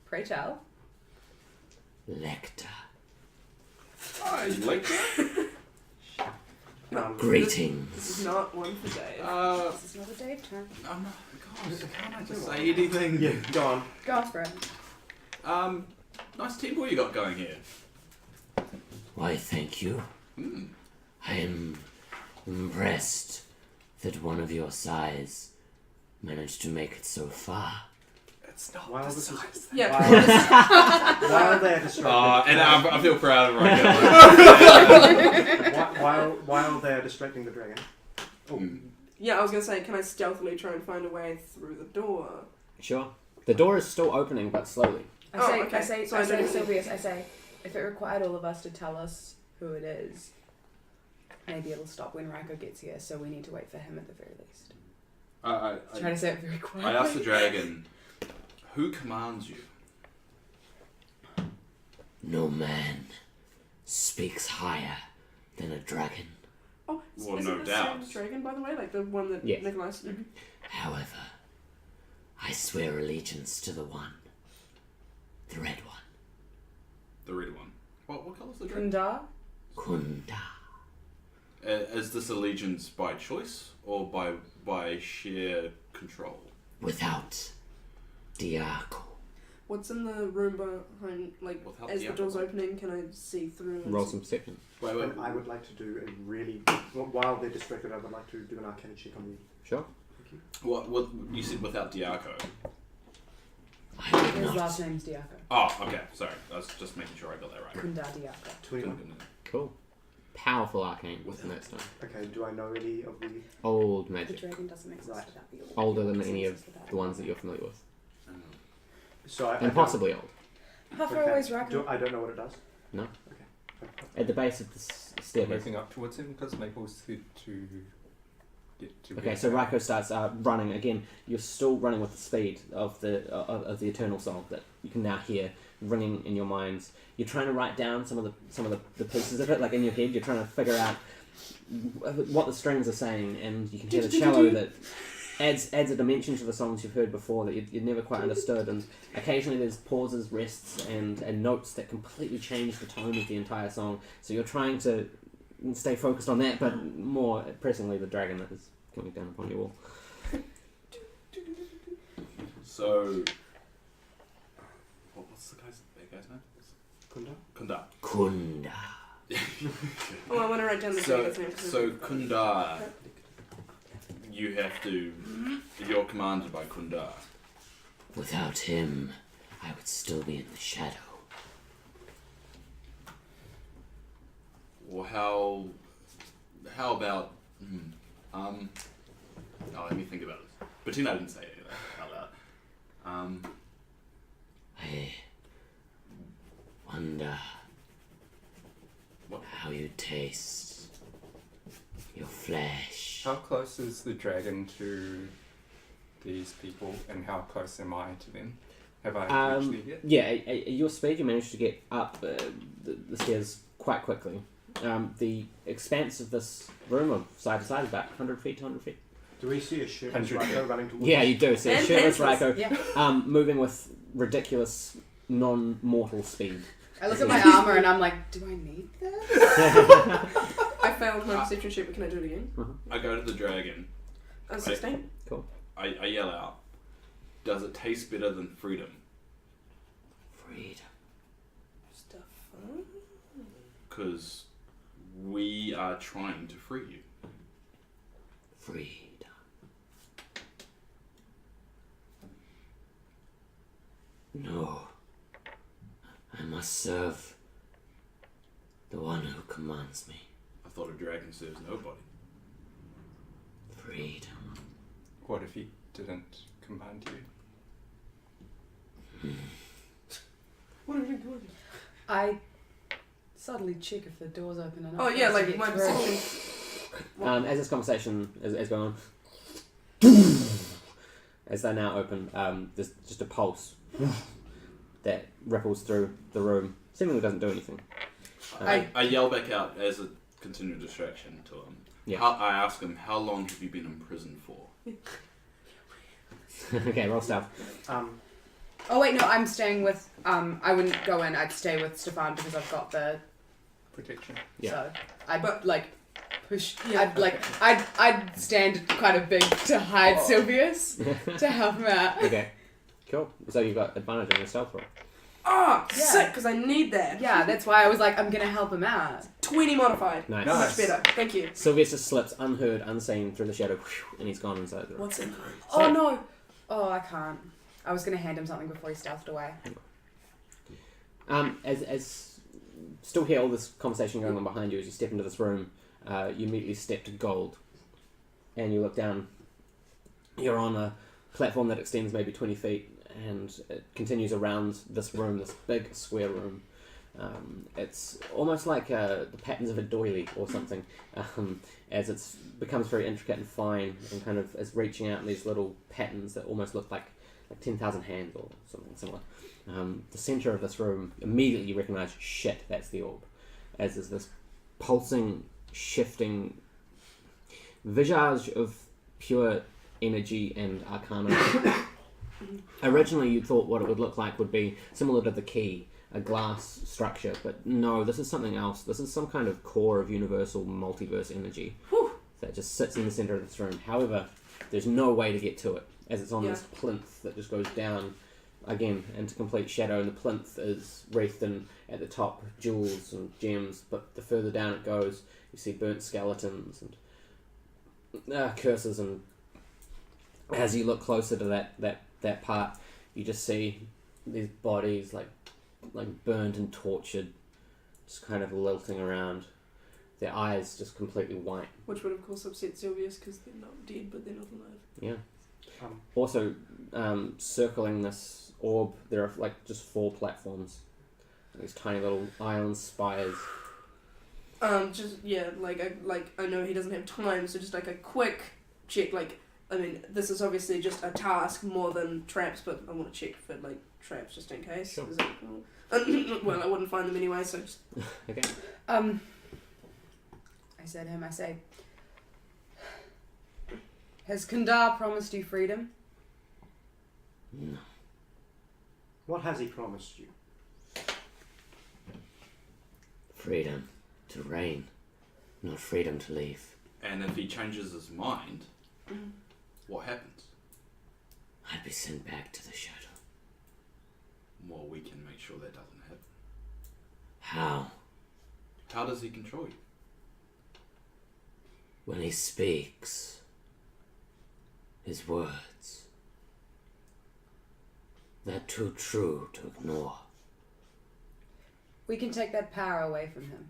Pray tell. Lecter. I like that. Greetings. This is not one for Dave. This is not a Dave turn. I'm not. God, can't I just say anything? Yeah, go on. Go on, Fred. Nice team boy you got going here. Why, thank you. I am impressed that one of your size managed to make it so far. It's not While the this is- size. Yeah. While they're distracting, And I feel proud of Ryko. while they're distracting the dragon. Yeah, I was gonna say, can I stealthily try and find a way through the door? Sure. The door is still opening, but slowly. I say, okay. I say, So I I say to don't- Silvius, I say, if it required all of us to tell us who it is, maybe it'll stop when Ryko gets here, so we need to wait for him at the very least. Try to say it very quietly. I asked the dragon, who commands you? No man speaks higher than a dragon. Oh, Well, is no it the doubt. same dragon, by the way? Like the one that Yes. Nickolias... However, I swear allegiance to the one. The red one. The red one. What colour's the dragon? Kunda? Kunda. Is this allegiance by choice or by sheer control? Without Diaco. What's in the room behind, like, Without as the the door's alcohol. opening, can I see through? and Roll see- some perception. Wait. And I would like to do a really... While they're distracted, I would like to do an arcana check on you. Sure. Thank you. What you said without Diaco? I would His not. last name's Diaco. Oh, okay. Sorry, I was just making sure I got that right. Kunda Diaco. 21. Cool. powerful arcane in that stone. Okay, do I know any of the... Old The magic. dragon doesn't exist Right. without the orc. Older than It any of exists without the ones that you're familiar with. So I And possibly old. How far away is Ryko? I don't know what it does. No. Okay. At the base of the staircase. Moving up towards him because Maple's said to get to. Okay, so Ryko starts running again. You're still running with the speed of the Eternal Soul that you can now hear ringing in your minds. You're trying to write down some of the pieces of it, like in your head. You're trying to figure out what the strings are saying, and you can hear the cello that adds a dimension to the songs you've heard before that you'd never quite understood. And occasionally there's pauses, rests, and notes that completely change the tone of the entire song. So you're trying to stay focused on that, but more pressingly the dragon that is coming down upon you all. So, what's the guy's name? Kunda. Kunda. Oh, I want to write down the dragon's name. So Kunda, you have to. You're commanded by Kunda. Without him, I would still be in the shadow. Or how about? Oh, let me think about this. Bettina didn't say anything about that. I wonder What? how you taste your flesh. How close is the dragon to these people, and how close am I to them? Have I reached there yet? Yeah, at your speed you managed to get up the stairs quite quickly. The expanse of this room of side to side is about 100 feet to 100 feet. Do we see a shirtless 100. Ryko running towards Yeah, us? you do. So And shirtless pencils. Ryko Yeah. moving with ridiculous non-mortal speed. I look at my armor and I'm like, do I need this? I failed my perception check, but can I do it again? I go to the dragon. 16. I yell out. Does it taste better than freedom? Freedom. Stuff. Fun. Because we are trying to free you. Freedom. No. I must serve the one who commands me. I thought a dragon serves nobody. Freedom. What if he didn't command you? What are you doing? I subtly check if the door's open enough. Oh, yeah, for us to like get my through. perception. As this conversation is going on, as they're now open, there's just a pulse that ripples through the room. Seemingly doesn't do anything. I yell back out as a continued distraction to him. Yeah. I ask him, how long have you been in prison for? Okay, roll stealth. Oh wait, no, I'm staying with. I wouldn't go in. I'd stay with Stefan because I've got the. Protection. Yeah. So I'd like push. Yeah. I'd stand kind of big to hide Silvius to help him out. Okay, cool. So you've got advantage on your stealth roll. Oh, Yeah. sick, because I need that. Yeah, that's why I was like, I'm gonna help him out. 20 modified. Nice. Much better. Thank you. Sylvius just slips unheard, unseen through the shadow, and he's gone inside the room. What's in Oh no! Oh, I can't. I was gonna hand him something before he stealthed away. As still hear all this conversation going on behind you as you step into this room, you immediately step to gold, and you look down. You're on a platform that extends maybe 20 feet, and it continues around this room, this big square room. It's almost like the patterns of a doily or something, as it becomes very intricate and fine, and kind of is reaching out in these little patterns that almost look like 10,000 hands or something similar. The center of this room, immediately you recognize, shit, that's the orb, as is this pulsing, shifting visage of pure energy and arcana. Originally you thought what it would look like would be similar to the key, a glass structure, but no, this is something else. This is some kind of core of universal multiverse energy that just sits in the center of this room. However, there's no way to get to it, as it's on this plinth that just goes down again into complete shadow, and the plinth is wreathed in at the top jewels and gems, but the further down it goes you see burnt skeletons and curses, and as you look closer to that part you just see these bodies like burned and tortured, just kind of lilting around. Their eyes just completely white. Which would of course upset Silvius because they're not dead, but they're not alive. Yeah. Um, Also, circling this orb, there are like just 4 platforms. These tiny little island spires. I know he doesn't have time, so just like a quick check. Like, I mean, this is obviously just a task more than traps, but I want to check for like traps just in case. Sure. Is it cool? Well, I wouldn't find them anyway, so just. Okay. I say to him, I say, has Kandar promised you freedom? No. what has he promised you? Freedom to reign, not freedom to leave. And if he changes his mind, what happens? I'd be sent back to the shadow. Well, we can make sure that doesn't happen. How? How does he control you? When he speaks, his words, they're too true to ignore. We can take that power away from him.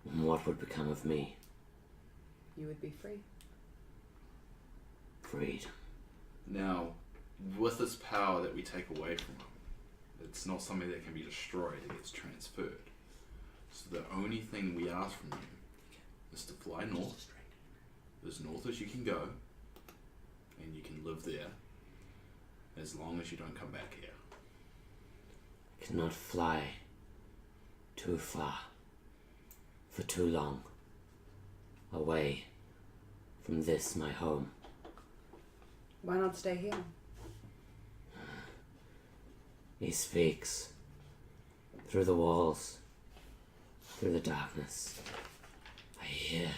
And what would become of me? You would be free. Freedom. Now, with this power that we take away from him, it's not something that can be destroyed, it gets transferred. So the only thing we ask from you is to fly north, as north as you can go, and you can live there, as long as you don't come back here. I cannot fly too far, for too long, away from this, my home. Why not stay here? He speaks through the walls, through the darkness. I hear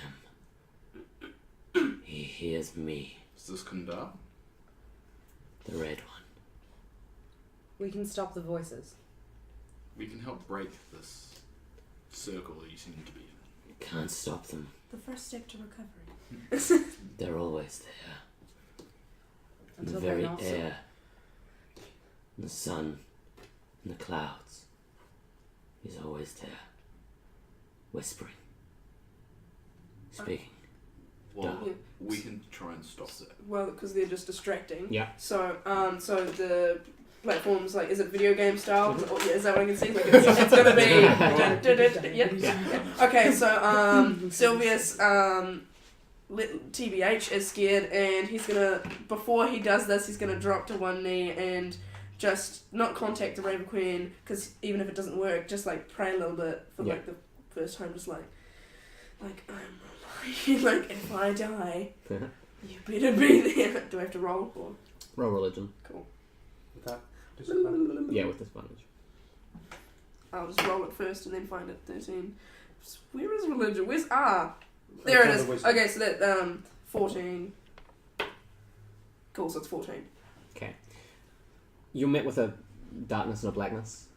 him. He hears me, Is this Kandar? the red one. We can stop the voices. We can help break this circle that you seem to be in. Can't stop them. The first step to recovery. They're always there. In the Until very they're not. air, in the sun, in the clouds. He's always there, whispering, speaking. Well, Yeah. we can try and stop that. Well, because they're just distracting. Yeah. So, so the platforms, like, is it video game style? Or, yeah, is that what I can see? Like, it's gonna be. Yep. Yeah. Okay, so Silvius, TBH is scared, and he's gonna, before he does this, he's gonna drop to one knee and just not contact the Raven Queen, because even if it doesn't work, just like pray a little bit for like the first time, just like I'm relying, like if I die, you better be there. Do I have to roll or? Roll religion. Cool. With that disadvantage? Yeah, with disadvantage. I'll just roll it first and then find it. 13. Where is religion? Where's R? There it Under is. wisdom. Okay, so that 14. Cool, so it's 14. Okay. You're met with a darkness and a blackness,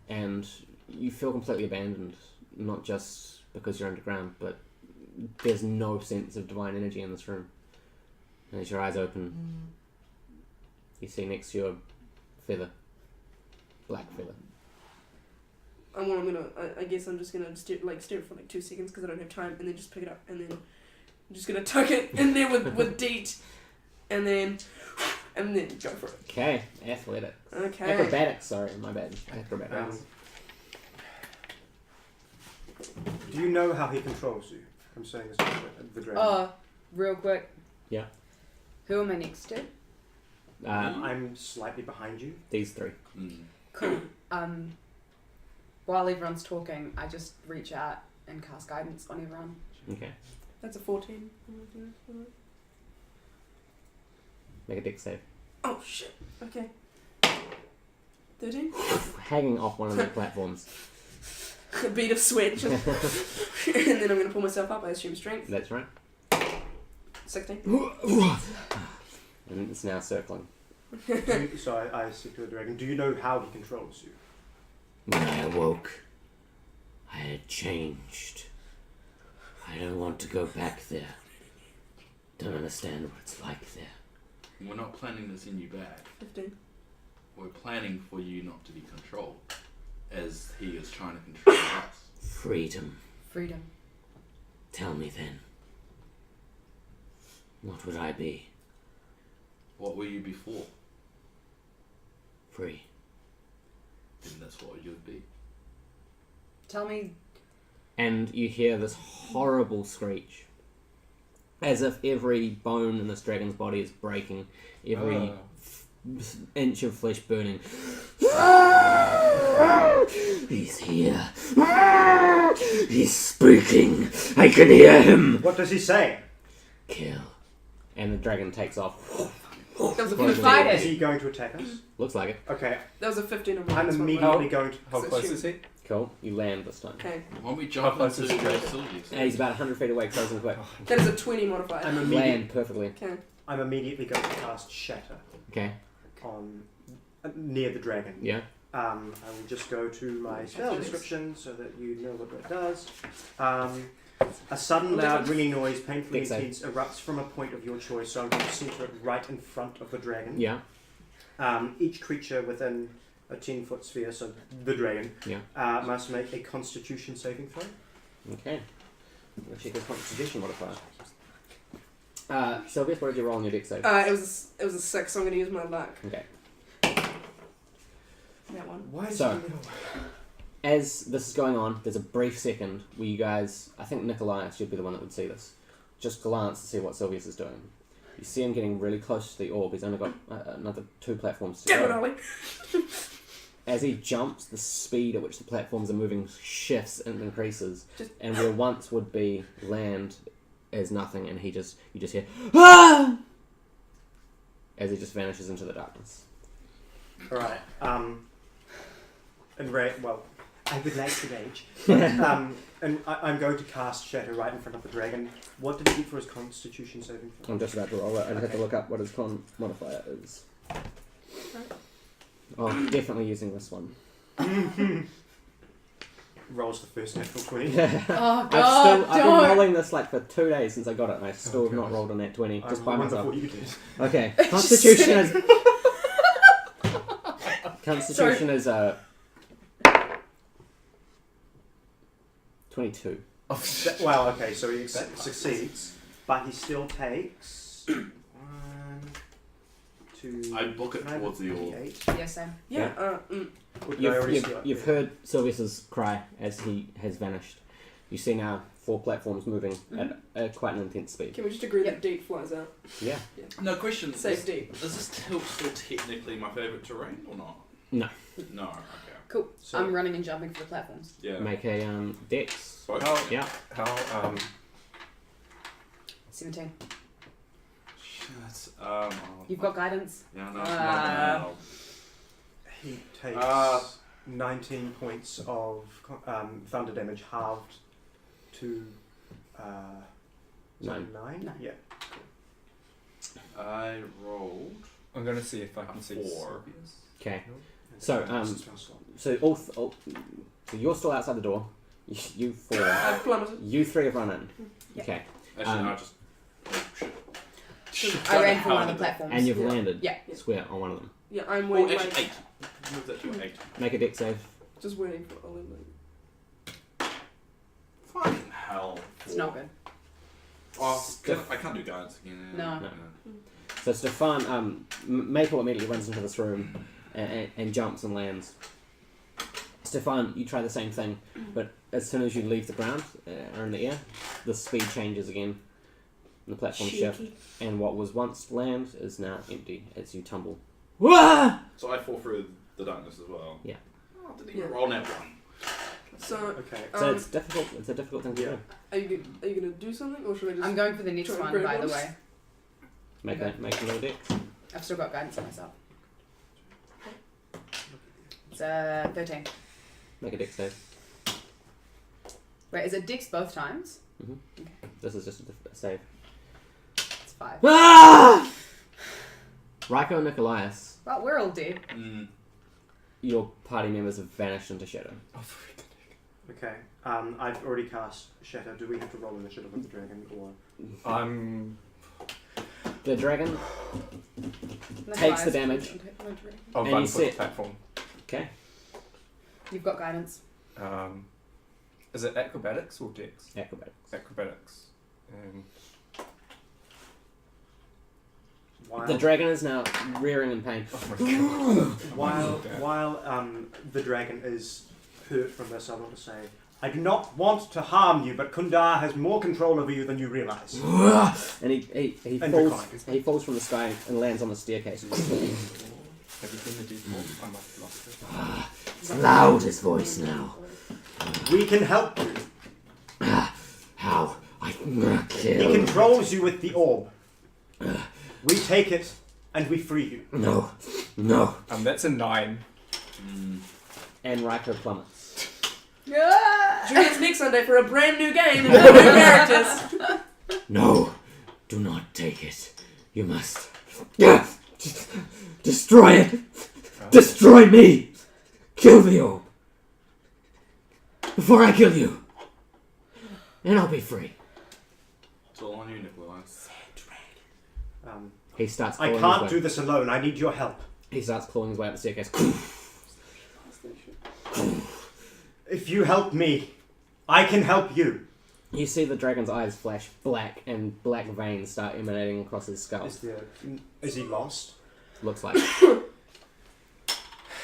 and you feel completely abandoned, not just because you're underground, but there's no sense of divine energy in this room. And as your eyes open, you see next to you a feather. Black feather. I guess I'm just gonna stare for like 2 seconds because I don't have time, and then just pick it up, and then I'm just gonna tuck it in there with Deet, and then go for it. Okay, athletics. Okay. Acrobatics, sorry, my bad. Acrobatics. Do you know how he controls you? I'm saying this to the dragon. Real quick. Yeah. Who am I next to? I'm slightly behind you. These 3. Cool. While everyone's talking, I just reach out and cast guidance on everyone. Okay. That's a 14. Make a dex save. Oh shit. Okay. 13. Hanging off one of the platforms. A bead of sweat. Just and then I'm gonna pull myself up. I assume strength. That's right. 16. And it's now circling. So I said to the dragon, do you know how he controls you? When I awoke, I had changed. I don't want to go back there. Don't understand what it's like there. We're not planning to send you back. 15. We're planning for you not to be controlled, as he is trying to control us. Freedom. Freedom. Tell me then. What would I be? What were you before? Free. Then that's what you'd be. Tell me. And you hear this horrible screech. As if every bone in this dragon's body is breaking. Every inch of flesh burning. He's here. He's speaking. I can hear him. What does he say? Kill. And the dragon takes off. That was a Close 15. the Is he going to attack us? Looks like it. Okay, That was a 15 of mine. I'm so immediately going to. How close is he? Cool. You land this time. Okay. Why don't we jump close into is Drake? Silvius? And he's about 100 feet away, close and quick. That is a 20 modifier. Land perfectly. Okay. I'm immediately going to cast Shatter Okay. on near the dragon. Yeah. I will just go to my spell description so that you know what it does. A sudden, loud, ringing noise, painfully Think so. intense, erupts from a point of your choice, so I'm going to center it right in front of the dragon. Yeah. Each creature within a 10-foot sphere, so the dragon, Yeah. must make a Constitution saving throw. Okay. We'll check his constitution modifier. Silvius, what did you roll on your deck save? It was a 6, so I'm going to use my luck. Okay. That one. Why is So- it in the middle? As this is going on, there's a brief second where you guys, I think Nickolias should be the one that would see this, just glance to see what Silvius is doing. You see him getting really close to the orb. He's only got another 2 platforms to Damn it, go. Ollie! As he jumps, the speed at which the platforms are moving shifts and increases. Just- And where once would be land is nothing, and you just hear, "Ah!" as he just vanishes into the darkness. Alright, and well, I would like to rage. And I'm going to cast Shatter right in front of the dragon. What did he get for his Constitution saving throw? I'm just about to roll it. I'd have to look up what his con modifier is. Oh, I'm definitely using this one. Rolls the first natural 20. Oh God! I've been don't. rolling this like for 2 days since I got it, and I still have not God. rolled a nat 20 just I by wonder myself. what you did. Okay, Constitution is Constitution is 22. Well, okay, so he succeeds, but he still takes 1, 2. I book it towards the orb. 8. Yeah, same. Yeah. Or did I already see it? You've heard Silvius's cry as he has vanished. You see now 4 platforms moving at quite an intense speed. Can we just agree that deep flies out? Yeah. No question. Safe deep. Is this still technically my favourite terrain or not? No. No. Okay. Cool. So- I'm running and jumping for the platforms. Yeah. Make a dex. Both? How, Yeah. how 17. Shit. You've got guidance. Yeah, no. no. He takes 19 points of thunder damage, halved to 9. 9? Nine. Yeah. I rolled. I'm going to see if I can see 4. Silvius. Okay. So, so so you're still outside the door. You 4. I've plummeted. You 3 have run in. Yeah. Okay. Actually, no, I just. Oh, shit. I ran for one of the platforms. And you've Yeah. landed. Yeah. Square on one of them. Yeah, I'm Oh, waiting. actually, 8. Move that to 8. Make a dex save. Just waiting for Olivia. Fucking hell. It's not good. Oh, I can't do guidance again. No. No. So Stefan, Maple immediately runs into this room and jumps and lands. Stefan, you try the same thing, but as soon as you leave the ground or in the air, the speed changes again. And the platform shift, and what was once land is now empty as you tumble. Wah! So I fall through the darkness as well. Yeah. Oh, didn't even roll that one. So, Okay. So it's difficult. It's a difficult thing to do. are you gonna do something, or should I just? I'm going for the next Try and one, grab by the one? way. Make a little dex. I've still got guidance on myself. It's 13. Make a dex save. Wait, is it dex both times? This is just a save. It's 5. Ah! Ryko and Nickolias, Well, we're all dead. your party members have vanished into shadow. Okay. I've already cast Shatter. Do we have to roll initiative with the dragon, or? I'm. The dragon takes the damage. I'll And run you for the sit- platform. Okay. You've got guidance. Is it acrobatics or dex? Acrobatics. Acrobatics. And The dragon is now rearing in pain. While the dragon is hurt from this, I want to say, I do not want to harm you, but Kundar has more control over you than you realise. And he falls from the sky and lands on the staircase. have you seen the default? I might have lost it. It's loud, his voice now. We can help you. How? I He kill. controls you with the orb. We take it and we free you. No. That's a 9. And Ryko plummets. Join us next Sunday for a brand new game and new characters. No. Do not take it. You must. Destroy it. Destroy me. Kill the orb. Before I kill you. And I'll be free. It's all on you, Nickolias. He starts I clawing can't his do way. this alone. I need your help. He starts clawing his way up the staircase. If you help me, I can help you. You see the dragon's eyes flash black, and black veins start emanating across his skull. Is he lost? Looks like.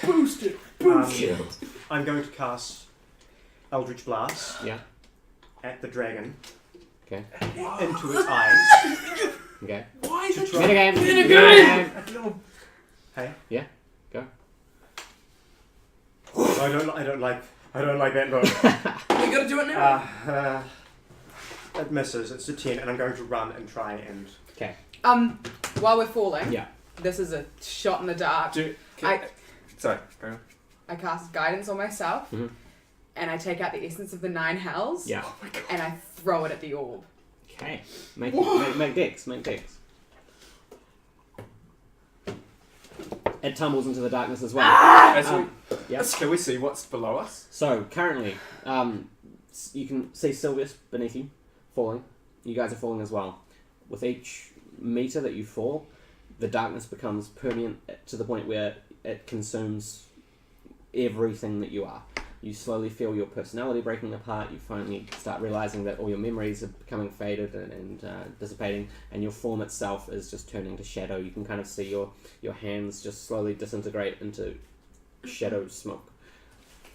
Boost it. Kill. I'm going to cast Eldritch Blast Yeah. at the dragon Okay. into its eyes. Okay. Why is it? Metagame. Metagame! Hey. Yeah. Go. I don't like that look. We gotta do it now. It misses. It's a 10, and I'm going to run and try and. Okay. While we're falling, Yeah. this is a shot in the dark. Sorry, carry on. I cast guidance on myself, Mhm. and I take out the essence of the 9 hells, Yeah. and I throw it at the orb. Okay. Make dex. Make dex. It tumbles into the darkness as well. Yeah. Can we see what's below us? So currently, you can see Silvius beneath you, falling. You guys are falling as well. With each meter that you fall, the darkness becomes permeant to the point where it consumes everything that you are. You slowly feel your personality breaking apart. You finally start realizing that all your memories are becoming faded and dissipating, and your form itself is just turning to shadow. You can kind of see your hands just slowly disintegrate into shadow smoke.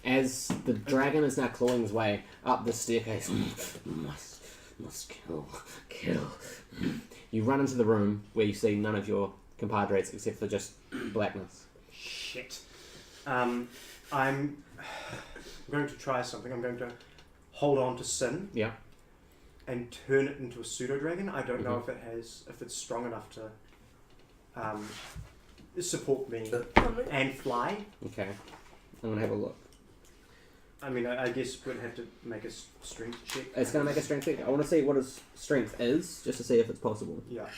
As the dragon is now clawing his way up the staircase, must kill. You run into the room where you see none of your compadres except for just blackness. Shit. I'm going to try something. I'm going to hold on to Sin. Yeah. And turn it into a pseudo dragon. I don't know if it's strong enough to support me and fly. Okay. I'm gonna have a look. I mean, I guess we'd have to make a strength check. It's gonna make a strength check. I want to see what his strength is, just to see if it's possible. Yeah.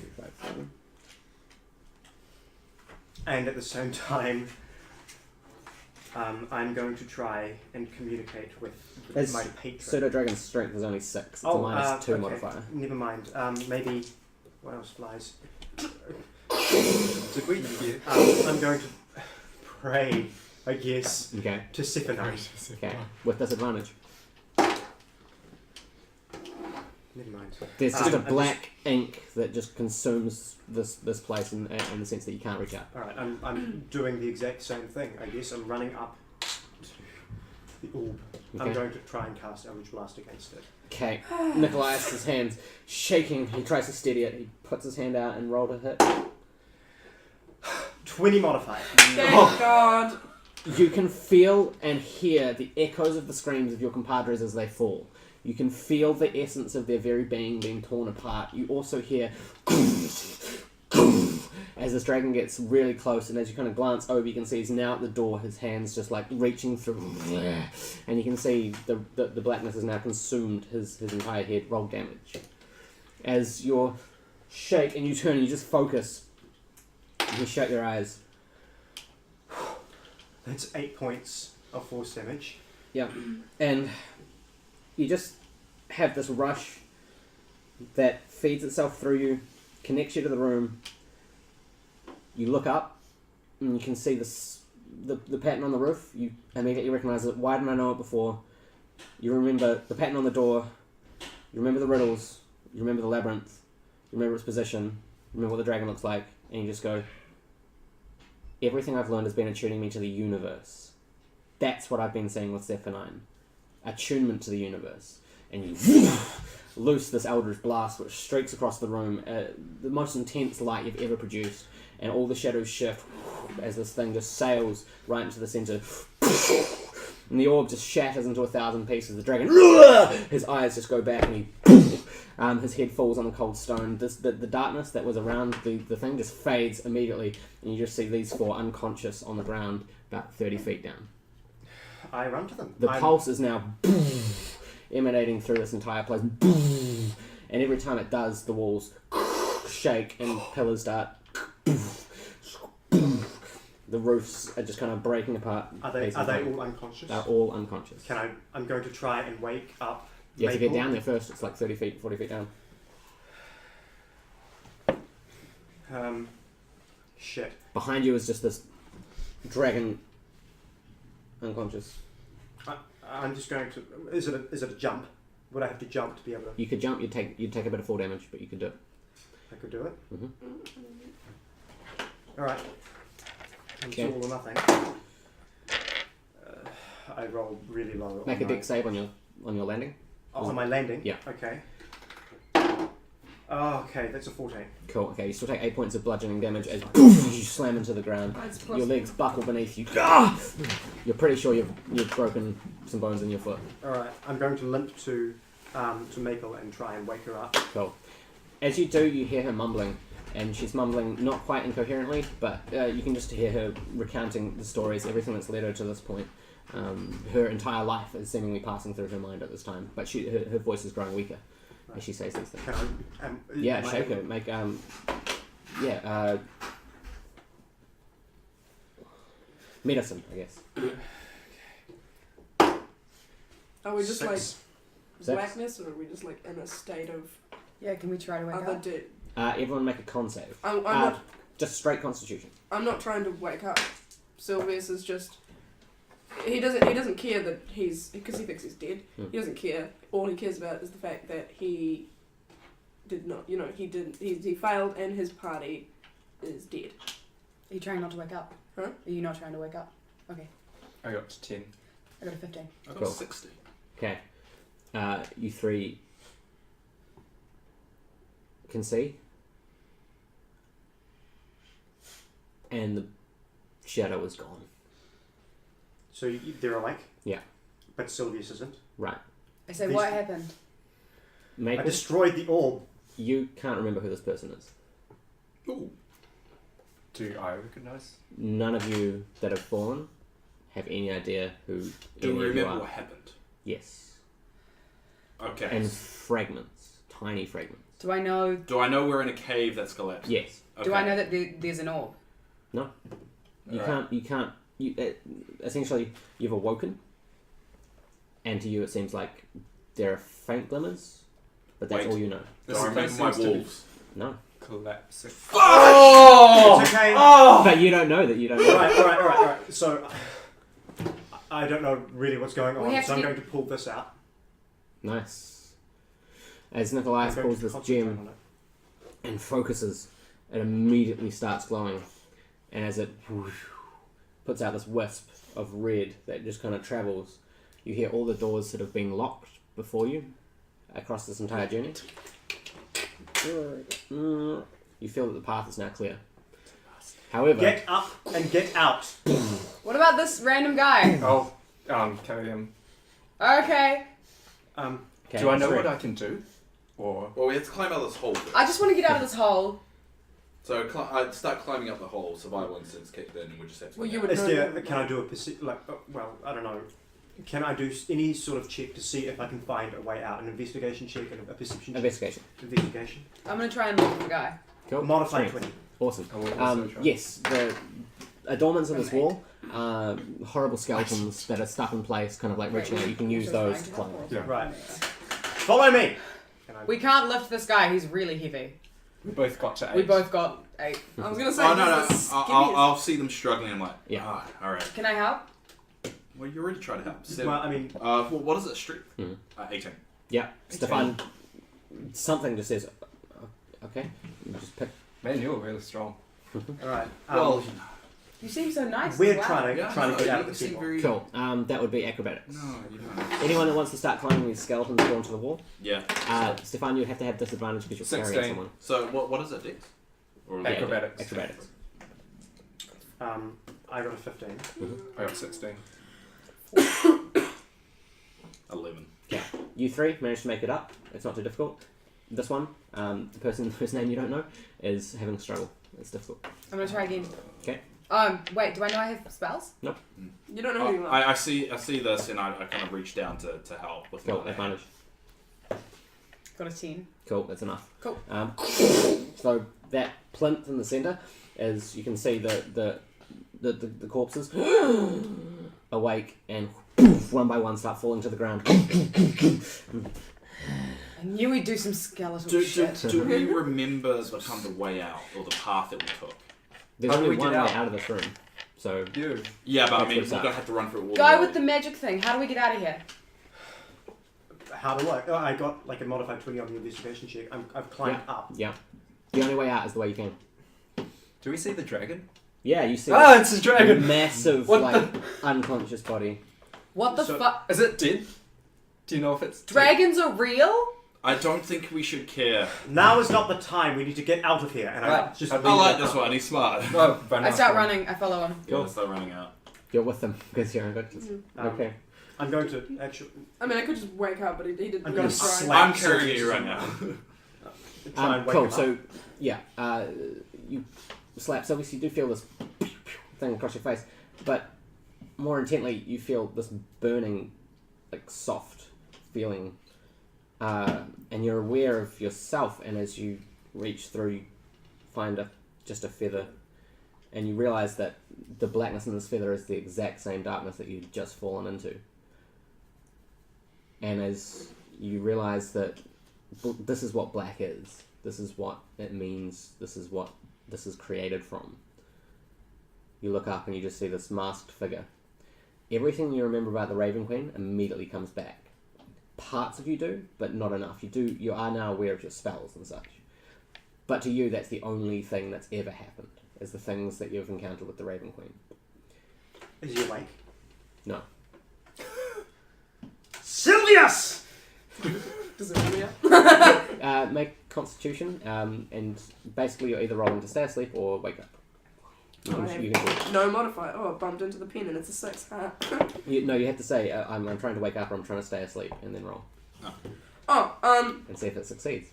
2, 5, 7. And at the same time, I'm going to try and communicate with His my patron. Pseudo dragon's strength is only 6. It's a -2 okay. modifier. Never mind. Maybe what else flies? Did we hear? I'm going to pray, I guess, Okay. to Sephiroth. Okay. With disadvantage. Never mind. There's just a I'm black ink that just consumes this place in the sense that you can't reach out. All right. I'm doing the exact same thing. I guess I'm running up to the orb. Okay. I'm going to try and cast Eldritch Blast against it. Okay. Nickolias, his hands shaking. He tries to steady it. He puts his hand out and rolled a hit. 20 modified. Thank God. You can feel and hear the echoes of the screams of your compadres as they fall. You can feel the essence of their very being being torn apart. You also hear as this dragon gets really close, and as you kind of glance over, you can see he's now at the door, his hands just like reaching through, and you can see the blackness has now consumed his entire head. Roll damage. As you shake and you turn and you just focus, you shut your eyes. That's 8 points of force damage. Yeah, and you just have this rush that feeds itself through you, connects you to the room. You look up, and you can see this the pattern on the roof. You immediately recognise it. Why didn't I know it before? You remember the pattern on the door. You remember the riddles. You remember the labyrinth. You remember its position. You remember what the dragon looks like. And you just go, everything I've learned has been attuning me to the universe. That's what I've been seeing with Zephyrine. Attunement to the universe. And you loose this eldritch blast which streaks across the room, the most intense light you've ever produced, and all the shadows shift as this thing just sails right into the centre. And the orb just shatters into 1,000 pieces. The dragon, his eyes just go back, and his head falls on the cold stone. The darkness that was around the thing just fades immediately, and you just see these four unconscious on the ground about 30 feet down. I run to them. The pulse is now emanating through this entire place, and every time it does, the walls shake and pillars start. The roofs are just kind of breaking apart. Are they all unconscious? They're all unconscious. I'm going to try and wake up. You have to Maple. get down there first. It's like 30 feet, 40 feet down. Shit. Behind you is just this dragon, unconscious. I'm just going to. Is it a jump? Would I have to jump to be able to? You could jump. You'd take a bit of fall damage, but you could do it. I could do it. Mhm. All right. Okay. It's all or nothing. I roll really low. Make a dex save on your landing. On my landing. Yeah. Okay. Oh, okay, that's a 14. Cool. Okay, you still take 8 points of bludgeoning damage as you slam into the ground. Your legs buckle beneath you. You're pretty sure you've broken some bones in your foot. All right, I'm going to limp to Maple and try and wake her up. Cool. As you do, you hear her mumbling, and she's mumbling not quite incoherently, but you can just hear her recounting the stories, everything that's led her to this point. Her entire life is seemingly passing through her mind at this time, but her voice is growing weaker as she says these things. Can I, Yeah, shake her. Make medicine, I guess. Are we just like Six. blackness, or are we just like in a state of Yeah, can we try to wake other up? Everyone make a con save. I'm not. Just straight Constitution. I'm not trying to wake up. Silvius is just. He doesn't care that he's, because he thinks he's dead. He doesn't care. All he cares about is the fact that he did not. He failed, and his party is dead. Are you trying not to wake up? Huh? Are you not trying to wake up? Okay. I got to 10. I got a 15. I got Cool. 60. Okay. You three can see. And the shadow is gone. So they're awake? Yeah. But Silvius isn't? Right. I say, These- what happened? I Maple, destroyed the orb. you can't remember who this person is. Ooh. Do I recognise? None of you that have fallen have any idea who Do any we of you remember are. what happened? Yes. Okay. And fragments. Tiny fragments. Do I know? Do I know we're in a cave that's collapsed? Yes. Okay. Do I know that there's an orb? No. You Alright. can't. Essentially, you've awoken, and to you it seems like there are faint glimmers, but that's Wait. all you know. Do I remember my wolves? No. Collapsing. Oh! It's okay. But you don't know that you don't know. All right. So, I don't know really what's going We on, have so to I'm get- going to pull this out. Nice. As I'm Nickolias going pulls to this concentrate gem on it. and focuses, it immediately starts glowing. And as it puts out this wisp of red that just kind of travels, you hear all the doors that have been locked before you across this entire journey. You feel that the path is now clear. However, Get up and get out. What about this random guy? Oh, carry him. Okay. okay, Do I know three. what I can do? Or Well, we have to climb out of this hole first. I just want to get out of this hole. So I'd start climbing up the hole, survival instincts kicked in, and we just have to Well, get you out. would Is know. there, can I do I don't know. Can I do any sort of check to see if I can find a way out? An investigation check and a perception check? Investigation. Investigation. I'm gonna try and look for the guy. Cool. Modified Strength. 20. Awesome. I will also try. Yes, the adornments on this wall, horrible skeletons that are stuck in place, kind of like reaching out. You can use those to climb. Yeah. Right. Follow me. Can I, We can't lift this guy. He's really heavy. We both got to 8. We both got 8. I was gonna say. Oh no, this is the I'll see them struggling. I'm like, Yeah. all right. Can I help? Well, you already tried to help. Well, I mean, What is it? Strength. 18. Yeah. Stefan, something just says, okay. You just pick. Man, you're really strong. all right. Well, You seem so nice. we're as well. trying to get out of the seem people. very. Cool. That would be acrobatics. No, you don't. Anyone that wants to start climbing these skeletons go onto the wall. Yeah. Stefan, you have to have disadvantage because you're carrying 16. someone. So what is it, Dex? Or Yeah, Acrobatics. Acrobatics. I got a 15. I got 16. 11. Yeah. You three managed to make it up. It's not too difficult. This one, the person whose name you don't know, is having a struggle. It's difficult. I'm gonna try again. Okay. Wait, do I know I have spells? You don't know who you are. I see this and I kind of reach down to help with Cool. my Advantage. Got a 10. Cool. That's enough. Cool. So that plinth in the center, as you can see the corpses awake and one by one start falling to the ground. I knew we'd do some skeletal shit. Do we remember the kind of the way out or the path that we took? There's How do only we one get way out? out of this room. So You. Yeah, but I That's mean, what's we're up. gonna have to run through all. Guy with the magic thing. How do we get out of here? How do I? Oh, I got like a modified 20 on the investigation check. I've climbed up. yeah, the only way out is the way you came. Do we see the dragon? Yeah, you see It's a a dragon! massive What like unconscious body. What the So- fuck? Is it dead? Do you know if it's dead? Dragons are real? I don't think we should care. Now is not the time. We need to get out of here. And I Right. just. I I like this one. He's smart. Oh, run I after start him. running. I follow him. Yeah, let's start running out. You're with them because you're unconscious. Okay. I'm going to actually I mean, I could just wake up, but he didn't. I'm he gonna didn't try. slap I'm carrying you right now. try and wake Cool. him up. So yeah, you slap. So obviously you do feel this thing across your face, but more intently you feel this burning, like soft feeling, and you're aware of yourself. And as you reach through, you find just a feather, and you realize that the blackness in this feather is the exact same darkness that you'd just fallen into. And as you realize that this is what black is, this is what it means, this is what this is created from, you look up and you just see this masked figure. Everything you remember about the Raven Queen immediately comes back. Parts of you do, but not enough. You are now aware of your spells and such. But to you, that's the only thing that's ever happened, is the things that you've encountered with the Raven Queen. Is he awake? No. Silvius! Does it really up? Make Constitution, and basically you're either rolling to stay asleep or wake up. You can do it. No modifier. Oh, I bumped into the pin and it's a 6. You have to say, I'm trying to wake up or I'm trying to stay asleep, and then roll. Oh, And see if it succeeds.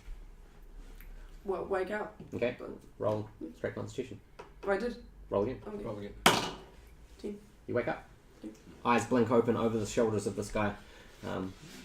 well, wake up. Okay? Roll straight Constitution. Oh, I did. Roll again. Okay. Roll again. You wake up. Eyes blink open over the shoulders of this guy.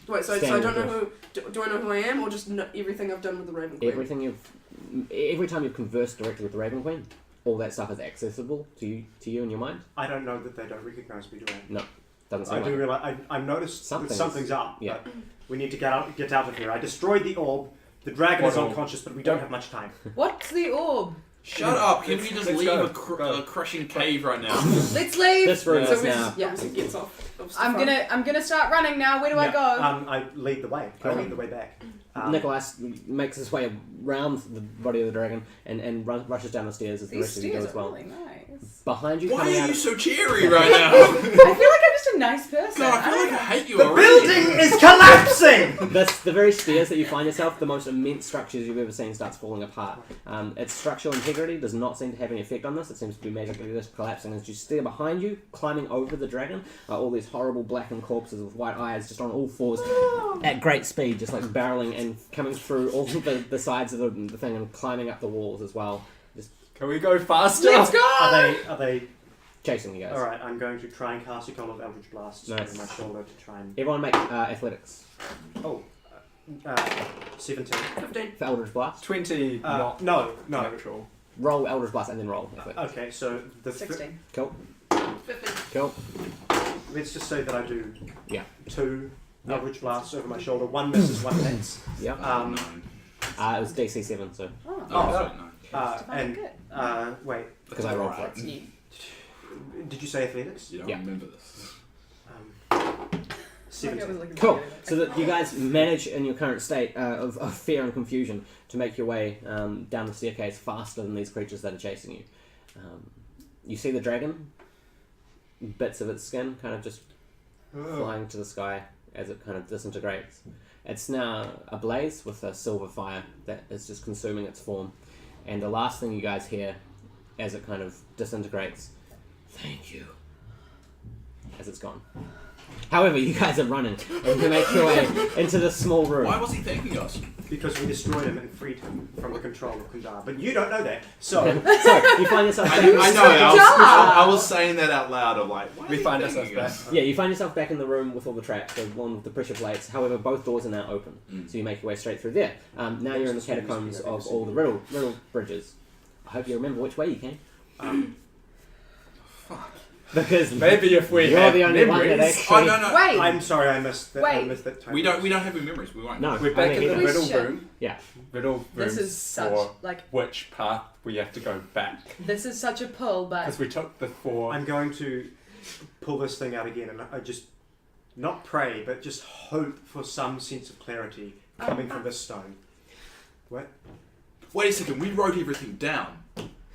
Wait, so I Standing don't know with- who. Do I know who I am, or just everything I've done with the Raven Queen? Every time you've conversed directly with the Raven Queen, all that stuff is accessible to you in your mind. I don't know that they don't recognise me, do I? Doesn't I seem do like it. realise. I've noticed that something's up. Yeah. But we need to get out of here. I destroyed the orb. The dragon is What orb? unconscious, but we don't have much time. What's the orb? Shut up! Can we just Let's leave go. a crushing cave right now? Let's leave. This room So is we now. just, obviously gets off. I'm gonna start running now. Where do I go? I lead the way. I lead the way back. Nickolias makes his way around the body of the dragon and rushes down the stairs as the These rest of you go stairs as are well. really nice. Behind you, Why coming are out you of, so cheery right now? I feel like I'm just a nice person. God, I feel like I hate you The already. building is collapsing. the very stairs that you find yourself, the most immense structures you've ever seen, starts falling apart. Its structural integrity does not seem to have any effect on this. It seems to be magically just collapsing. As you stare behind you, climbing over the dragon, are all these horrible blackened corpses with white eyes, just on all fours, at great speed, just like barreling and coming through all the sides of the thing and climbing up the walls as well, just Can we go faster? Let's go. Are they? chasing you guys. All right. I'm going to try and cast a cone of Eldritch Blast Nice. over my shoulder to try and. Everyone make athletics 17. 15. for Eldritch Blast. 20, not No. natural. Roll Eldritch Blast and then roll athletics. Okay, so the 16. Cool. 15. Cool. let's just say that I do. Yeah. 2 Eldritch Blasts over my shoulder. 1 misses, 1 hits. Yep. It was DC 7, so Oh, Oh, Oh. sweet, no. And good. wait, because I rolled for That's it. new. did you say athletics? You don't Yeah. remember this. 17. Cool. So that you guys manage in your current state of fear and confusion to make your way down the staircase faster than these creatures that are chasing you. You see the dragon, bits of its skin kind of just flying to the sky as it kind of disintegrates. It's now ablaze with a silver fire that is just consuming its form. And the last thing you guys hear as it kind of disintegrates, thank you, as it's gone. However, you guys are running and you make your way into this small room. Why was he thanking us? Because we destroyed him and freed him from the control of Kundar. But you don't know that. So, So you find yourself. I know. I was saying that out loud. Of like, why We are you find thanking ourselves us? Yeah, you find yourself back in the room with all the traps, the one with the pressure plates. However, both doors are now open, so you make your way straight through there. Now you're in the catacombs of all the riddle bridges. I hope you remember which way you came. Fuck. Because Maybe if we you're had the only one that memories. actually. Oh no. Wait. I'm sorry, I missed that. I Wait. missed that time. We don't have any memories. We won't. No, We're back in the mean, riddle Question. room. Yeah. Riddle room This is such for like which path we have to go back. this is such a pull, but Because we took the 4. I'm going to pull this thing out again, and I just not pray, but just hope for some sense of clarity coming from this stone. What? Wait a second. We wrote everything down,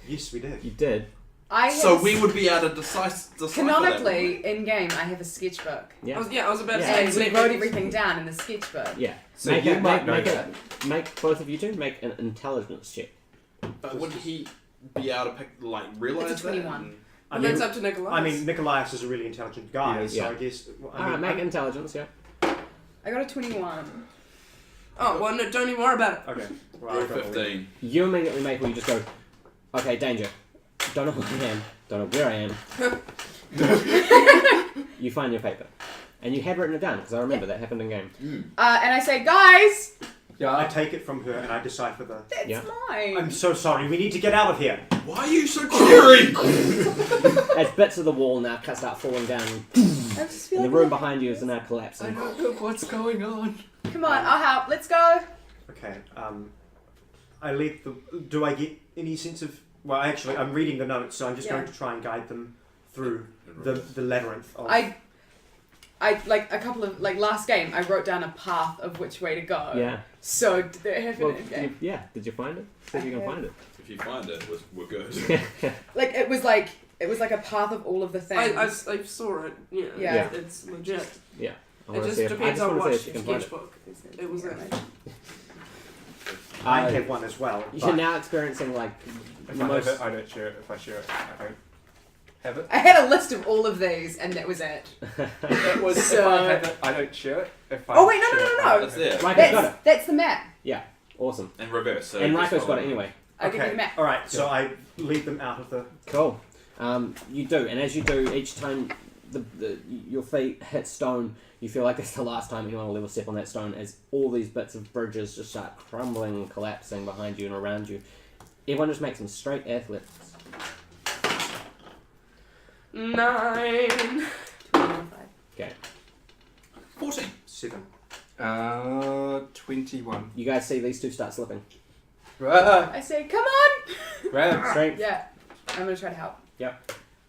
Yes, we did. You did. I have so we would be able to decipher canonically that, in game. I have a sketchbook, Yeah. I was about to Yeah. say. and we wrote everything down in the sketchbook. Yeah. So make you it, might make, know make it, make both of you two make an intelligence check. But would he be able to realize It's a 21. that? And that's up to Nickolias. I mean, Nickolias is a really intelligent guy, Yes. so Yeah. I guess. Alright, make intelligence, yeah. I got a 21. Oh, well, no, don't even worry about it. Okay. Well, Roll I've got all- 15. You immediately make where you just go, okay, danger. Don't know where I am. Don't know where I am. You find your paper. And you had written it down, because I remember that happened in game. And I say, guys, I Yeah. take it from her and I decipher the. that's Yeah. mine. I'm so sorry. We need to get out of here. Why are you so cheery? As bits of the wall now start falling down, I just feel and the like room behind you is now I collapsing. don't know what's going on. Come on, I'll help. Let's go. Okay. I lead the. Do I get any sense of? Well, actually, I'm reading the notes, so I'm just Yeah. going to try and guide them through the labyrinth of. I like a couple of last game. I wrote down a path of which way to go. Yeah. So did that happen Well, in game? yeah. Did you find it? See if you can find it. If you find it, we're good. Like it was like a path of all of the things. I saw it. Yeah. Yeah. It's legit. I It wanna just see if- depends I on just want what to see if you can find it. sketchbook it was in. I have one as well. You're now experiencing like If the I most. have it, I don't share it. If I share it, I don't have it. I had a list of all of these, and that was it. It was, if So- I have it, I don't share it. If I Oh, wait, no, share no, it, no, I no. don't That's have it. it. Ryko's got it. That's the map. Awesome. In reverse. So And just Ryko's got follow it me. anyway. I'll give you the Okay. map. All right. So I lead them out of the. Cool. You do, and as you do, each time your feet hit stone, you feel like it's the last time anyone will ever step on that stone, as all these bits of bridges just start crumbling and collapsing behind you and around you. Everyone just makes some straight athletics. 9. Okay. 14. 7. 21. You guys see these two start slipping. Ah, I say, come on. grab. Strength. Yeah, I'm gonna try to help.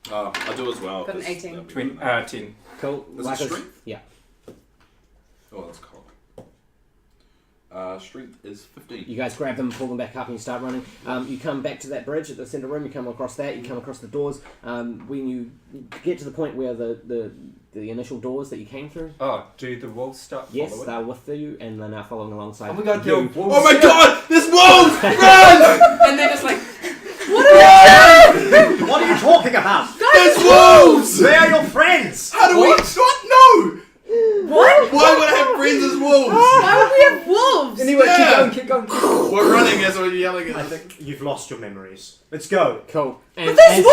I do as well. Got an 'cause 18. that'd be 20, good. 10. Cool. Is it Ryko's- strength? Yeah. Oh, that's cool. Strength is 15. You guys grab them, pull them back up, and you start running. You come back to that bridge at the centre room. You come across that. You come across the doors. When you get to the point where the initial doors that you came through, Oh, do the wolves start yes, following? they're with you, and they're now following alongside. Oh my god, you. there are wolves. Oh my god! There's wolves! Run! And they're just like, What are you talking about? There's wolves! They are your friends. How do we not know? What? Why would I have friends as wolves? Why would we have wolves? Anyway, Yeah. keep going. We're running as we're yelling at I us. think you've lost your memories. Let's go. Cool. And there's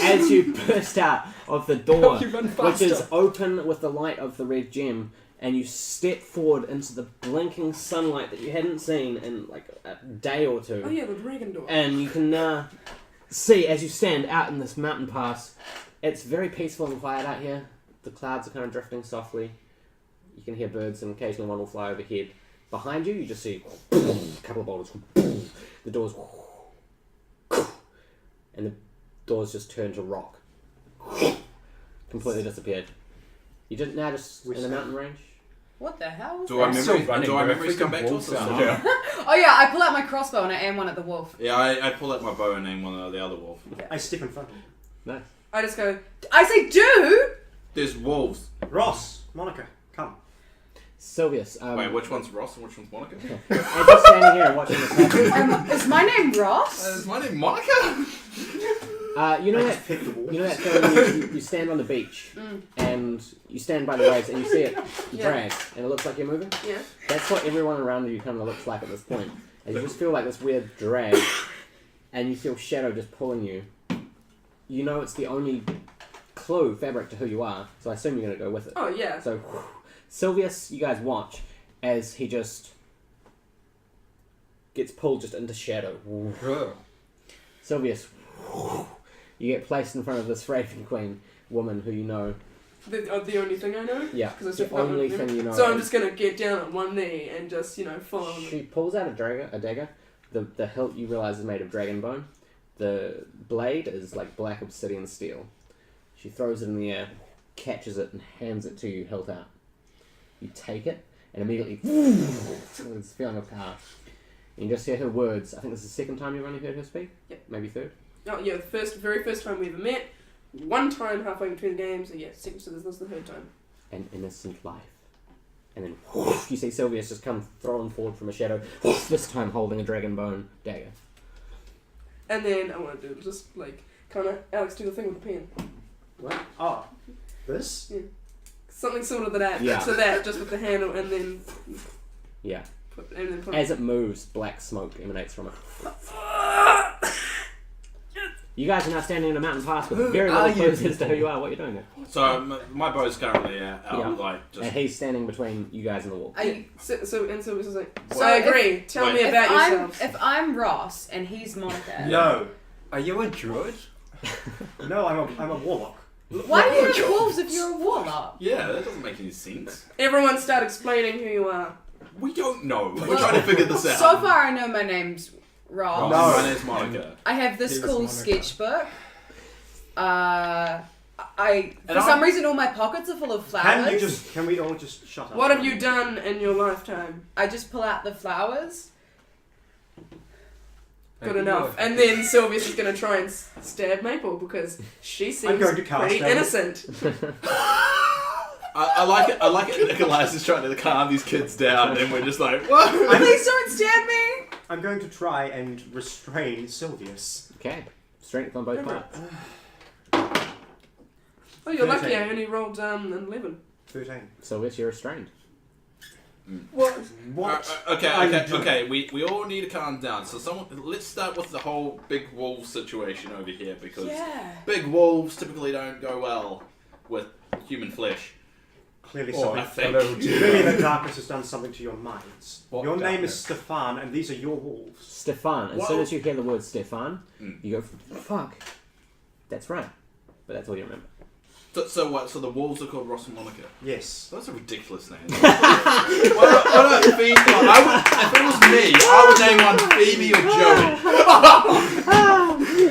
as you burst out of the door, Help you run which is faster. open with the light of the red gem, and you step forward into the blinking sunlight that you hadn't seen in like a day or two. oh yeah, the dragon door. And you can see as you stand out in this mountain pass, it's very peaceful and quiet out here. The clouds are kind of drifting softly. You can hear birds and occasionally one will fly overhead. Behind you, you just see a couple of boulders. The doors, and the doors just turn to rock. Completely disappeared. You just now just in the mountain range. What the hell? Do our still running, memories bro. come back to us? Freaking Or wolves something? Oh yeah, I pull out my crossbow and I aim one at the wolf. Yeah, I pull out my bow and aim one at the other wolf. I step in front. Nice. I just go, I say, dude! There's wolves. Ross, Monica, come. Silvius. Wait, which one's Ross and which one's Monica? As you're standing here and watching this happen, Is my name Ross? Is my name Monica? you know I that just pick the wolf. you know that feeling you stand on the beach and you stand by the waves and you see it drag and it looks like you're moving. yeah. That's what everyone around you kind of looks like at this point. And you just feel like this weird drag, and you feel shadow just pulling you. You know it's the only clue, fabric to who you are, so I assume you're going to go with it. Oh, yeah. So, Silvius, you guys watch as he just gets pulled just into shadow. Silvius, you get placed in front of this Raven Queen woman who you know. The only thing I know? Yeah, Because the only thing you know. So I'm just going to get down on one knee and just, follow them. She pulls out a dagger. The hilt you realise is made of dragon bone. The blade is like black obsidian steel. She throws it in the air, catches it, and hands it to you, hilt out. You take it, and immediately, this feeling of power. And you just hear her words. I think this is the second time you've only heard her speak? Yep. Maybe third? Oh, yeah, very first time we ever met. One time halfway between the games, and second, so this is the third time. An innocent life. And then you see Silvius just come thrown forward from a shadow, this time holding a dragon bone dagger. And then I want to do just kind of Alex do the thing with the pen. What? Oh, this? Something similar to that. Yeah. So that, just with the handle, and then Yeah. put As it moves, black smoke emanates from it. You guys are now standing in a mountain pass with very little clues as to who you are, what you're doing there. So my bow's currently out, just. And he's standing between you guys and the wall. Are you, So Silvius is like, So I agree. Tell wait, me if about yourself. if I'm Ross and he's Monica, No. Are you a druid? No, I'm a warlock. why do you have wolves if you're a warlock? Yeah, that doesn't make any sense. Everyone start explaining who you are. We don't know. We're trying to figure this out. So far, I know my name's Ross. No. My name's Monica. I have this He was cool Monica. sketchbook. For And some reason, all my pockets are full of flowers. Can we all just shut up? What have you done in your lifetime? I just pull out the flowers. Good enough. And then Silvius is going to try and stab Maple because she seems going to cast pretty her. innocent. I like it. I like it. Nickolias is trying to calm these kids down, and we're just like, what? Please don't stab me. I'm going to try and restrain Silvius. Okay. Strength on both Okay. parts. Oh, you're lucky 13. I only rolled an 11. 13. Silvius, you're restrained. What? What? Okay. We all need to calm down. So let's start with the whole big wolf situation over here because Yeah. big wolves typically don't go well with human flesh. Clearly Or I something. think. Clearly the darkness has done something to your minds. What your name is darkness? Stefan, and these are your wolves. Stefan. As Whoa. soon as you hear the word Stefan, Mm. you go, fuck. That's right. But that's all you remember. So what? So the wolves are called Ross and Monica. Yes. That's a ridiculous name. Why not Phoebe? If it was me, I would name one Phoebe or Joey.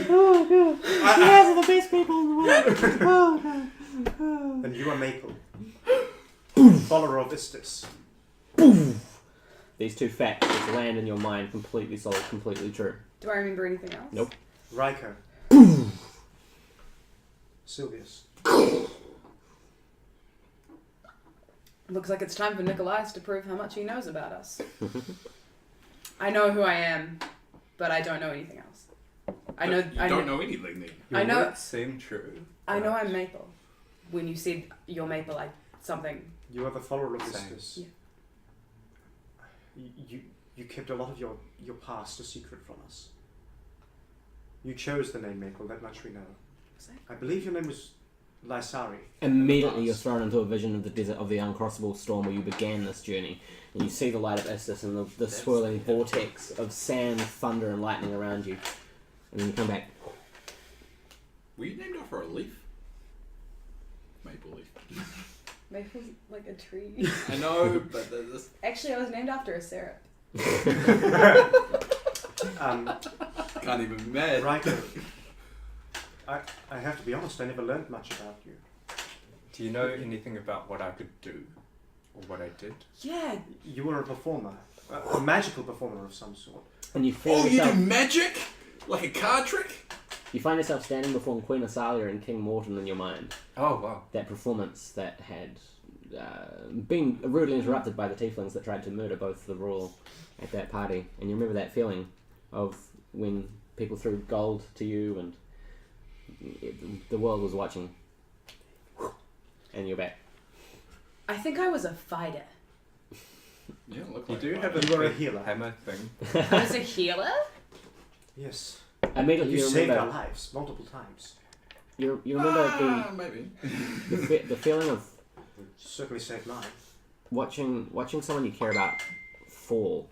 Those are the best people in the world. And you are Maple. Follower of Istis. These two facts just land in your mind completely solid, completely true. Do I remember anything else? Nope. Ryko. Silvius. Looks like it's time for Nickolias to prove how much he knows about us. I know who I am, but I don't know anything else. You don't know anything then. Your I know- words seem true. I know I'm Maple. When you said you're Maple, like something. You are the follower of Same. Istis. Yeah. You kept a lot of your past a secret from us. You chose the name Maple, that much we know. Was I believe your name was Lysari. Immediately you're thrown into a vision of the desert of the uncrossable storm where you began this journey. And you see the light of Istis and the swirling vortex of sand, thunder and lightning around you. And then you come back. Were you named after a leaf? Maple leaf. Maple's like a tree. I know, but this. Actually, I was named after a syrup. Can't even be mad. Ryko, I have to be honest, I never learned much about you. Do you know anything about what I could do? Or what I did? Yeah. You were a performer, a magical performer of some sort. And you feel Oh, you yourself, do magic? Like a card trick? you find yourself standing before Queen Asalia and King Morton in your mind. Oh, wow. That performance that had been rudely interrupted by the tieflings that tried to murder both the royal at that party. And you remember that feeling of when people threw gold to you and the world was watching. And you're back. I think I was a fighter. Yeah, look You like do that. have a You were a big healer. hammer thing. I was a healer? Yes. Immediately You you saved our remember, lives multiple times. you remember Maybe. the feeling of You certainly saved mine. watching someone you care about fall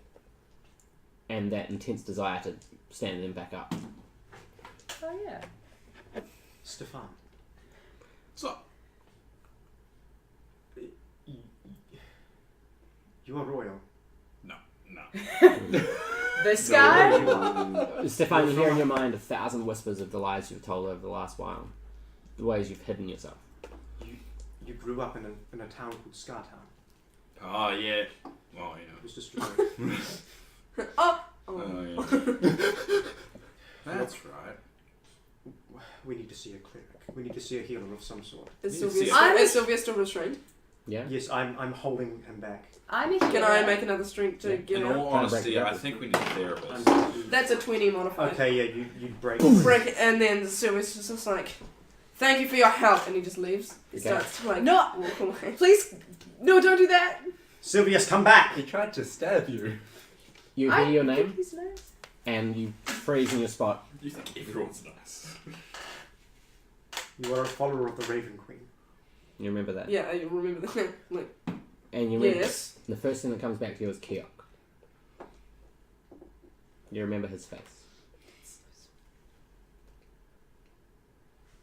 and that intense desire to stand them back up. Oh, yeah. Stefan. So, You are royal. no. This guy? You are. Stefan, you hear in your mind 1,000 whispers of the lies you've told over the last while. The ways you've hidden yourself. You grew up in a town called Scartown. Oh, yeah. Oh, It yeah. was destroyed. Oh! Oh, yeah. That's right. We need to see a cleric. We need to see a healer of some sort. Is You see Sylvia, it. is Sylvia still restrained? Yeah? Yes, I'm holding him back. I'm a healer. Can I make another strength to Yeah. get In out? all Trying to break honesty, it up. I think we need a therapist. That's a 20 modifier. Okay, yeah, you break. Break it, and then Sylvia's just like, thank you for your help, and he just leaves. He Okay. starts to like No. walk away. Please, no, don't do that. Silvius, come back! He tried to stab you. You hear your think name he's nice. and you freeze in your spot. You think everyone's nice. You are a follower of the Raven Queen. You remember that. Yeah, I remember that. Like, And you remember yes. the first thing that comes back to you is Keok. You remember his face.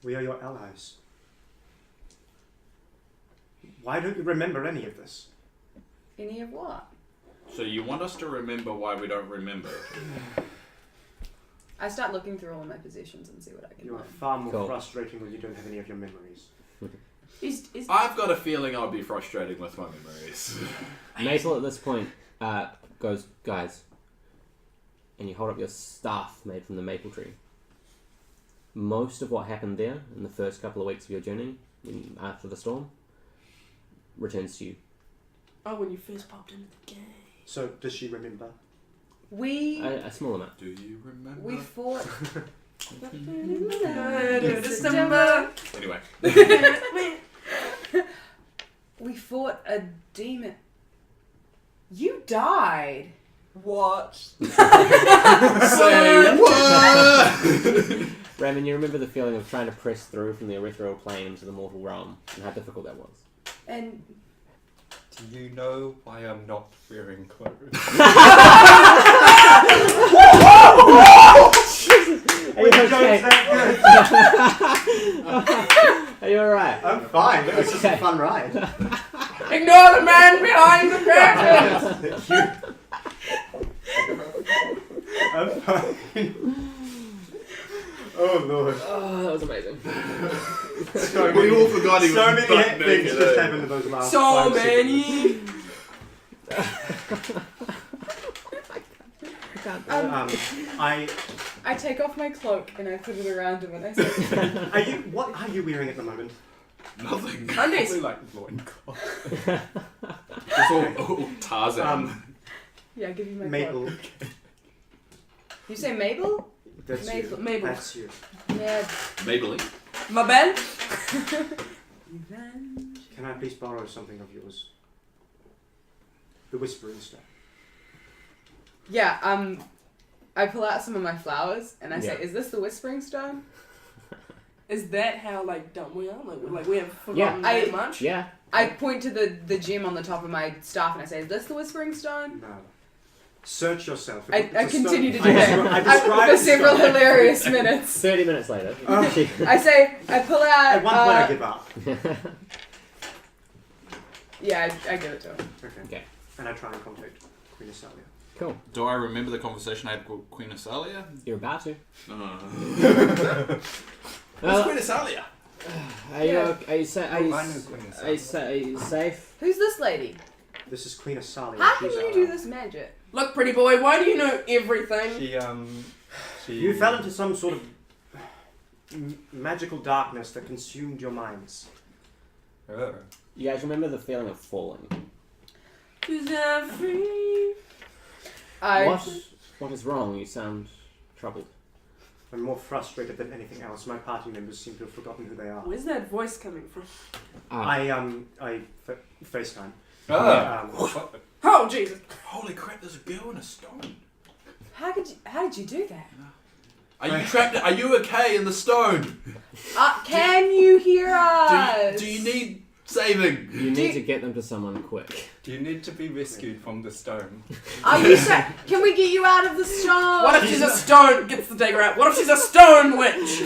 We are your allies. Why don't you remember any of this? Any of what? So you want us to remember why we don't remember? I start looking through all of my possessions and see what I can You are learn. far more Cool. frustrating when you don't have any of your memories. Is I've got a feeling I'll be frustrating with my memories. Maple at this point goes, guys, and you hold up your staff made from the maple tree. Most of what happened there in the first couple of weeks of your journey, after the storm, returns to you. oh, when you first popped into the game. So, does she remember? We A small amount. Do you remember? we fought. December. Anyway. We fought a demon. You died. What? Say what? Raymond, you remember the feeling of trying to press through from the ethereal plane into the mortal realm and how difficult that was. And Do you know why I'm not wearing clothes? Are you okay? Are you alright? I'm fine. It was just a Okay. fun ride. Ignore the man behind the curtain. I'm fine. Oh lord. Oh, that was amazing. So We all forgot he was so many butt things naked, just eh? happened in those last So 5 many. seconds. I take off my cloak and I put it around him and I say, What are you wearing at the moment? Nothing. Undies. Probably like loincloth. It's all Tarzan. "Yeah, give you my Maple. cloak." You say Mabel? That's Mabel. you. Mabel. That's you. Yeah. Maybelline. Ma belle. Can I please borrow something of yours? The Whispering Stone. Yeah. I pull out some of my flowers and I say, Yeah. "Is this the Whispering Stone?" Is that how like dumb we are? Like we have Yeah. forgotten that much? Yeah. I point to the gem on the top of my staff and I say, "Is this the Whispering Stone?" No. Search yourself. I It's a continue to stone. do I that described for the several stone. hilarious minutes. 30 minutes later. Oh. she- I say, I pull out. At one point I give up. Yeah, I give it to him. Okay. And I try and contact Queen Elisia. Cool. Do I remember the conversation I had with Queen Elisia? You're about to. Who's Queen Elisia? Are you Yeah. are you, sa- are you, I know s- Queen are you, sa- are you safe? Who's this lady? This is Queen Elisia. How can She's you our- do this magic? Look, pretty boy, why do you know everything? She You fell into some sort of magical darkness that consumed your minds. Oh. You guys remember the feeling of falling? Is that free? What is wrong? You sound troubled. I'm more frustrated than anything else. My party members seem to have forgotten who they are. Where's that voice coming from? I FaceTime. Ah. Oh, Jesus. Holy crap! There's a girl in a stone. How did you do that? Are you trapped? Are you okay in the stone? Can you hear us? Do you need saving? You need to get them to someone quick. Do you need to be rescued from the stone? Are you sure? Can we get you out of the stone? What if she's a stone? Gets the dagger out. What if she's a stone witch?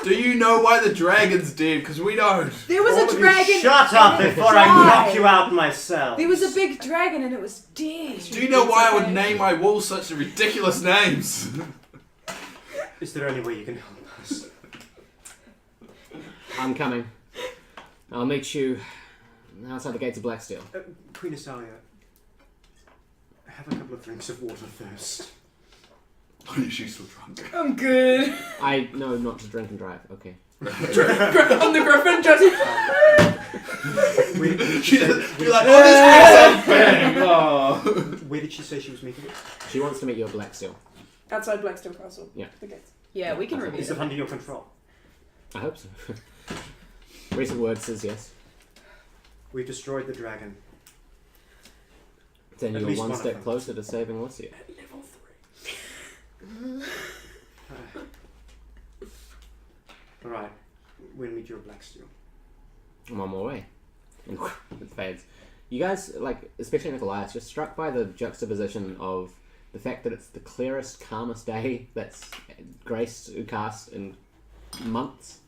Do you know why the dragon's dead? Because we don't. There was All a of you dragon. shut up and it before I died. knock you out myself. There was a big dragon and it was dead. Do you know why I would name my walls such ridiculous names? Is there any way you can help us? I'm coming. I'll meet you outside the gates of Blacksteel. Queen Elisia, have a couple of drinks of water first. She's still drunk. I'm good. I know not to drink and drive. Okay. On the griffin, just. You're like, oh, this is something! Oh. Where did she say she was meeting us? She wants to meet you at Blacksteel. Outside Blackstone Castle. Yeah. The gates. Yeah, we can Is review Is it it. under your control? I hope so. Recent word says yes. We destroyed the dragon. Then At you're least one one of step them. closer to saving Elisia. Level 3. Alright, we'll meet you at Blacksteel. I'm on my way. And it fades. You guys, like, especially Nickolias, you're struck by the juxtaposition of the fact that it's the clearest, calmest day that's graced Ucast in months,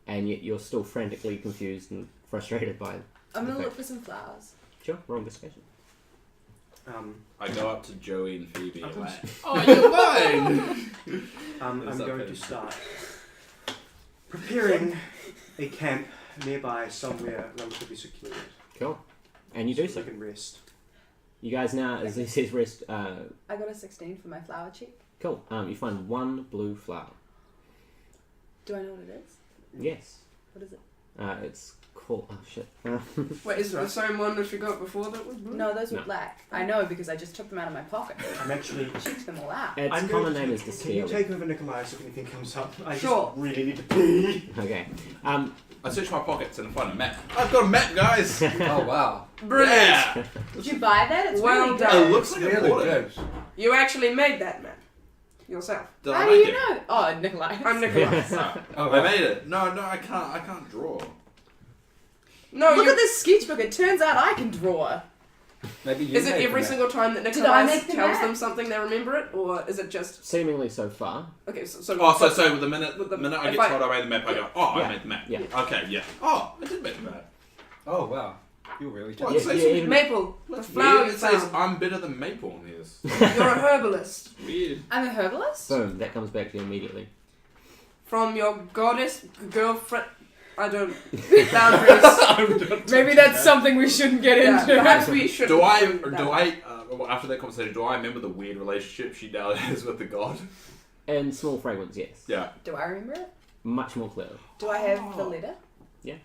and yet you're still frantically confused and frustrated by it. I'm gonna look for some flowers. Sure, roll investigation. I go up to Joey and Phoebe and I'm like, oh, you're mine! I'm What's up, going babe? to start preparing a camp nearby somewhere relatively secluded. Cool. And you do so so. we can rest. You guys now, as he says rest, I got a 16 for my flower check. cool. You find one blue flower. Do I know what it is? Yes. What is it? It's called, oh shit. Wait, is it the same one that you got before that was blue? No, those were No. black. I know because I just took them out of my pocket. I'm actually. Checked them all out. Its I'm common going name to is Can you Dispel. take over Nickolias if anything comes up? I Sure. just really need to pee. Okay. I search my pockets and find a map. I've got a map, guys! Oh wow. Brilliant. Yeah! Did you buy that? It's Well really done. It looks like Really a portal. good. You actually made that map. Yourself. Did How I do make you it? know? Oh, Nickolias. I'm Nickolias. No. Oh, I wow. made it. No, I can't draw. No, Look you, at this sketchbook. It turns out I can draw. Maybe you is it made every the map. single time that Did I make Nickolias the tells map? them something they remember it, or is it just Seemingly so far. okay? So So with the minute With the- I if get I- told I made the map, I go, oh, Yeah. I made the map. Yeah. Okay, yeah. Oh, I did make the map. Oh wow. You really What? did. It says yeah, even- Maple, the That's flower weird. you It says found. I'm better than Maple on this. You're a herbalist. Weird. I'm a herbalist. Boom, that comes back to you immediately. From your goddess girlfriend. I don't. Boundaries. Maybe that's something we shouldn't get Yeah, into. perhaps we should. After that conversation, do I remember the weird relationship she now has with the god? In small fragments, yes. Yeah. Do I remember it? Much more clearly. Do I have the letter? Yeah.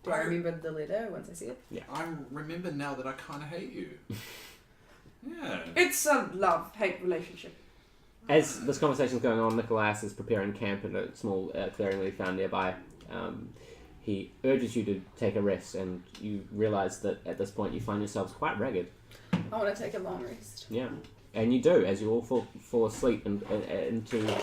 Do I remember the letter once I see it? I remember now that I kind of hate you. Yeah. It's a love-hate relationship. As this conversation is going on, Nickolias is preparing camp in a small clearing that he found nearby. He urges you to take a rest, and you realise that at this point you find yourselves quite ragged. I want to take a long rest. Yeah. And you do, as you all fall asleep into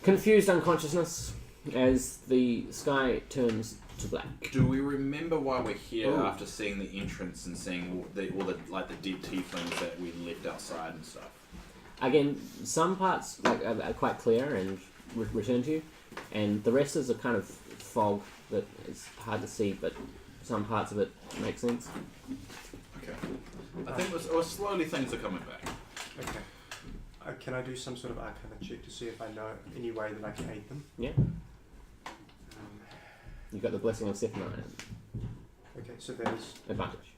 confused unconsciousness as the sky turns to black. Do we remember why we're here Ooh. after seeing the entrance and seeing all the dead tieflings that we left outside and stuff? Again, some parts are quite clear and return to you, and the rest is a kind of fog that is hard to see, but some parts of it make sense. Okay. I think slowly things are coming back. Okay. Can I do some sort of arcana check to see if I know any way that I can aid them? Yeah. You've got the blessing of Zephaniah. Okay, so there's Advantage.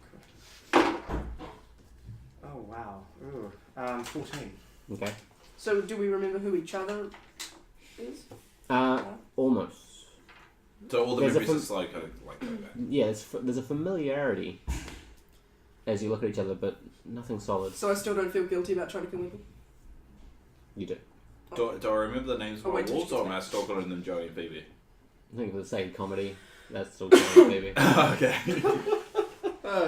Oh wow. Ooh. 14. Okay. So do we remember who each other is? Almost. So all the There's a memories are like go back. Yeah, there's a familiarity as you look at each other, but nothing solid. So I still don't feel guilty about trying to kill people? You do. Do I remember the names of Oh, my wait till wolves, she or gets am I still calling them Joey and Phoebe? I think for the sake of comedy, that's still going baby. Okay.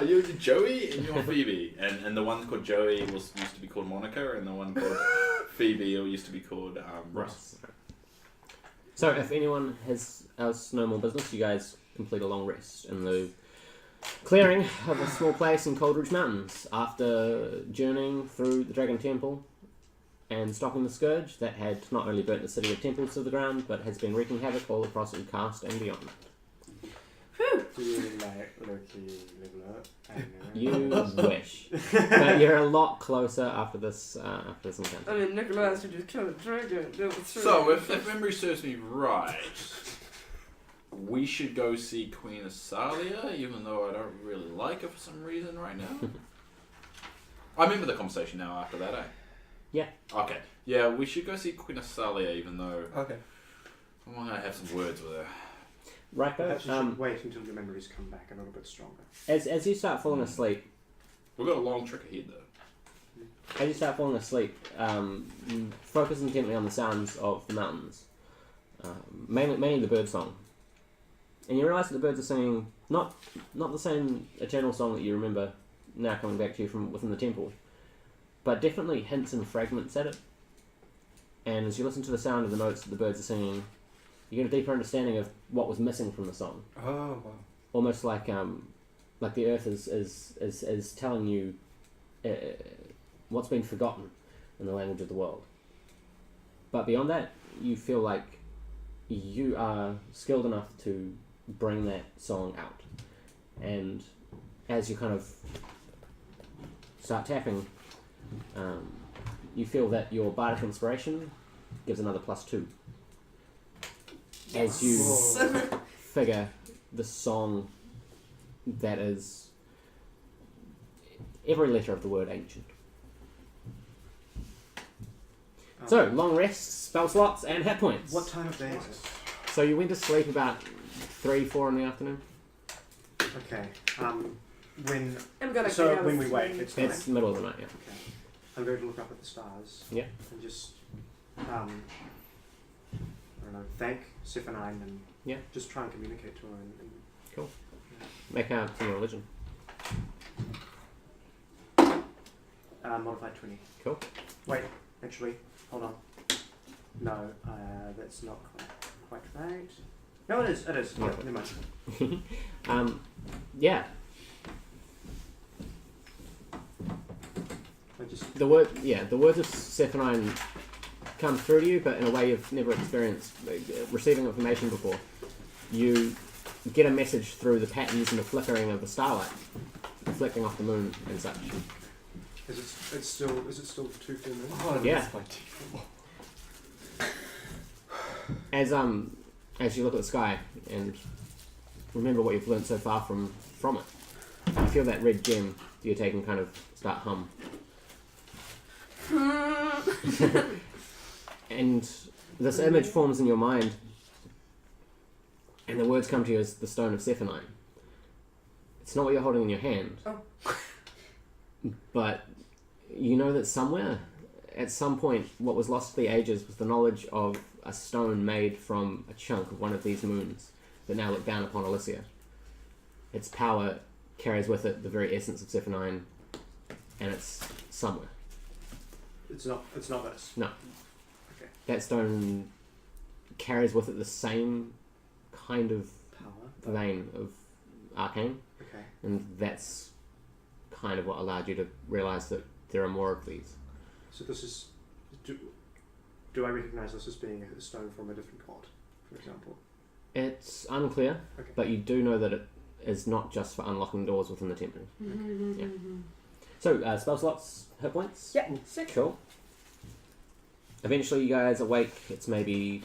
You're Joey and you're Phoebe, and the one called Joey used to be called Monica, and the one called Phoebe used to be called Ross. So if anyone else no more business, you guys complete a long rest in the clearing of a small place in Coldridge Mountains after journeying through the Dragon Temple and stopping the scourge that had not only burnt the city of temples to the ground, but has been wreaking havoc all across Ucast and beyond. Do you like Loki level up? You wish, but you're a lot closer after this encounter. I mean, Nickolias would just kill a dragon. So if memory serves me right, we should go see Queen Asalia, even though I don't really like her for some reason right now. I remember the conversation now after that, eh? Yeah. Okay. Yeah, we should go see Queen Asalia, even though Okay. I want to have some words with her. Perhaps you should Ryko, wait until your memories come back a little bit stronger. as you start falling asleep, We've got a long trick ahead, though. As you start falling asleep, you focus intently on the sounds of the mountains, mainly the bird song, and you realise that the birds are singing not the same eternal song that you remember now coming back to you from within the temple, but definitely hints and fragments at it. And as you listen to the sound of the notes that the birds are singing, you get a deeper understanding of what was missing from the song. Oh wow. Almost like the earth is telling you what's been forgotten in the language of the world. But beyond that, you feel like you are skilled enough to bring that song out. And as you kind of start tapping, you feel that your bardic inspiration gives another +2. As you figure the song that is every letter of the word ancient. So, long rests, spell slots, and hit points. What time of day is it? So you went to sleep about 3-4 in the afternoon? Okay. When I'm gonna so get out when of we wake, sleep. it's It's the middle of the night, yeah. Okay. I'm going to look up at the stars. Yeah. And just I don't know, thank Zephaniah and Yeah. just try and communicate to her and Cool. Make out some religion. modified 20. Cool. Wait, actually, hold on. No, that's not quite right. No, it is. It is. Yeah. Never mind. Yeah. I just The words of Zephaniah come through to you, but in a way you've never experienced receiving information before. You get a message through the patterns and the flickering of the starlight, reflecting off the moon and such. is it still 2 full moons? Oh, Yeah. that's my default. As you look at the sky and remember what you've learned so far from it, you feel that red gem you're taking kind of start hum. And this image forms in your mind, and the words come to you as the Stone of Zephaniah. It's not what you're holding in your hand, but you know that somewhere, at some point, what was lost to the ages was the knowledge of a stone made from a chunk of one of these moons that now look down upon Elisia. Its power carries with it the very essence of Zephaniah, and it's somewhere. It's not this. No. Okay. That stone carries with it the same kind of Power. vein of arcane, Okay. and that's kind of what allowed you to realise that there are more of these. So this is. Do I recognise this as being a stone from a different god, for example? It's unclear, Okay. but you do know that is not just for unlocking doors within the temple. Yeah. So, spell slots, hit points? Yeah. Cool. Eventually you guys awake, it's maybe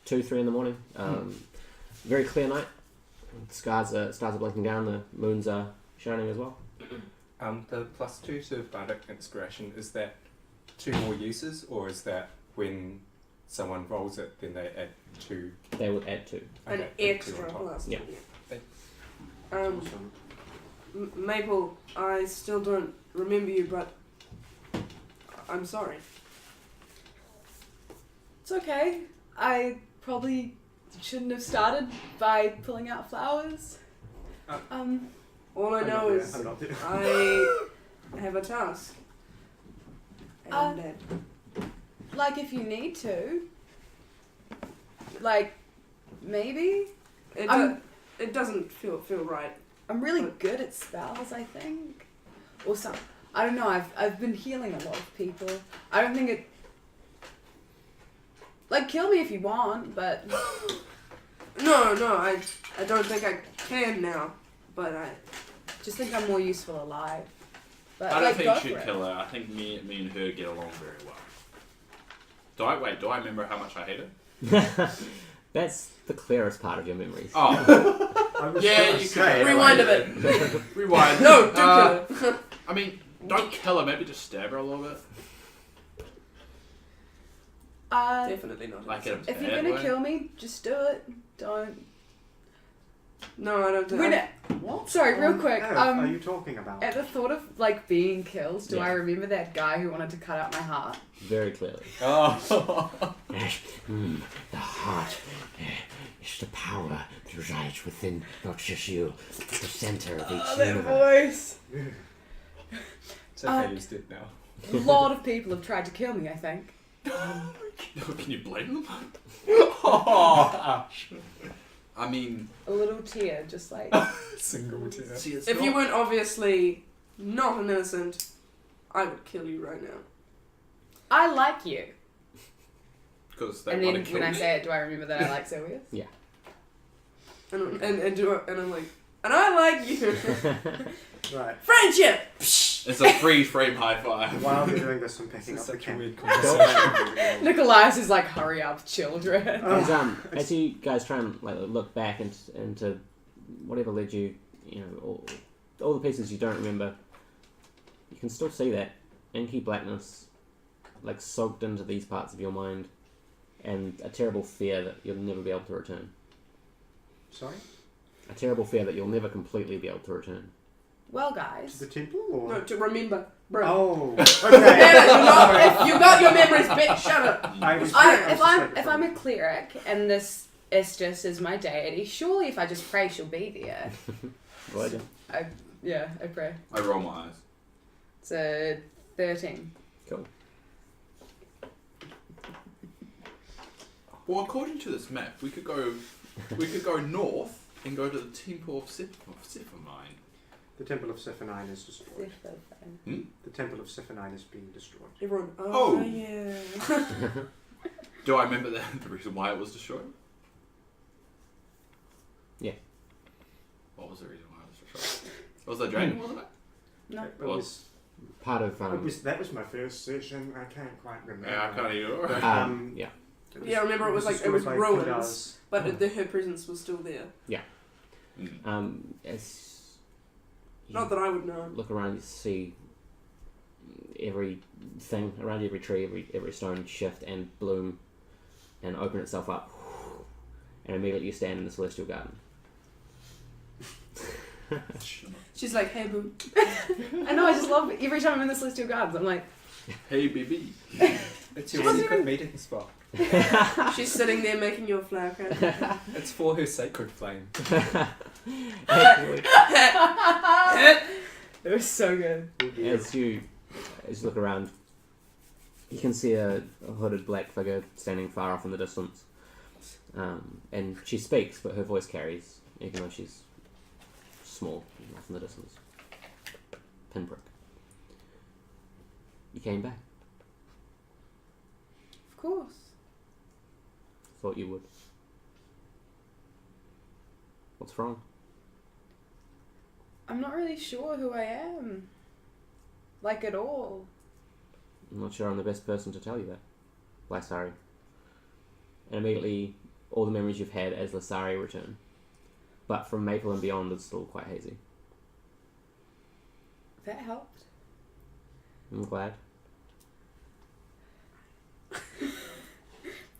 2, 3 in the morning. Very clear night. Stars are blinking down, the moons are shining as well. The +2 to Bardic Inspiration, is that 2 more uses, or is that when someone rolls it, then they add 2? They would add 2. An Okay, extra 2 on top. plus. Yeah. Maple, I still don't remember you, but I'm sorry. It's okay. I probably shouldn't have started by pulling out flowers. All I know is I'm not there. I have a task. And Like if you need to. Like, maybe? it doesn't feel right. I'm really good at spells, I think. Or some. I don't know. I've been healing a lot of people. I don't think it. Like, kill me if you want, but. No, I don't think I can now. But I Just think I'm more useful alive. But I don't like, think go you for should it. kill her. I think me and her get along very well. Do I remember how much I hate her? That's the clearest part of your memories. Oh, I was yeah, gonna you say, can rewind a bit. Rewind. No, don't kill her. I mean, don't kill her. Maybe just stab her a little bit. Definitely not. Like in a If you're bad gonna way. kill me, just do it. Don't. No, I don't think. When it, what? Sorry, real quick. Earth, are you talking about? At the thought of like being killed, do Yeah. I remember that guy who wanted to cut out my heart? Very clearly. Oh. The heart is the power that resides within not just you, but the center of each universe. voice. So Haley's dead now. A lot of people have tried to kill me, I think. Can you blame them? Oh, I mean, A little tear, just like. single tear. see, it's If not, you weren't obviously not an innocent, I would kill you right now. I like you. because they And want then to kill when I me. say it, do I remember that I like Silvius? And I'm like, and I like you. Right. Friendship. It's a freeze frame high five. While we're doing this, I'm This picking is up the such a can. weird conversation. Nickolias is like, hurry up, children. As you guys try and like look back into whatever led you, all the pieces you don't remember, you can still see that inky blackness, like soaked into these parts of your mind, and a terrible fear that you'll never be able to return. Sorry? A terrible fear that you'll never completely be able to return. Well, To guys. the temple or? No, to remember, bro. Oh, Damn okay. it, you got your memories, bitch. Shut up. If I'm a cleric and this Estes is my deity, surely if I just pray, she'll be there. Good. Yeah, I pray. I roll my eyes. It's a 13. Cool. Well, according to this map, we could go north and go to the Temple of Sephamine. The Temple of Sephanine is destroyed. The Temple of Sephanine is being destroyed. Everyone. Oh. Yeah. Do I remember the reason why it was destroyed? Yeah. What was the reason why it was destroyed? Was the dragon, wasn't it? No. It was, Part of that was my first session. I can't quite remember. Yeah, I can't even. But, yeah. Yeah, I remember it was like it was destroyed by ruins, Kudars. but her presence was still there. As you Not that I would know. look around, you see everything around you, every tree, every stone shift and bloom and open itself up, and immediately you stand in the celestial garden. She's like, hey boo. I know, I just love it. Every time I'm in the Celestial Gardens, I'm like, Hey, baby. It's She your wasn't secret even- meeting spot. She's sitting there making you a flower crown. It's for her sacred flame. Actually, it was so good. as you look around, you can see a hooded black figure standing far off in the distance, and she speaks, but her voice carries, even though she's small off in the distance. Pinprick. You came back. Of course. Thought you would. What's wrong? I'm not really sure who I am. Like, at all. I'm not sure I'm the best person to tell you that. Lysari. And immediately, all the memories you've had as Lysari return. But from Maple and beyond, it's still quite hazy. That helped. I'm glad.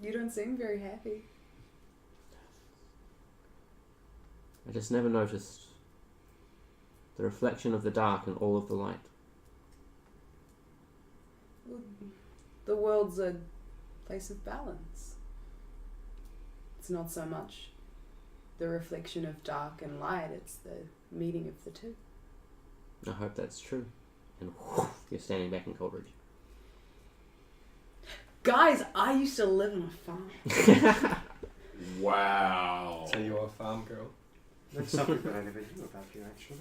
You don't seem very happy. I just never noticed the reflection of the dark and all of the light. The world's a place of balance. It's not so much the reflection of dark and light, it's the meeting of the two. I hope that's true. And you're standing back in Coldridge. Guys, I used to live on a farm. Wow. So you're a farm girl. That's something that I never knew about you, actually.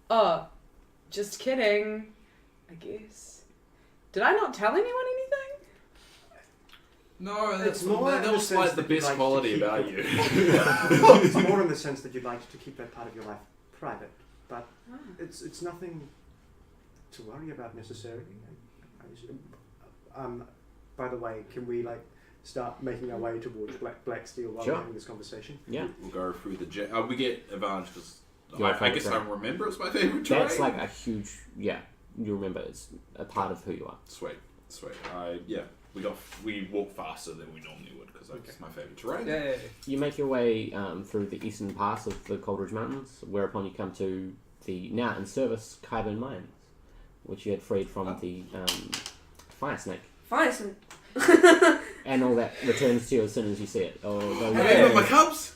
Oh, just kidding, I guess. Did I not tell anyone anything? No, It's that's more in that the was sense like the that you best like to quality keep about it- you. Well, it's more in the sense that you'd like to keep that part of your life private, but Ah. it's nothing to worry about necessarily. By the way, can we start making our way towards Black Steel while Sure. we're having this conversation? Yeah. We'll go through the we get advantage because Your I favourite guess I terrain. remember it's my favorite terrain. That's like a huge, you remember it's a part of who you are. Sweet. We walk faster than we normally would because it's my favorite terrain. Yay. You make your way through the eastern pass of the Coldridge Mountains, whereupon you come to the now in service Kyburn Mines, which you had freed from the fire snake. Fire snake. And all that returns to you as soon as you see it. Although you Hey, got my cubs.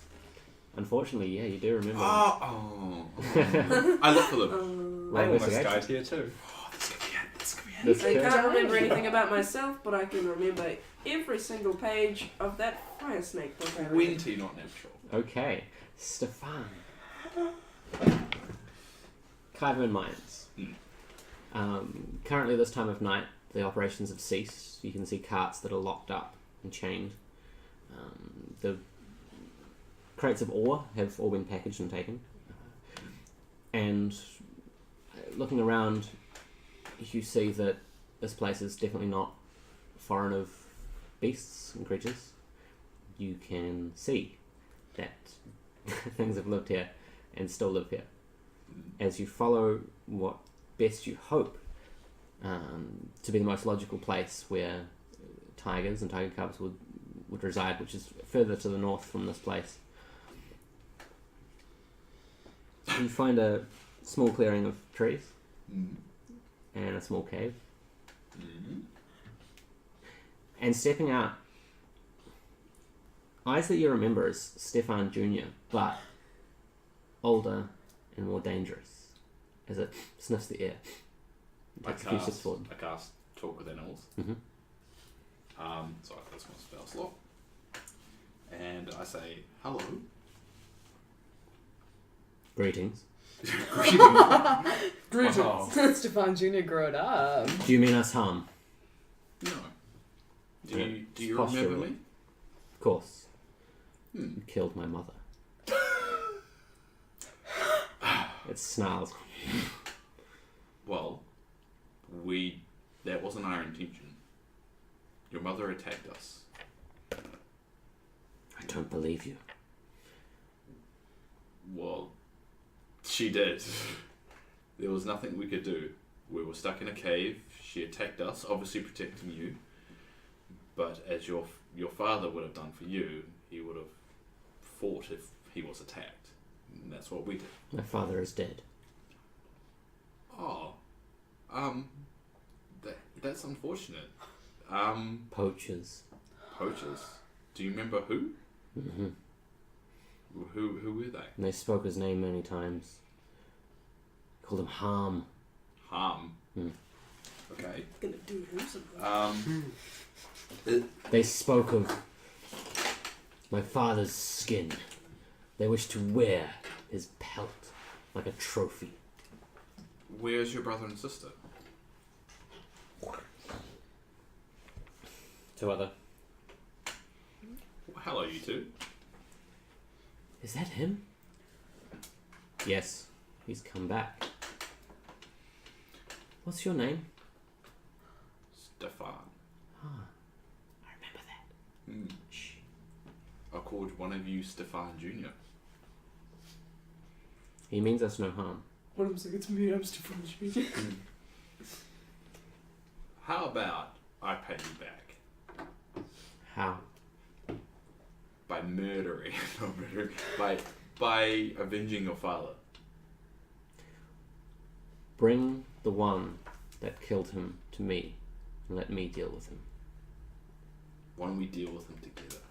unfortunately, yeah, you do remember. Oh. I look for them. Roll I almost investigation. died here too. Oh, this could be it. This could be it. This I could- can't remember anything about myself, but I can remember every single page of that fire snake book I read. 20, not natural. Okay, Stefan. Kyburn Mines. Currently, this time of night, the operations have ceased. You can see carts that are locked up and chained. The crates of ore have all been packaged and taken. And looking around, you see that this place is definitely not foreign of beasts and creatures. You can see that things have lived here and still live here. As you follow what best you hope to be the most logical place where tigers and tiger cubs would reside, which is further to the north from this place. You find a small clearing of trees and a small cave. And stepping out, eyes that you remember as Stefan Jr., but older and more dangerous, as it sniffs the air. I Takes a few steps forward. cast Talk with Animals. Mhm. So that's my spell slot. And I say, hello. Greetings. Greetings. Wow. Stefan Jr. growed up. Do you mean us harm? No. Do you Posture. remember me? Of course. Hmm. You killed my mother. It snarls. Well, that wasn't our intention. Your mother attacked us. I don't believe you. Well, she did. There was nothing we could do. We were stuck in a cave. She attacked us, obviously protecting you. But as your father would have done for you, he would have fought if he was attacked. And that's what we did. My father is dead. Oh, that's unfortunate. Poachers. Poachers. Do you remember who? Mm-hmm. Who were they? And they spoke his name many times. Called him Harm. Harm. Hmm. Okay. Gonna do him some They spoke of my father's skin. They wished to wear his pelt like a trophy. Where's your brother and sister? Two other. Well, hello, you two. Is that him? Yes. he's come back. What's your name? Stefan. Ah, I remember that. Shh. I called one of you Stefan Jr. He means us no harm. One of them's like, it's me, I'm Stefan Jr. How about I pay you back How? by murdering, not murdering, by avenging your father? Bring the one that killed him to me and let me deal with him. Why don't we deal with him together?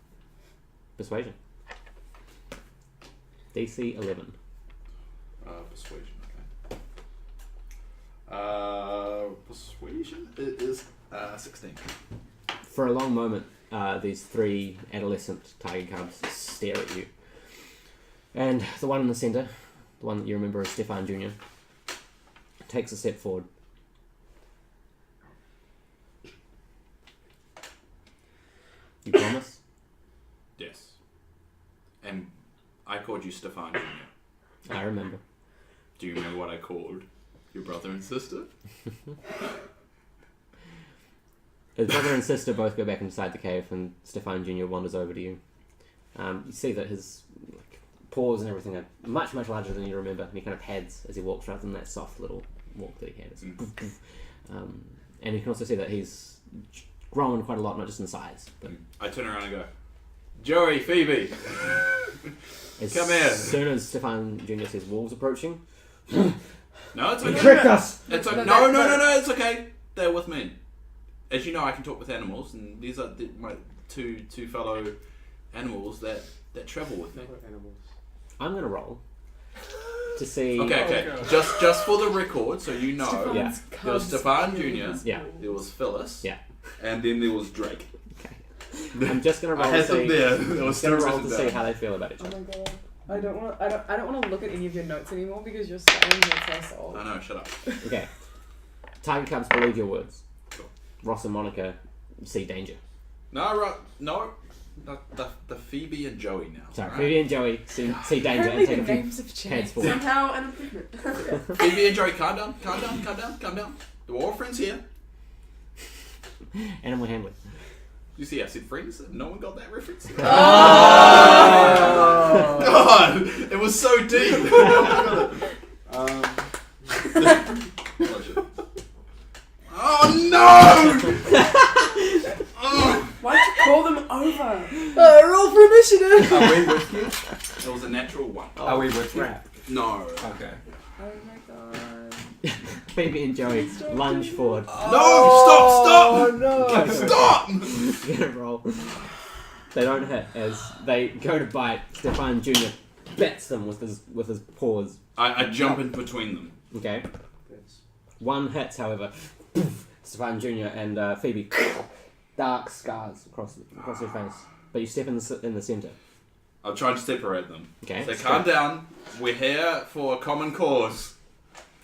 Persuasion. DC 11. Persuasion, okay. Persuasion is 16. For a long moment, these three adolescent tiger cubs stare at you. And the one in the centre, the one that you remember as Stefan Jr., takes a step forward. You promise? Yes. And I called you Stefan Jr. I remember. Do you remember what I called your brother and sister? His brother and sister both go back inside the cave, and Stefan Jr. wanders over to you. You see that his paws and everything are much, much larger than you remember, and he kind of pads as he walks rather than that soft little walk that he had. It's and you can also see that he's grown quite a lot, not just in size. But I turn around and go, Joey, Phoebe! Come here! As soon as Stefan Jr. sees wolves approaching, No, it's okay. tricked us! It's okay. No, it's okay. They're with me. As you know, I can talk with animals, and these are my two fellow animals that travel with me. I'm going to roll to see... Okay. Just for the record, so you know, Yeah. there was Stefan Jr., Yeah. there was Phyllis, Yeah. and then there was Drake. Okay. I'm just going to roll I to had them see... there. I I'm was just going to roll written to see down. how they feel about each Oh other. my god. I don't want to look at any of your notes anymore because you're saying that's our soul. I know, shut up. Okay. Tiger cubs believe your words. Cool. Ross and Monica see danger. No, right, no. The Phoebe and Joey now. Sorry, right? Phoebe and Joey see danger Apparently and take the a few names have heads changed. forward. Somehow an improvement. Phoebe and Joey, calm down. We're all friends here. Animal handling. You see, I said friends. No one got that reference. Oh! God, it was so deep. Oh no! Why'd you call them over? Roll for initiative! Are we with you? It was a natural one. Are we with you? Crap. No. Okay. Oh my god. Phoebe and Joey lunge forward. No! Stop! no! Stop! Get a roll. They don't hit as they go to bite. Stefan Jr. bats them with his paws. I jump in between them. Okay. One hits, however. Stefan Jr. and Phoebe. Dark scars across your face. But you step in the centre. I'm trying to separate them. Okay. So calm down. We're here for a common cause.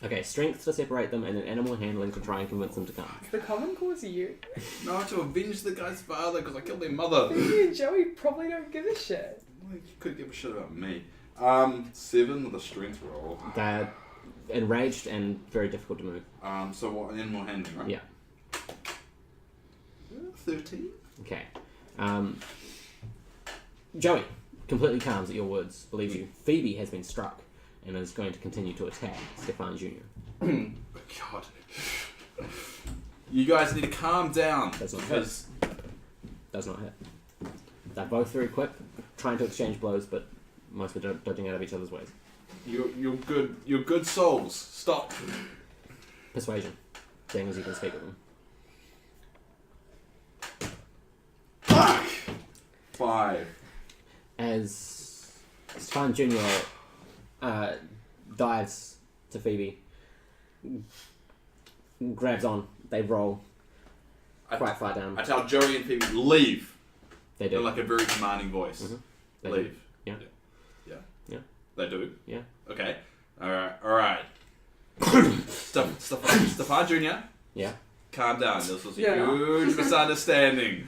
Okay, strength to separate them and then animal handling to try and convince them to come. The common cause you. No, to avenge the guy's father because I killed their mother. Phoebe and Joey probably don't give a shit. Well, you could give a shit about me. 7 with a strength roll. They're enraged and very difficult to move. So what? Animal handling, right? Yeah. 13. Okay. Joey completely calms at your words, believes you. Phoebe has been struck and is going to continue to attack Stefan Jr. God. You guys need to calm down. Does not because Does not hit. They're both very quick, trying to exchange blows, but mostly dodging out of each other's ways. you're good souls. Stop. Persuasion, seeing as you can speak with them. Fuck. 5. As Stefan Jr. Dives to Phoebe, grabs on, they roll quite far down. I tell Joey and Phoebe, leave. They do. In like a very commanding voice. Mhm. They do. Leave. Yeah. Yeah. They do? Yeah. Okay. Alright. Stefan Jr. Yeah. Calm down. This was a Yeah. huge misunderstanding.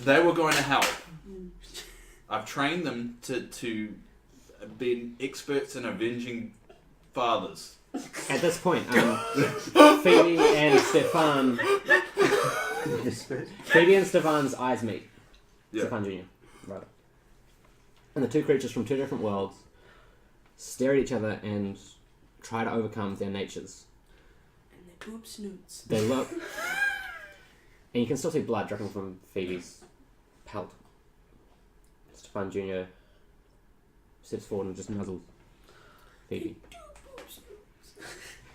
They were going to help. I've trained them to be experts in avenging fathers. At this point, Phoebe and Stefan, Phoebe and Stefan's eyes meet. Yeah. Stefan Jr. Rather. And the two creatures from two different worlds stare at each other and try to overcome their natures. And they poop snoots. They look, and you can still see blood dripping from Phoebe's pelt. Stefan Jr. steps forward and just nuzzles Phoebe.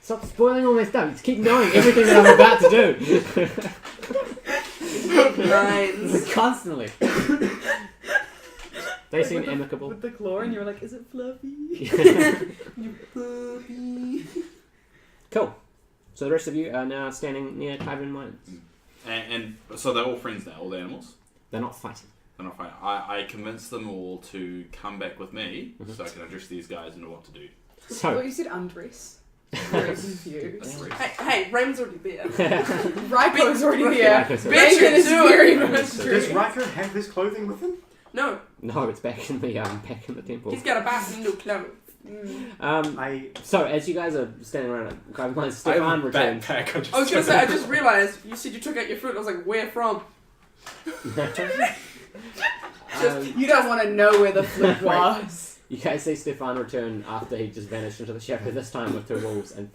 Stop spoiling all my stuff. Just keep knowing everything that I'm about to do. Lines. Constantly. They seem amicable. With the claw, and you're like, is it fluffy? Cool. So the rest of you are now standing near Kyvan Mines. And so they're all friends now, all the animals? They're not fighting. They're not fighting. I convinced them all to come back with me so I can address these guys and know what to do. So, Well, you said undress. Very confused. Hey, Raymond's already there. Ryko's already there. Ryko's already Bacon there. is very Does much Does dressed. Ryko have his clothing with him? No, no, it's back in the temple. he's got a bath and new clothes. So as you guys are standing around at Kyvan Mines, I Stefan have a returns. backpack. I was gonna say, I just realised you said you took out your fruit. I was like, where from? You don't want to know where the flip was. You guys see Stefan return after he just vanished into the shadow. This time with 2 wolves and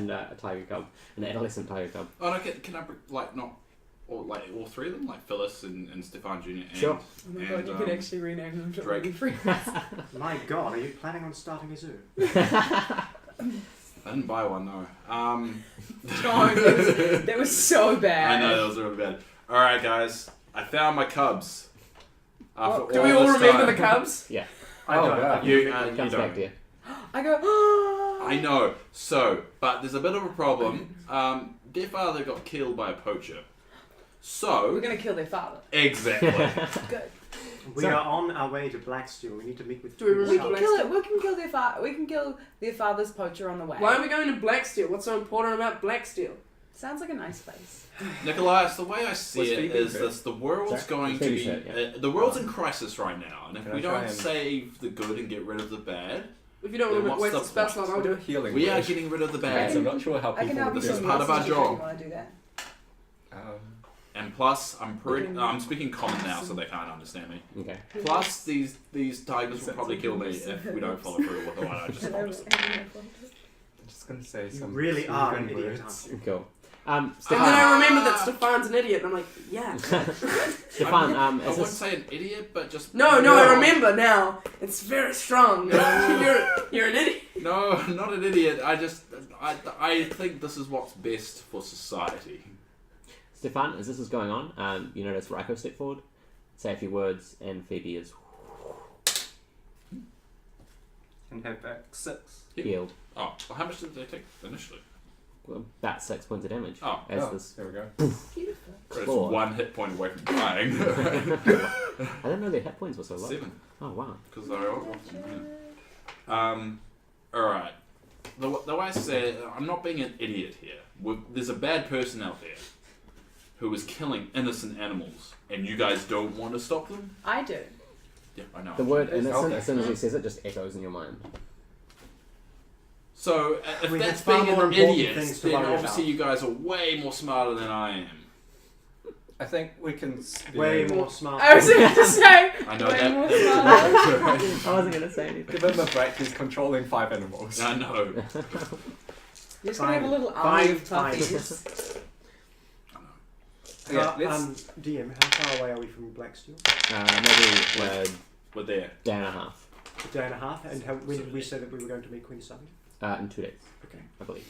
a tiger cub, an adolescent tiger cub. Oh no, can I like not all 3 of them, like Phyllis and Stefan Jr. And, Sure. Oh my god, you could actually rename them to Drake. really free. My God, are you planning on starting a zoo? I didn't buy one, no. That was so bad. I know, that was really bad. Alright guys, I found my cubs. After Do we all this remember time. the cubs? Yeah. I don't. yeah. You, It comes you back don't. to you. I go, I know. So, but there's a bit of a problem. Their father got killed by a poacher. So we're going to kill their father. exactly. Good. We are on our way to Blacksteel. We need to meet with. Do we We remember can Blacksteel? kill it. We can kill their father. We can kill their father's poacher on the way. Why are we going to Blacksteel? What's so important about Blacksteel? Sounds like a nice place. Nickolias, the way I see Was it Phoebe is hurt? this: the world's Sorry? going to Phoebe's be hurt, yeah. the world's in crisis right now, and if Can we I try don't and- save the good and get rid of the bad, If you don't Then want to what's waste a the spell point? slot, I'll I'll do do a it. healing we are word. getting rid of the Right, bad. so I'm not sure how I can people help would you This is do part of our if job. you want to do that. And plus, I'm speaking common now, so they can't understand me. Okay. Plus, these tigers will probably kill me if we don't follow through with the one I just promised. I'm just going to say You some really are an soothing idiot, words. aren't you? Cool. And then Stefan. I remember that Stefan's an idiot, and I'm like, yeah. Stefan. I Is wouldn't this? say an idiot, but just No, I remember now. It's very strong. you're an idiot. No, not an idiot. I think this is what's best for society. Stefan, as this is going on, you notice Ryko step forward, say a few words, and Phoebe is And have back 6. healed. Oh, well, how much did they take initially? About 6 points of damage. Oh, as Oh, this there we go. Beautiful. it's claw. 1 hit point away from dying. I didn't know their hit points were so low. 7, Oh wow. because they're all. All right. The way I say it, I'm not being an idiot here. There's a bad person out there who is killing innocent animals, and you guys don't want to stop them. I do. Yeah, I know. The word It's innocent, okay. as soon as he says it, just echoes in your mind. So if We that's have far being more an important idiot, things to then worry obviously about. you guys are way more smarter than I am. I think we can... Way more smart. I was about to say. I know way more that. smart. I wasn't gonna say anything. Give him a break, he's controlling 5 animals. I know. You're just gonna have a little army of Fine. puppies. I know. Yeah, let's... DM, how far away are we from Blacksteel? Maybe We're there. a day and a half. A day and a half. And when did we say that we were going to meet Queen Sully? In 2 days. Okay. I believe.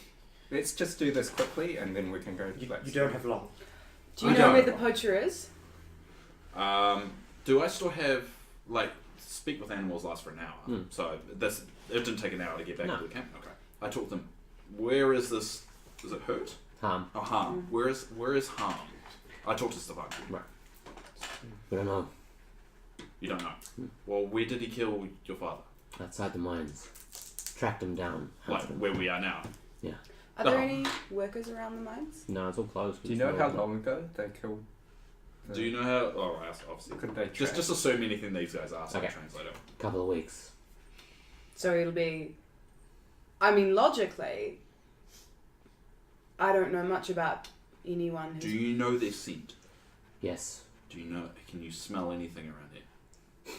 Let's just do this quickly and then we can go to You Blackstone. don't have long. Do you I know don't. where the poacher is? Do I still have speak with animals lasts for an hour? Hmm. So it didn't take an hour to get back No. to the camp. Okay. I talked to them. Where is this? Is it hurt? Harm. Oh, harm. Where is harm? I talked to Stefan. We don't know. You don't know. Well, where did he kill your father? Outside the mines. Tracked him down. Like hunted him. where we are now. Are there Oh. any workers around the mines? No, it's all closed. Do you know how long ago they killed... Do you know how? Oh, right, obviously. Could they Just assume anything these guys ask. Okay. Translator. Couple of weeks. So it'll be I mean, logically, I don't know much about anyone Do who's... you know their scent? Yes. Do you know? Can you smell anything around here?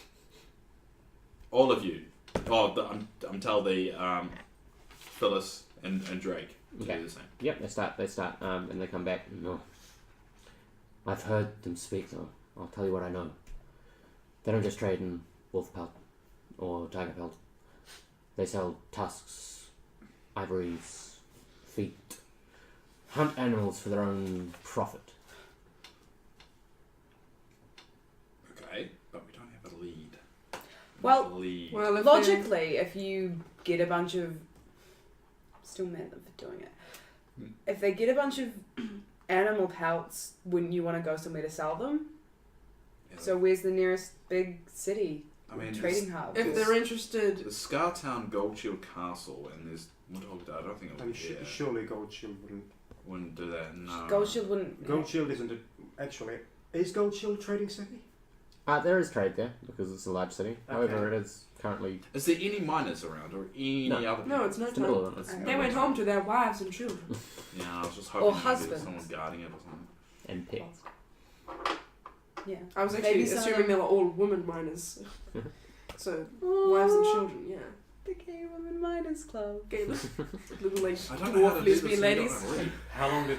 All of you. Oh, I'm telling the Phyllis and Drake to Okay. do the same. Yep, they start, and they come back. No. I've heard them speak, though. I'll tell you what I know. They don't just trade in wolf pelt or tiger pelt. They sell tusks, ivories, feet, hunt animals for their own profit. Okay, but we don't have a lead. Well- lead. Well, if Logically, if you get a bunch of... Still mad at them for doing it. If they get a bunch of animal pelts, wouldn't you want to go somewhere to sell them? Yeah. So where's the nearest big city? I mean, Trading hub? if they're interested, there's Scartown Goldshield Castle, and there's I don't think it And would be there. surely Gold Shield Wouldn't do that. No. Gold Shield wouldn't... Gold Shield isn't actually. Is Gold Shield a trading city? There is trade there, because it's a large city. However, it is currently... Is there any miners around or any No. other? no, people? it's no It's the middle time. of it. It's Okay. They went home to their wives and children. Yeah, I was just Or hoping maybe husbands. there's someone guarding it or something. and pets. Yeah. I was Maybe actually some of assuming them- they were all women miners. So, wives and children, yeah. The Gay Women Miners Club. Gay little like I don't know how dwarf to do this. lesbian so you don't ladies. have a lead. How long did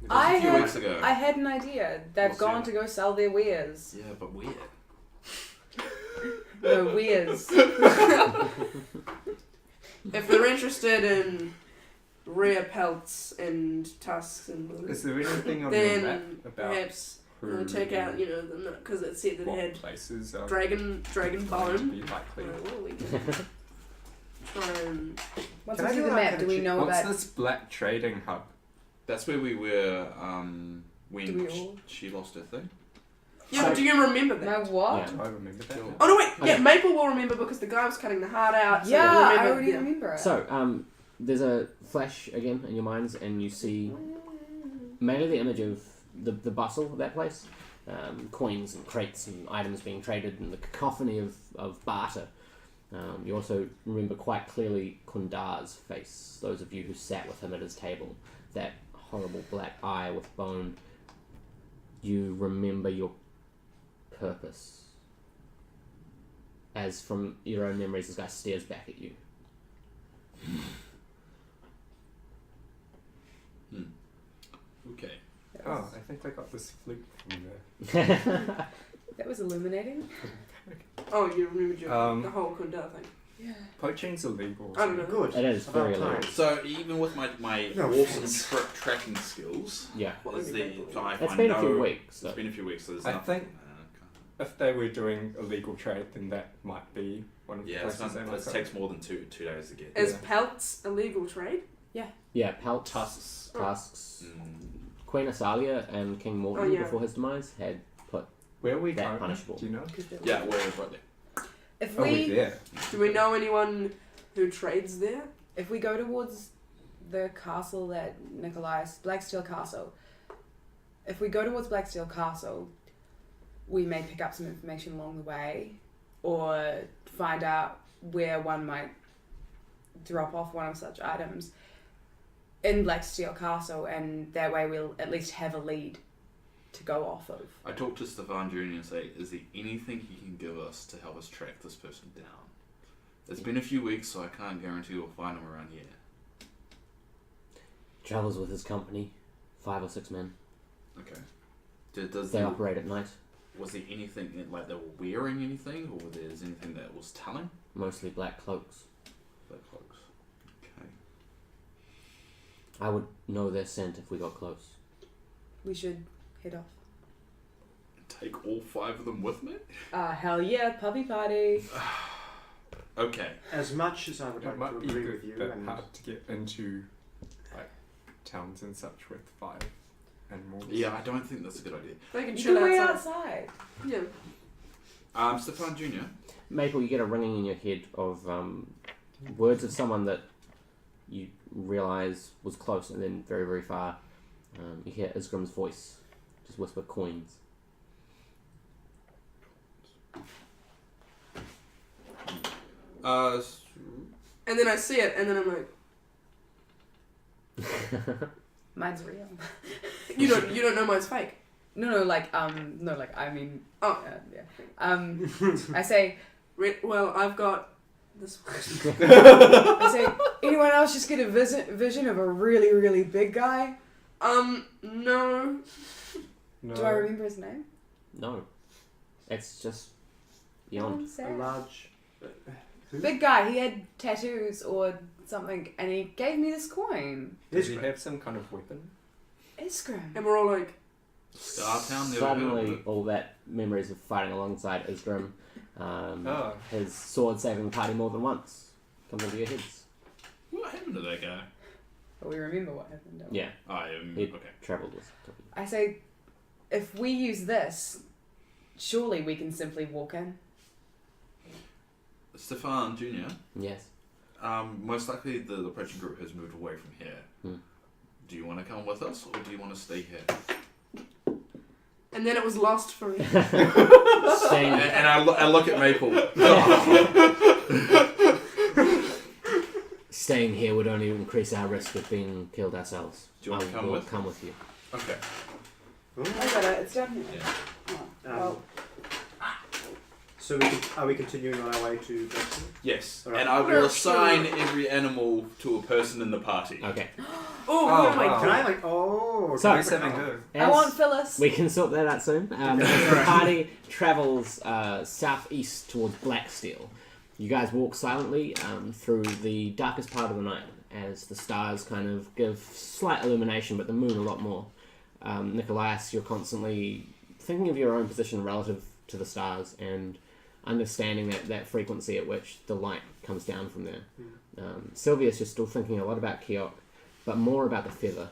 I a few had, weeks ago. I had an idea. They've We'll gone see. to go sell their wares. Yeah, but weird. No, wares. If they're interested in rare pelts and tusks and Is there anything on your map then about perhaps who check out, you know, because it said that it what had places are dragon going to bone. be likely? Well, we can try and Once Can we I see do the like map, a do we check- know What's about... this black trading hub? That's where we were Do when we all? she lost her thing. yeah. So- But do you remember that? My what? Yeah. Do I remember that? Sure. now? Oh no, wait. Yeah, Okay. Maple will remember because the guy was cutting the heart out. So Yeah, he'll I remember, already yeah. remember it. So, there's a flash again in your minds, and you see mainly the image of the bustle of that place. Coins and crates and items being traded, and the cacophony of barter. You also remember quite clearly Kundar's face, those of you who sat with him at his table. That horrible black eye with bone. You remember your purpose. As from your own memories, this guy stares back at you. Okay. Oh, I think I got this flute from there. That was illuminating. Oh, you remembered Um, the whole Kunda thing. Yeah. Poaching's illegal. I don't know. Good. It is About very time. illegal. So even with my No, awesome it's- tracking skills, Yeah. Well, is it'd be the Maple. I It's find been a no- few weeks. So. It's been a few weeks, so there's I nothing. think- If they were doing illegal trade, then that might be one of the Yeah, it's places they not, might it go. takes more than two days to get. Is Yeah. pelts illegal trade? Yeah, pelts, Tusks. tusks. Mm. Queen Asalia and King Morton, Oh, yeah. before his demise, had put... Where are we That going? punishable. Do you know? Yeah, we're right there. If Oh, we're we there. Do we know anyone who trades there? if we go towards the castle that Nickolias, Blacksteel Castle, if we go towards Blacksteel Castle, we may pick up some information along the way, or find out where one might drop off one of such items in Blacksteel Castle, and that way we'll at least have a lead to go off of. I talked to Stefan Jr. and say, is there anything he can give us to help us track this person down? It's been a few weeks, so I can't guarantee we'll find him around here. Travels with his company, 5 or 6 men. Okay. Does They the- operate at night, was there anything, like they were wearing anything, or there's anything that was telling? mostly black cloaks. Black cloaks. Okay. I would know their scent if we got close. We should head off. Take all 5 of them with me? Hell yeah, puppy party. Okay. As much as I would It like might to be agree a with you, bit and hard to get into like towns and such with 5 animals. Yeah, I don't think that's a good idea. They can You chill can wait outside. outside. Yeah. Stefan Jr. Maple, you get a ringing in your head of words of someone that you realise was close and then very, very far. You hear Isgrim's voice, just whisper coins. And then I see it, and then I'm like, Mine's real. you don't know mine's fake. No, I mean, Oh. yeah. I say, Well, I've got this one. I say, anyone else just get a vision of a really, really big guy? No. Do I remember his name? No. It's just Yon. A large. Big guy. He had tattoos or something, and he gave me this coin. Does he have some kind of weapon? Isgrim. And we're all like, Startown, never heard of Suddenly, it. all that memories of fighting alongside Isgrim, his sword saving the party more than once, comes into your heads. What happened to that guy? But we remember what happened. Don't we? Yeah, Okay. he travelled with. I say, if we use this, surely we can simply walk in. Stefan Jr. Yes. Most likely the approaching group has moved away from here. Do you want to come with us, or do you want to stay here? and then it was lost for me. Staying, And I look at Maple. staying here would only increase our risk of being killed ourselves. Do you want to come with? Come with you. Okay. I got it. It's down here. Yeah. Oh, Um, well, So are we continuing on our way to Brixton? Yes. Alright. And I will assign every animal to a person in the party. Okay. Oh, Oh, my wow. Can I So- Who's having her? I want Phyllis. We can sort that out soon. As the party travels southeast towards Blacksteel, you guys walk silently through the darkest part of the night as the stars kind of give slight illumination, but the moon a lot more. Nickolias, you're constantly thinking of your own position relative to the stars and understanding that frequency at which the light comes down from there. Silvius, you're still thinking a lot about Keok, but more about the feather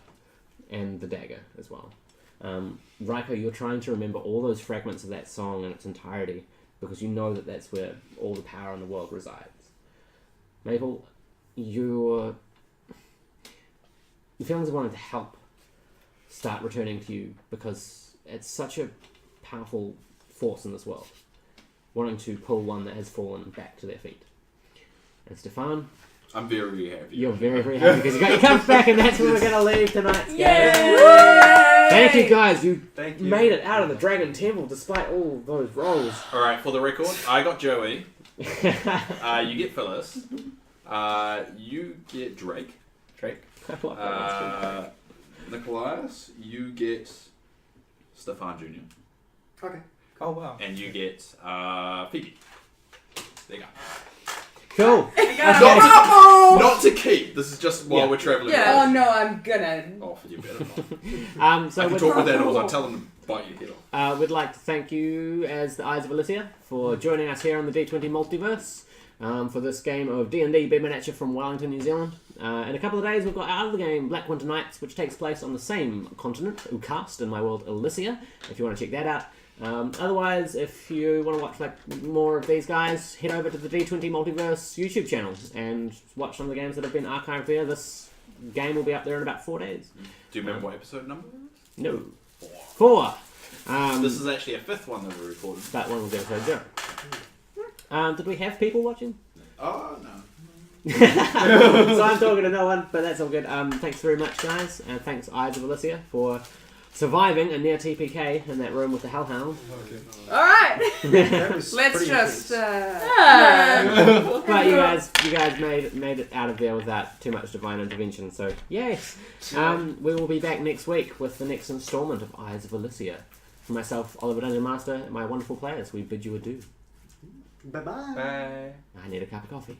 and the dagger as well. Ryko, you're trying to remember all those fragments of that song in its entirety because you know that that's where all the power in the world resides. Maple, your feelings of wanting to help start returning to you because it's such a powerful force in this world, wanting to pull one that has fallen back to their feet. And Stefan, I'm very happy. you're very, very happy because you got your cups back, and that's where we're going to leave tonight's game. Yay! Thank you guys, you Thank you. made it out of the Dragon Temple despite all those rolls. Alright, for the record, I got Joey. You get Phyllis. You get Drake. Nickolias, you get Stefan Jr. Okay. Oh wow. And you get Phoebe. There you go. Cool. Not to keep. This is just while Yeah. we're traveling. Oh no, I'm gonna. Oh, for you better. So I can talk with animals. I tell them to bite your head off. we'd like to thank you as the Eyes of Elisia for joining us here on the D20 Multiverse for this game of D&D Beam and Atcha from Wellington, New Zealand. In a couple of days we've got our other game, Black Winter Nights, which takes place on the same continent, Ukast, in my world, Elisia, if you want to check that out. Otherwise, if you want to watch more of these guys, head over to the D20 Multiverse YouTube channel and watch some of the games that have been archived there. This game will be up there in about 4 days. Do you remember what episode number? No. 4. This is actually a 5th one that we're recording. That one was episode 0. Did we have people watching? Oh, no. So I'm talking to no one, but that's all good. Thanks very much, guys, and thanks Eyes of Elisia for surviving a near TPK in that room with the Hellhound. All right. That was Let's pretty just. intense. But you guys made it out of there without too much divine intervention. So yay! We will be back next week with the next instalment of Eyes of Elisia. For myself, Oliver Dungeon Master, and my wonderful players, we bid you adieu. Bye-bye. Bye. I need a cup of coffee.